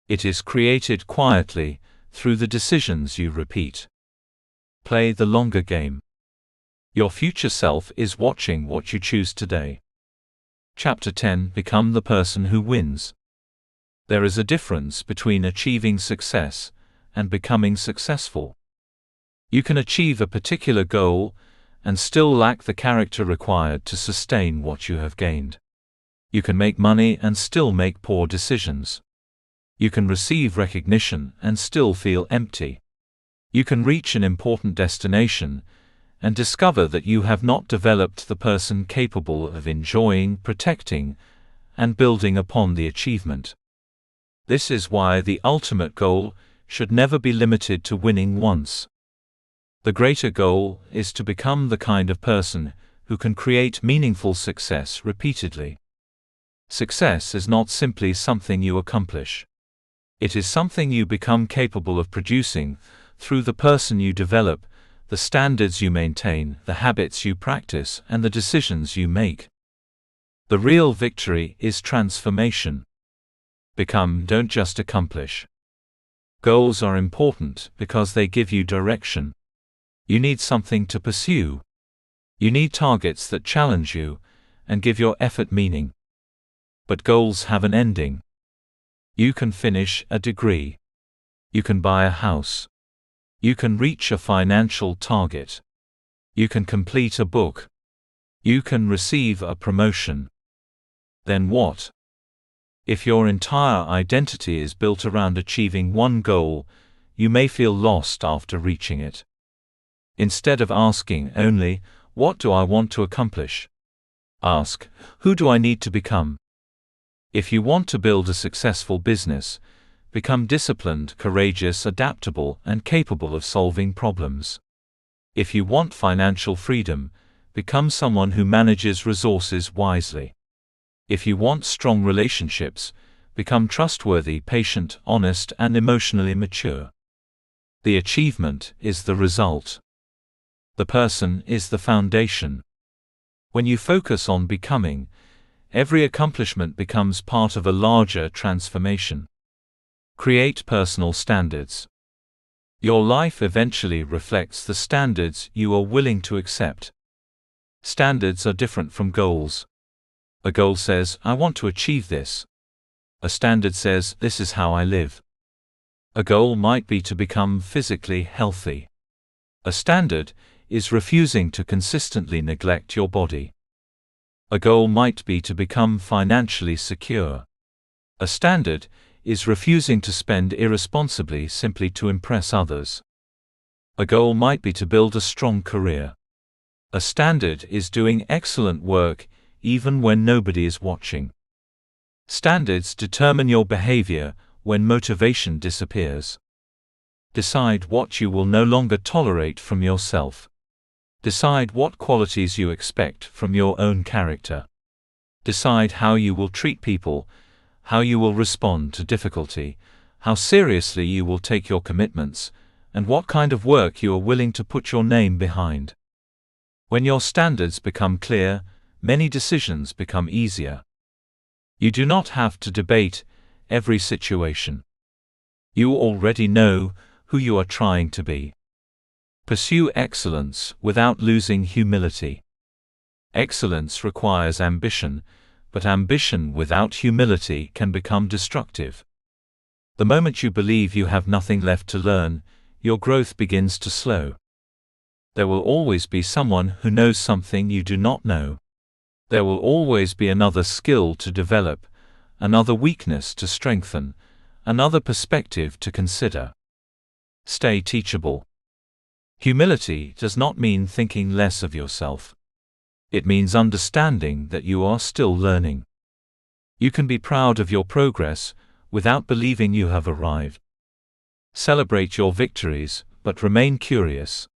It is created quietly, through the decisions you repeat. Play the longer game. Your future self is watching what you choose today. Chapter 10: Become the person who wins. There is a difference between achieving success and becoming successful. You can achieve a particular goal and still lack the character required to sustain what you have gained. You can make money and still make poor decisions. You can receive recognition and still feel empty. You can reach an important destination and discover that you have not developed the person capable of enjoying, protecting, and building upon the achievement. This is why the ultimate goal should never be limited to winning once. The greater goal is to become the kind of person who can create meaningful success repeatedly. Success is not simply something you accomplish. It is something you become capable of producing through the person you develop, the standards you maintain, the habits you practice, and the decisions you make. The real victory is transformation. Become, don't just accomplish. Goals are important because they give you direction. You need something to pursue. You need targets that challenge you and give your effort meaning. But goals have an ending. You can finish a degree. You can buy a house. You can reach a financial target. You can complete a book. You can receive a promotion. Then what? If your entire identity is built around achieving one goal, you may feel lost after reaching it. Instead of asking only, what do I want to accomplish? Ask, who do I need to become? If you want to build a successful business, become disciplined, courageous, adaptable, and capable of solving problems. If you want financial freedom, become someone who manages resources wisely. If you want strong relationships, become trustworthy, patient, honest, and emotionally mature. The achievement is the result. The person is the foundation. When you focus on becoming, every accomplishment becomes part of a larger transformation. Create personal standards. Your life eventually reflects the standards you are willing to accept. Standards are different from goals. A goal says, I want to achieve this. A standard says, this is how I live. A goal might be to become physically healthy. A standard is refusing to consistently neglect your body. A goal might be to become financially secure. A standard is refusing to spend irresponsibly simply to impress others. A goal might be to build a strong career. A standard is doing excellent work even when nobody is watching. Standards determine your behavior when motivation disappears. Decide what you will no longer tolerate from yourself. Decide what qualities you expect from your own character. Decide how you will treat people, how you will respond to difficulty, how seriously you will take your commitments, and what kind of work you are willing to put your name behind. When your standards become clear, many decisions become easier. You do not have to debate every situation. You already know who you are trying to be. Pursue excellence without losing humility. Excellence requires ambition, but ambition without humility can become destructive. The moment you believe you have nothing left to learn, your growth begins to slow. There will always be someone who knows something you do not know. There will always be another skill to develop, another weakness to strengthen, another perspective to consider. Stay teachable. Humility does not mean thinking less of yourself. It means understanding that you are still learning. You can be proud of your progress without believing you have arrived. Celebrate your victories, but remain curious.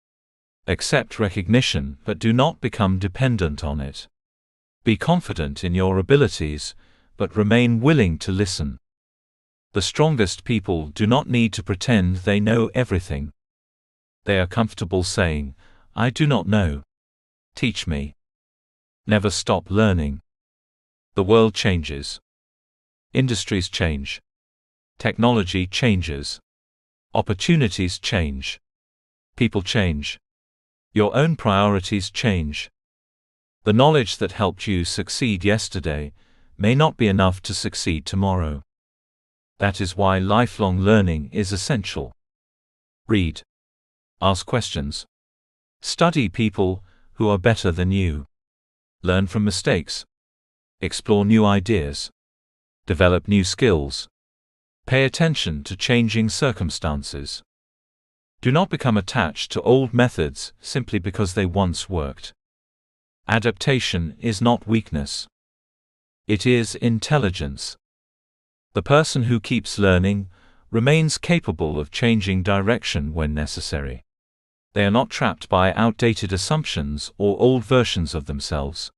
Accept recognition, but do not become dependent on it. Be confident in your abilities, but remain willing to listen. The strongest people do not need to pretend they know everything. They are comfortable saying, "I do not know. Teach me." Never stop learning. The world changes. Industries change. Technology changes. Opportunities change. People change. Your own priorities change. The knowledge that helped you succeed yesterday may not be enough to succeed tomorrow. That is why lifelong learning is essential. Read. Ask questions. Study people who are better than you. Learn from mistakes. Explore new ideas. Develop new skills. Pay attention to changing circumstances. Do not become attached to old methods simply because they once worked. Adaptation is not weakness. It is intelligence. The person who keeps learning remains capable of changing direction when necessary. They are not trapped by outdated assumptions or old versions of themselves.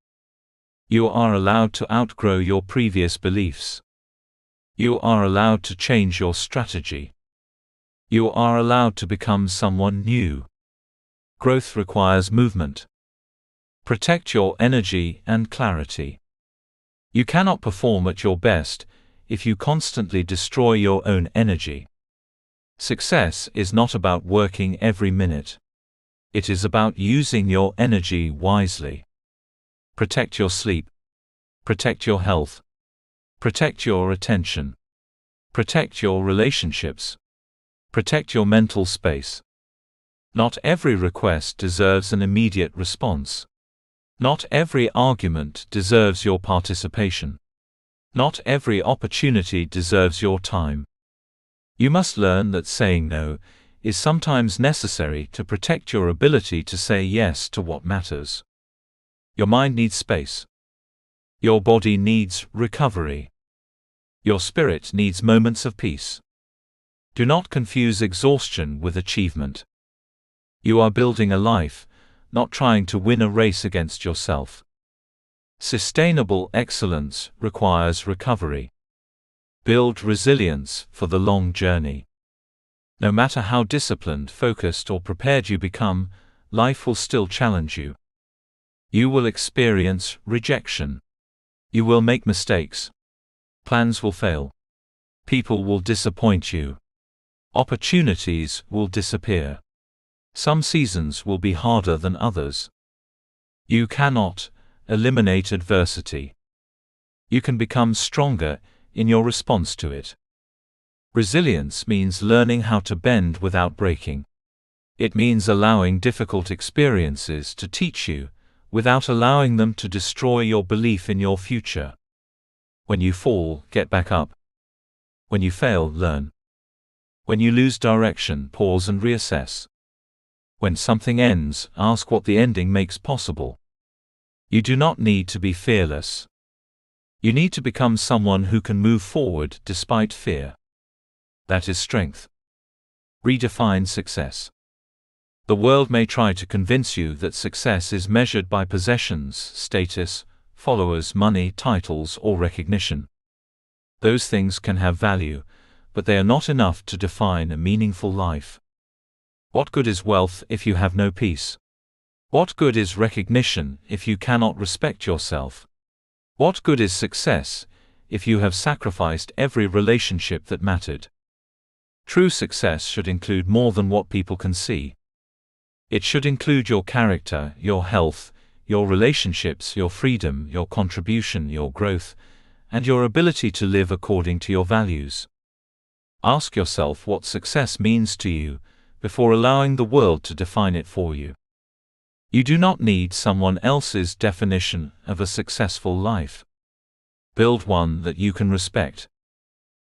You are allowed to outgrow your previous beliefs. You are allowed to change your strategy. You are allowed to become someone new. Growth requires movement. Protect your energy and clarity. You cannot perform at your best if you constantly destroy your own energy. Success is not about working every minute. It is about using your energy wisely. Protect your sleep. Protect your health. Protect your attention. Protect your relationships. Protect your mental space. Not every request deserves an immediate response. Not every argument deserves your participation. Not every opportunity deserves your time. You must learn that saying no is sometimes necessary to protect your ability to say yes to what matters. Your mind needs space. Your body needs recovery. Your spirit needs moments of peace. Do not confuse exhaustion with achievement. You are building a life, not trying to win a race against yourself. Sustainable excellence requires recovery. Build resilience for the long journey. No matter how disciplined, focused, or prepared you become, life will still challenge you. You will experience rejection. You will make mistakes. Plans will fail. People will disappoint you. Opportunities will disappear. Some seasons will be harder than others. You cannot eliminate adversity. You can become stronger in your response to it. Resilience means learning how to bend without breaking. It means allowing difficult experiences to teach you, without allowing them to destroy your belief in your future. When you fall, get back up. When you fail, learn. When you lose direction, pause and reassess. When something ends, ask what the ending makes possible. You do not need to be fearless. You need to become someone who can move forward despite fear. That is strength. Redefine success. The world may try to convince you that success is measured by possessions, status, followers, money, titles, or recognition. Those things can have value, but they are not enough to define a meaningful life. What good is wealth if you have no peace? What good is recognition if you cannot respect yourself? What good is success if you have sacrificed every relationship that mattered? True success should include more than what people can see. It should include your character, your health, your relationships, your freedom, your contribution, your growth, and your ability to live according to your values. Ask yourself what success means to you before allowing the world to define it for you. You do not need someone else's definition of a successful life. Build one that you can respect.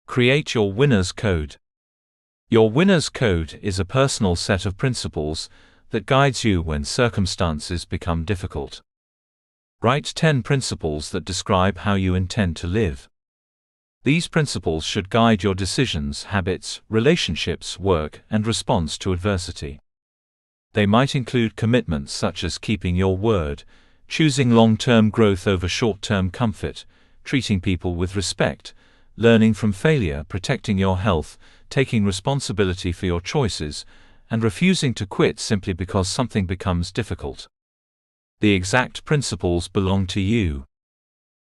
Create your winner's code. Your winner's code is a personal set of principles that guides you when circumstances become difficult. Write 10 principles that describe how you intend to live. These principles should guide your decisions, habits, relationships, work, and response to adversity. They might include commitments such as keeping your word, choosing long-term growth over short-term comfort, treating people with respect, learning from failure, protecting your health, taking responsibility for your choices, and refusing to quit simply because something becomes difficult. The exact principles belong to you.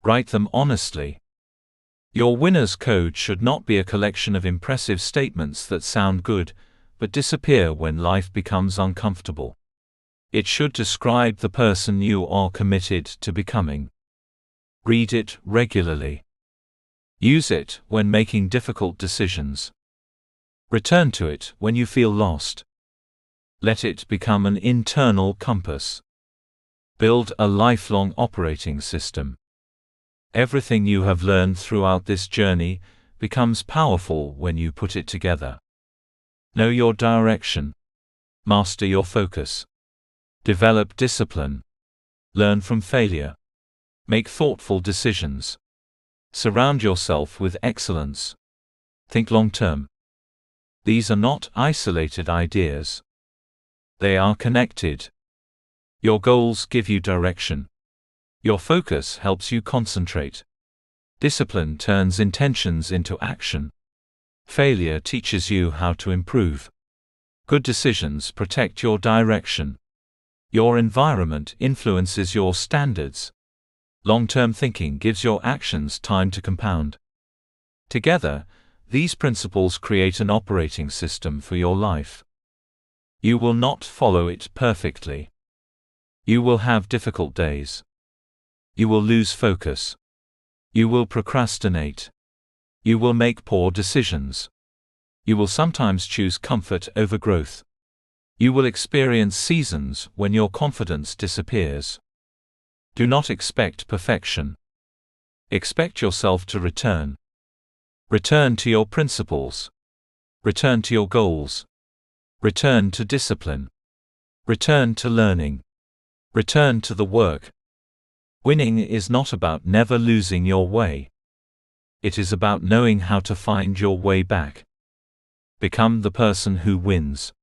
Write them honestly. Your winner's code should not be a collection of impressive statements that sound good, but disappear when life becomes uncomfortable. It should describe the person you are committed to becoming. Read it regularly. Use it when making difficult decisions. Return to it when you feel lost. Let it become an internal compass. Build a lifelong operating system. Everything you have learned throughout this journey becomes powerful when you put it together. Know your direction. Master your focus. Develop discipline. Learn from failure. Make thoughtful decisions. Surround yourself with excellence. Think long-term. These are not isolated ideas. They are connected. Your goals give you direction. Your focus helps you concentrate. Discipline turns intentions into action. Failure teaches you how to improve. Good decisions protect your direction. Your environment influences your standards. Long-term thinking gives your actions time to compound. Together, these principles create an operating system for your life. You will not follow it perfectly. You will have difficult days. You will lose focus. You will procrastinate. You will make poor decisions. You will sometimes choose comfort over growth. You will experience seasons when your confidence disappears. Do not expect perfection. Expect yourself to return. Return to your principles. Return to your goals. Return to discipline. Return to learning. Return to the work. Winning is not about never losing your way. It is about knowing how to find your way back. Become the person who wins.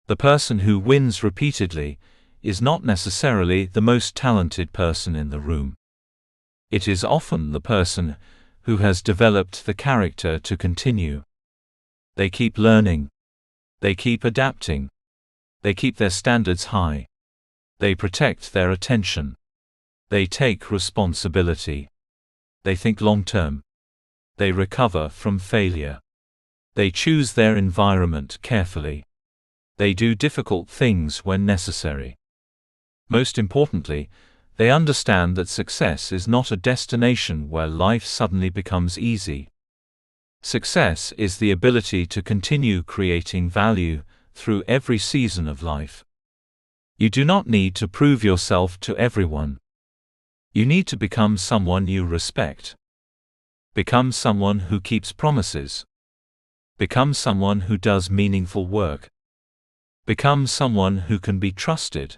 The person who wins repeatedly is not necessarily the most talented person in the room. It is often the person who has developed the character to continue. They keep learning. They keep adapting. They keep their standards high. They protect their attention. They take responsibility. They think long-term. They recover from failure. They choose their environment carefully. They do difficult things when necessary. Most importantly, they understand that success is not a destination where life suddenly becomes easy. Success is the ability to continue creating value through every season of life. You do not need to prove yourself to everyone. You need to become someone you respect. Become someone who keeps promises. Become someone who does meaningful work. Become someone who can be trusted.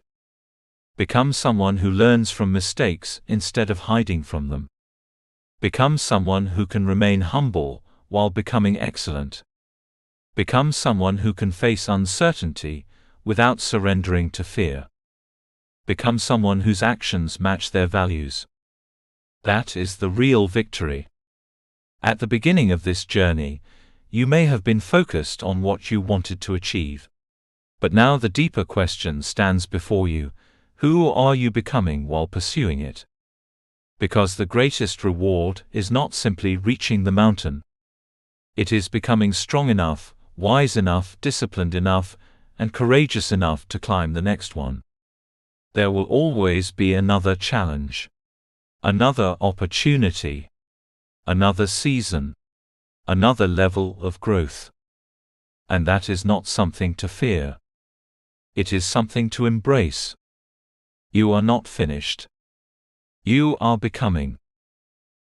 Become someone who learns from mistakes instead of hiding from them. Become someone who can remain humble while becoming excellent. Become someone who can face uncertainty without surrendering to fear. Become someone whose actions match their values. That is the real victory. At the beginning of this journey, you may have been focused on what you wanted to achieve. But now the deeper question stands before you: who are you becoming while pursuing it? Because the greatest reward is not simply reaching the mountain. It is becoming strong enough, wise enough, disciplined enough, and courageous enough to climb the next one. There will always be another challenge, another opportunity, another season, another level of growth. And that is not something to fear. It is something to embrace. You are not finished. You are becoming.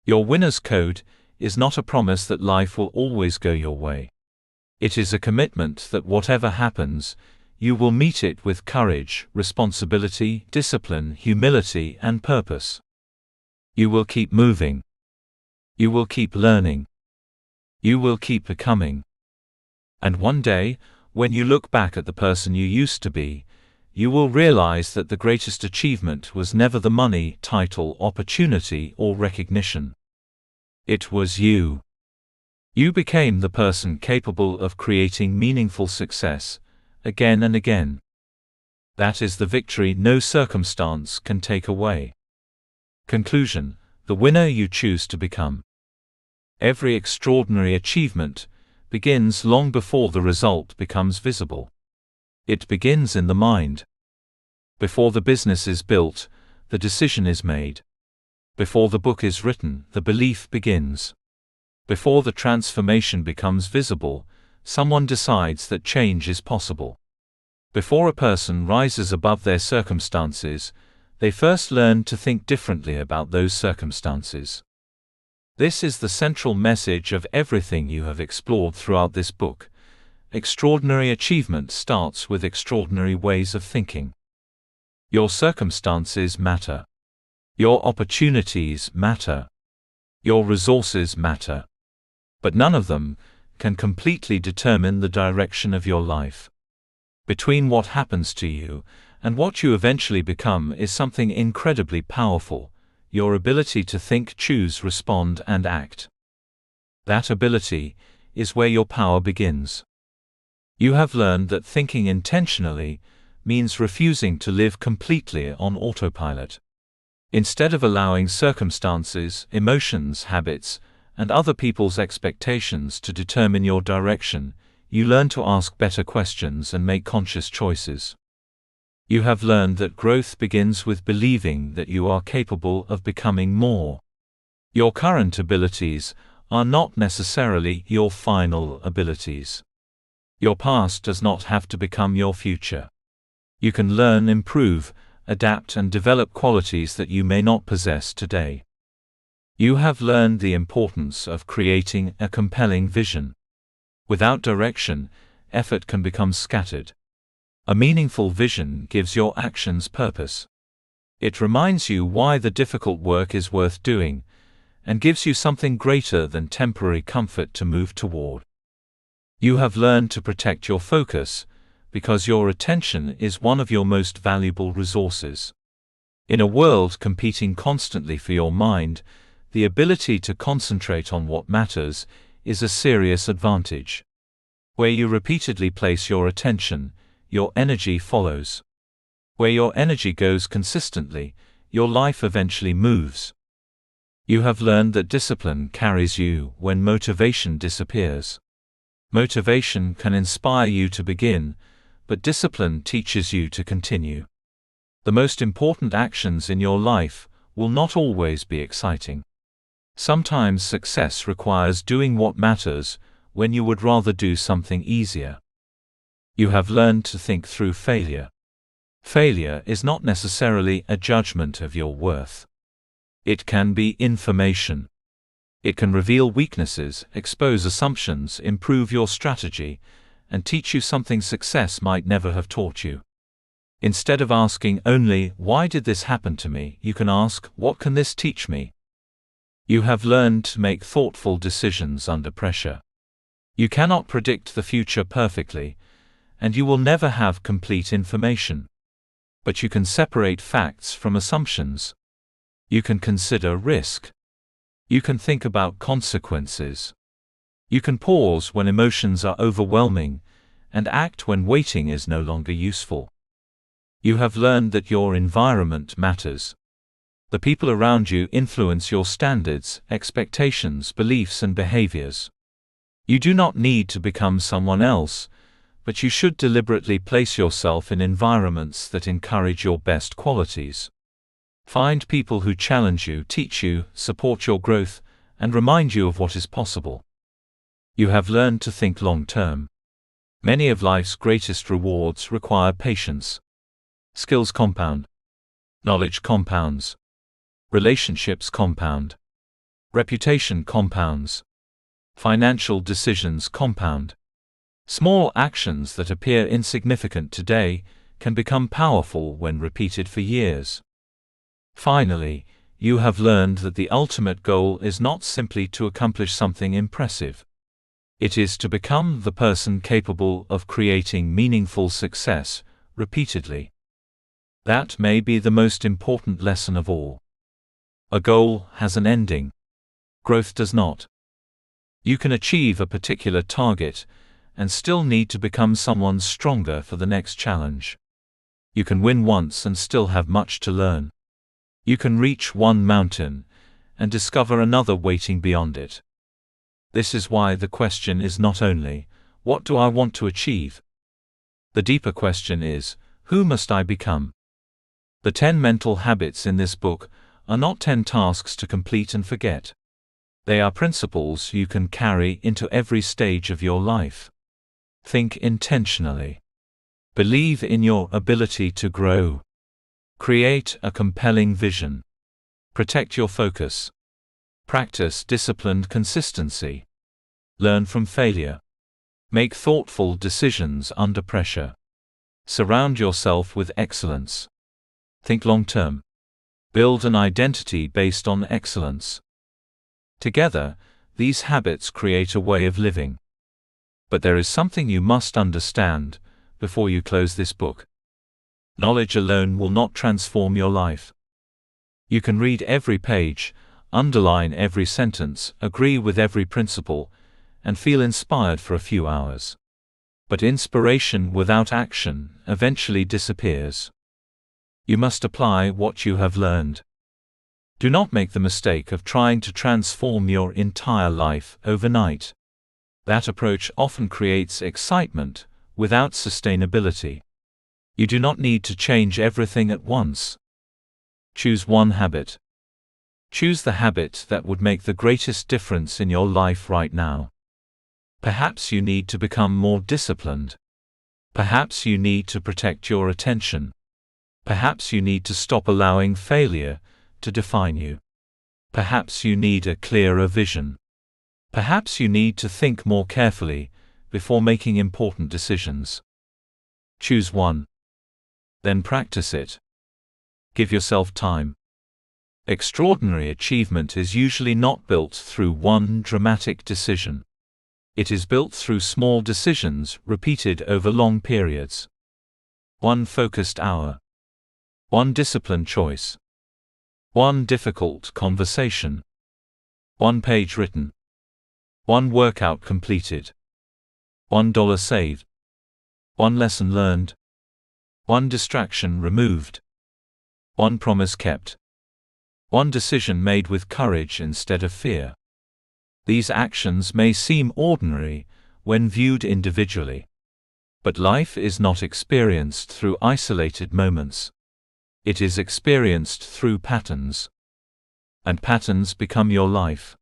Your winner's code is not a promise that life will always go your way. It is a commitment that whatever happens, you will meet it with courage, responsibility, discipline, humility, and purpose. You will keep moving. You will keep learning. You will keep becoming. And one day, when you look back at the person you used to be, you will realize that the greatest achievement was never the money, title, opportunity, or recognition. It was you. You became the person capable of creating meaningful success, again and again. That is the victory no circumstance can take away. Conclusion: the winner you choose to become. Every extraordinary achievement begins long before the result becomes visible. It begins in the mind. Before the business is built, the decision is made. Before the book is written, the belief begins. Before the transformation becomes visible, someone decides that change is possible. Before a person rises above their circumstances, they first learn to think differently about those circumstances. This is the central message of everything you have explored throughout this book. Extraordinary achievement starts with extraordinary ways of thinking. Your circumstances matter. Your opportunities matter. Your resources matter. But none of them can completely determine the direction of your life. Between what happens to you and what you eventually become is something incredibly powerful: your ability to think, choose, respond, and act. That ability is where your power begins. You have learned that thinking intentionally means refusing to live completely on autopilot. Instead of allowing circumstances, emotions, habits, and other people's expectations to determine your direction, you learn to ask better questions and make conscious choices. You have learned that growth begins with believing that you are capable of becoming more. Your current abilities are not necessarily your final abilities. Your past does not have to become your future. You can learn, improve, adapt, and develop qualities that you may not possess today. You have learned the importance of creating a compelling vision. Without direction, effort can become scattered. A meaningful vision gives your actions purpose. It reminds you why the difficult work is worth doing, and gives you something greater than temporary comfort to move toward. You have learned to protect your focus, because your attention is one of your most valuable resources. In a world competing constantly for your mind, the ability to concentrate on what matters is a serious advantage. Where you repeatedly place your attention, your energy follows. Where your energy goes consistently, your life eventually moves. You have learned that discipline carries you when motivation disappears. Motivation can inspire you to begin, but discipline teaches you to continue. The most important actions in your life will not always be exciting. Sometimes success requires doing what matters when you would rather do something easier. You have learned to think through failure. Failure is not necessarily a judgment of your worth. It can be information. It can reveal weaknesses, expose assumptions, improve your strategy, and teach you something success might never have taught you. Instead of asking only, "Why did this happen to me?" you can ask, "What can this teach me?" You have learned to make thoughtful decisions under pressure. You cannot predict the future perfectly, and you will never have complete information. But you can separate facts from assumptions. You can consider risk. You can think about consequences. You can pause when emotions are overwhelming, and act when waiting is no longer useful. You have learned that your environment matters. The people around you influence your standards, expectations, beliefs, and behaviors. You do not need to become someone else, but you should deliberately place yourself in environments that encourage your best qualities. Find people who challenge you, teach you, support your growth, and remind you of what is possible. You have learned to think long-term. Many of life's greatest rewards require patience. Skills compound. Knowledge compounds. Relationships compound. Reputation compounds. Financial decisions compound. Small actions that appear insignificant today can become powerful when repeated for years. Finally, you have learned that the ultimate goal is not simply to accomplish something impressive. It is to become the person capable of creating meaningful success, repeatedly. That may be the most important lesson of all. A goal has an ending. Growth does not. You can achieve a particular target and still need to become someone stronger for the next challenge. You can win once and still have much to learn. You can reach one mountain and discover another waiting beyond it. This is why the question is not only, "What do I want to achieve?" The deeper question is, "Who must I become?" The 10 mental habits in this book are not 10 tasks to complete and forget. They are principles you can carry into every stage of your life. Think intentionally. Believe in your ability to grow. Create a compelling vision. Protect your focus. Practice disciplined consistency. Learn from failure. Make thoughtful decisions under pressure. Surround yourself with excellence. Think long-term. Build an identity based on excellence. Together, these habits create a way of living. But there is something you must understand before you close this book. Knowledge alone will not transform your life. You can read every page, underline every sentence, agree with every principle, and feel inspired for a few hours. But inspiration without action eventually disappears. You must apply what you have learned. Do not make the mistake of trying to transform your entire life overnight. That approach often creates excitement without sustainability. You do not need to change everything at once. Choose one habit. Choose the habit that would make the greatest difference in your life right now. Perhaps you need to become more disciplined. Perhaps you need to protect your attention. Perhaps you need to stop allowing failure to define you. Perhaps you need a clearer vision. Perhaps you need to think more carefully before making important decisions. Choose one. Then practice it. Give yourself time. Extraordinary achievement is usually not built through one dramatic decision. It is built through small decisions repeated over long periods. One focused hour. One disciplined choice. One difficult conversation. One page written. One workout completed. $1 saved. One lesson learned. One distraction removed. One promise kept. One decision made with courage instead of fear. These actions may seem ordinary when viewed individually. But life is not experienced through isolated moments. It is experienced through patterns. And patterns become your life.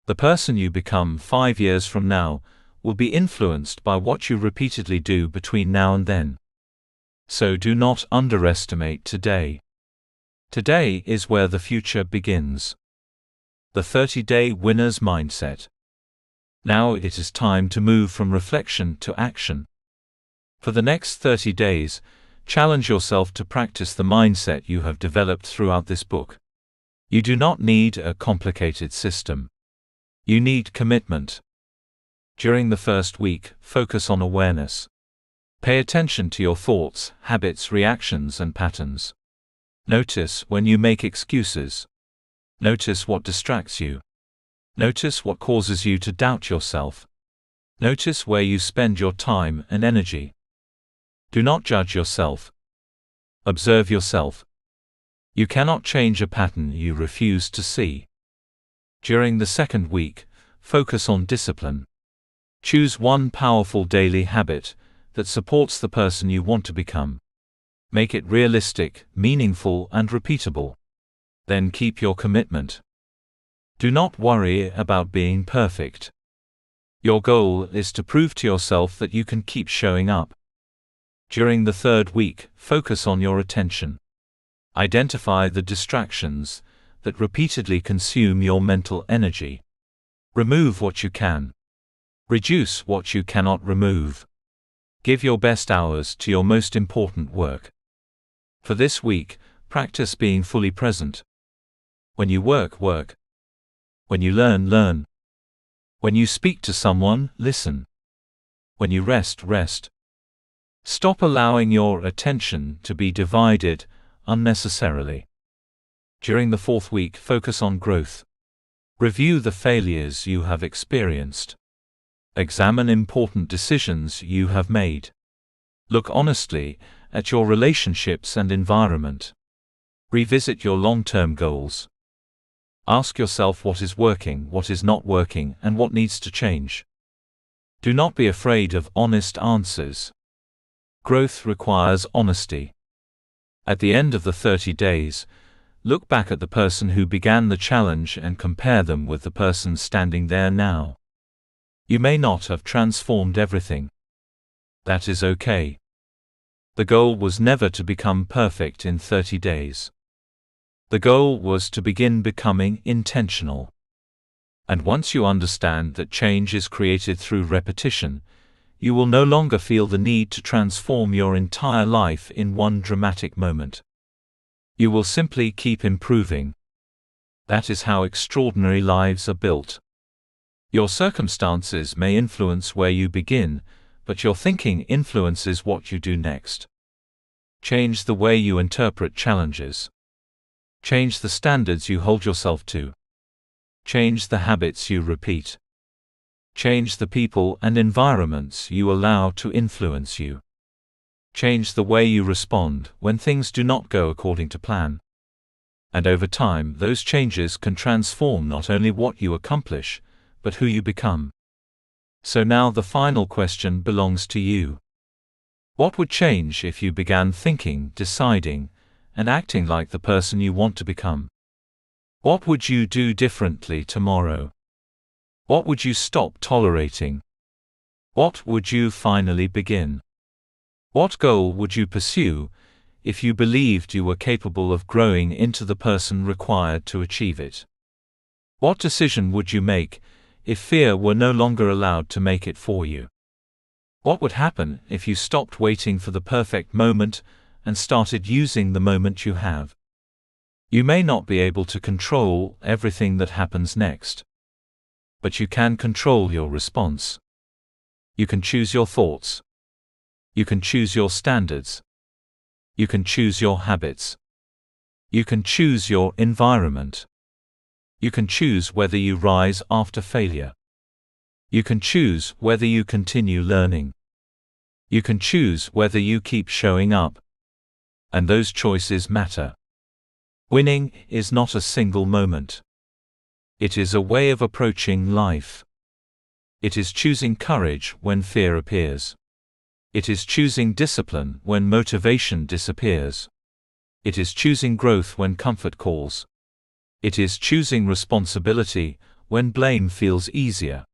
The person you become 5 years from now will be influenced by what you repeatedly do between now and then. So do not underestimate today. Today is where the future begins. The 30-Day Winner's Mindset. Now it is time to move from reflection to action. For the next 30 days, challenge yourself to practice the mindset you have developed throughout this book. You do not need a complicated system. You need commitment. During the first week, focus on awareness. Pay attention to your thoughts, habits, reactions, and patterns. Notice when you make excuses. Notice what distracts you. Notice what causes you to doubt yourself. Notice where you spend your time and energy. Do not judge yourself. Observe yourself. You cannot change a pattern you refuse to see. During the second week, focus on discipline. Choose one powerful daily habit that supports the person you want to become. Make it realistic, meaningful, and repeatable. Then keep your commitment. Do not worry about being perfect. Your goal is to prove to yourself that you can keep showing up. During the third week, focus on your attention. Identify the distractions that repeatedly consume your mental energy. Remove what you can. Reduce what you cannot remove. Give your best hours to your most important work. For this week, practice being fully present. When you work, work. When you learn, learn. When you speak to someone, listen. When you rest, rest. Stop allowing your attention to be divided unnecessarily. During the fourth week, focus on growth. Review the failures you have experienced. Examine important decisions you have made. Look honestly at your relationships and environment. Revisit your long-term goals. Ask yourself what is working, what is not working, and what needs to change. Do not be afraid of honest answers. Growth requires honesty. At the end of the 30 days, look back at the person who began the challenge and compare them with the person standing there now. You may not have transformed everything. That is okay. The goal was never to become perfect in 30 days. The goal was to begin becoming intentional. And once you understand that change is created through repetition, you will no longer feel the need to transform your entire life in one dramatic moment. You will simply keep improving. That is how extraordinary lives are built. Your circumstances may influence where you begin, but your thinking influences what you do next. Change the way you interpret challenges. Change the standards you hold yourself to. Change the habits you repeat. Change the people and environments you allow to influence you. Change the way you respond when things do not go according to plan. And over time, those changes can transform not only what you accomplish, but who you become. So now the final question belongs to you. What would change if you began thinking, deciding, and acting like the person you want to become? What would you do differently tomorrow? What would you stop tolerating? What would you finally begin? What goal would you pursue if you believed you were capable of growing into the person required to achieve it? What decision would you make if fear were no longer allowed to make it for you? What would happen if you stopped waiting for the perfect moment and started using the moment you have? You may not be able to control everything that happens next, but you can control your response. You can choose your thoughts. You can choose your standards. You can choose your habits. You can choose your environment. You can choose whether you rise after failure. You can choose whether you continue learning. You can choose whether you keep showing up. And those choices matter. Winning is not a single moment. It is a way of approaching life. It is choosing courage when fear appears. It is choosing discipline when motivation disappears. It is choosing growth when comfort calls. It is choosing responsibility when blame feels easier.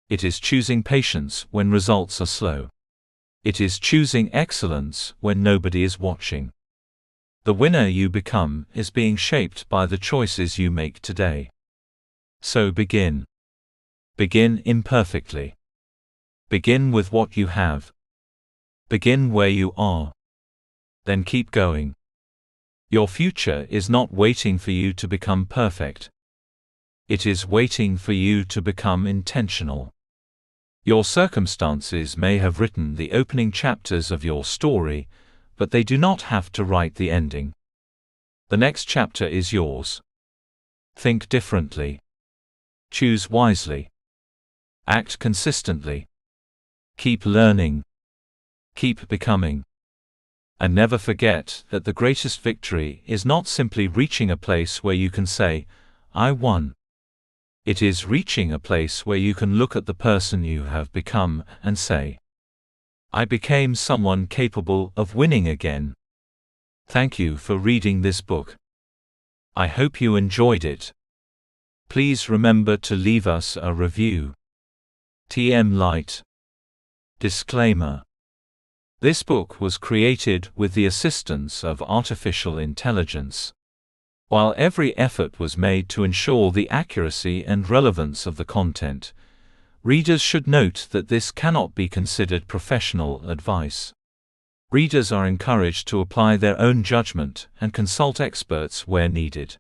It is choosing patience when results are slow. It is choosing excellence when nobody is watching. The winner you become is being shaped by the choices you make today. So begin. Begin imperfectly. Begin with what you have. Begin where you are. Then keep going. Your future is not waiting for you to become perfect. It is waiting for you to become intentional. Your circumstances may have written the opening chapters of your story, but they do not have to write the ending. The next chapter is yours. Think differently. Choose wisely. Act consistently. Keep learning. Keep becoming. And never forget that the greatest victory is not simply reaching a place where you can say, "I won." It is reaching a place where you can look at the person you have become and say, "I became someone capable of winning again." Thank you for reading this book. I hope you enjoyed it. Please remember to leave us a review. TM Light. Disclaimer. This book was created with the assistance of artificial intelligence. While every effort was made to ensure the accuracy and relevance of the content, readers should note that this cannot be considered professional advice. Readers are encouraged to apply their own judgment and consult experts where needed.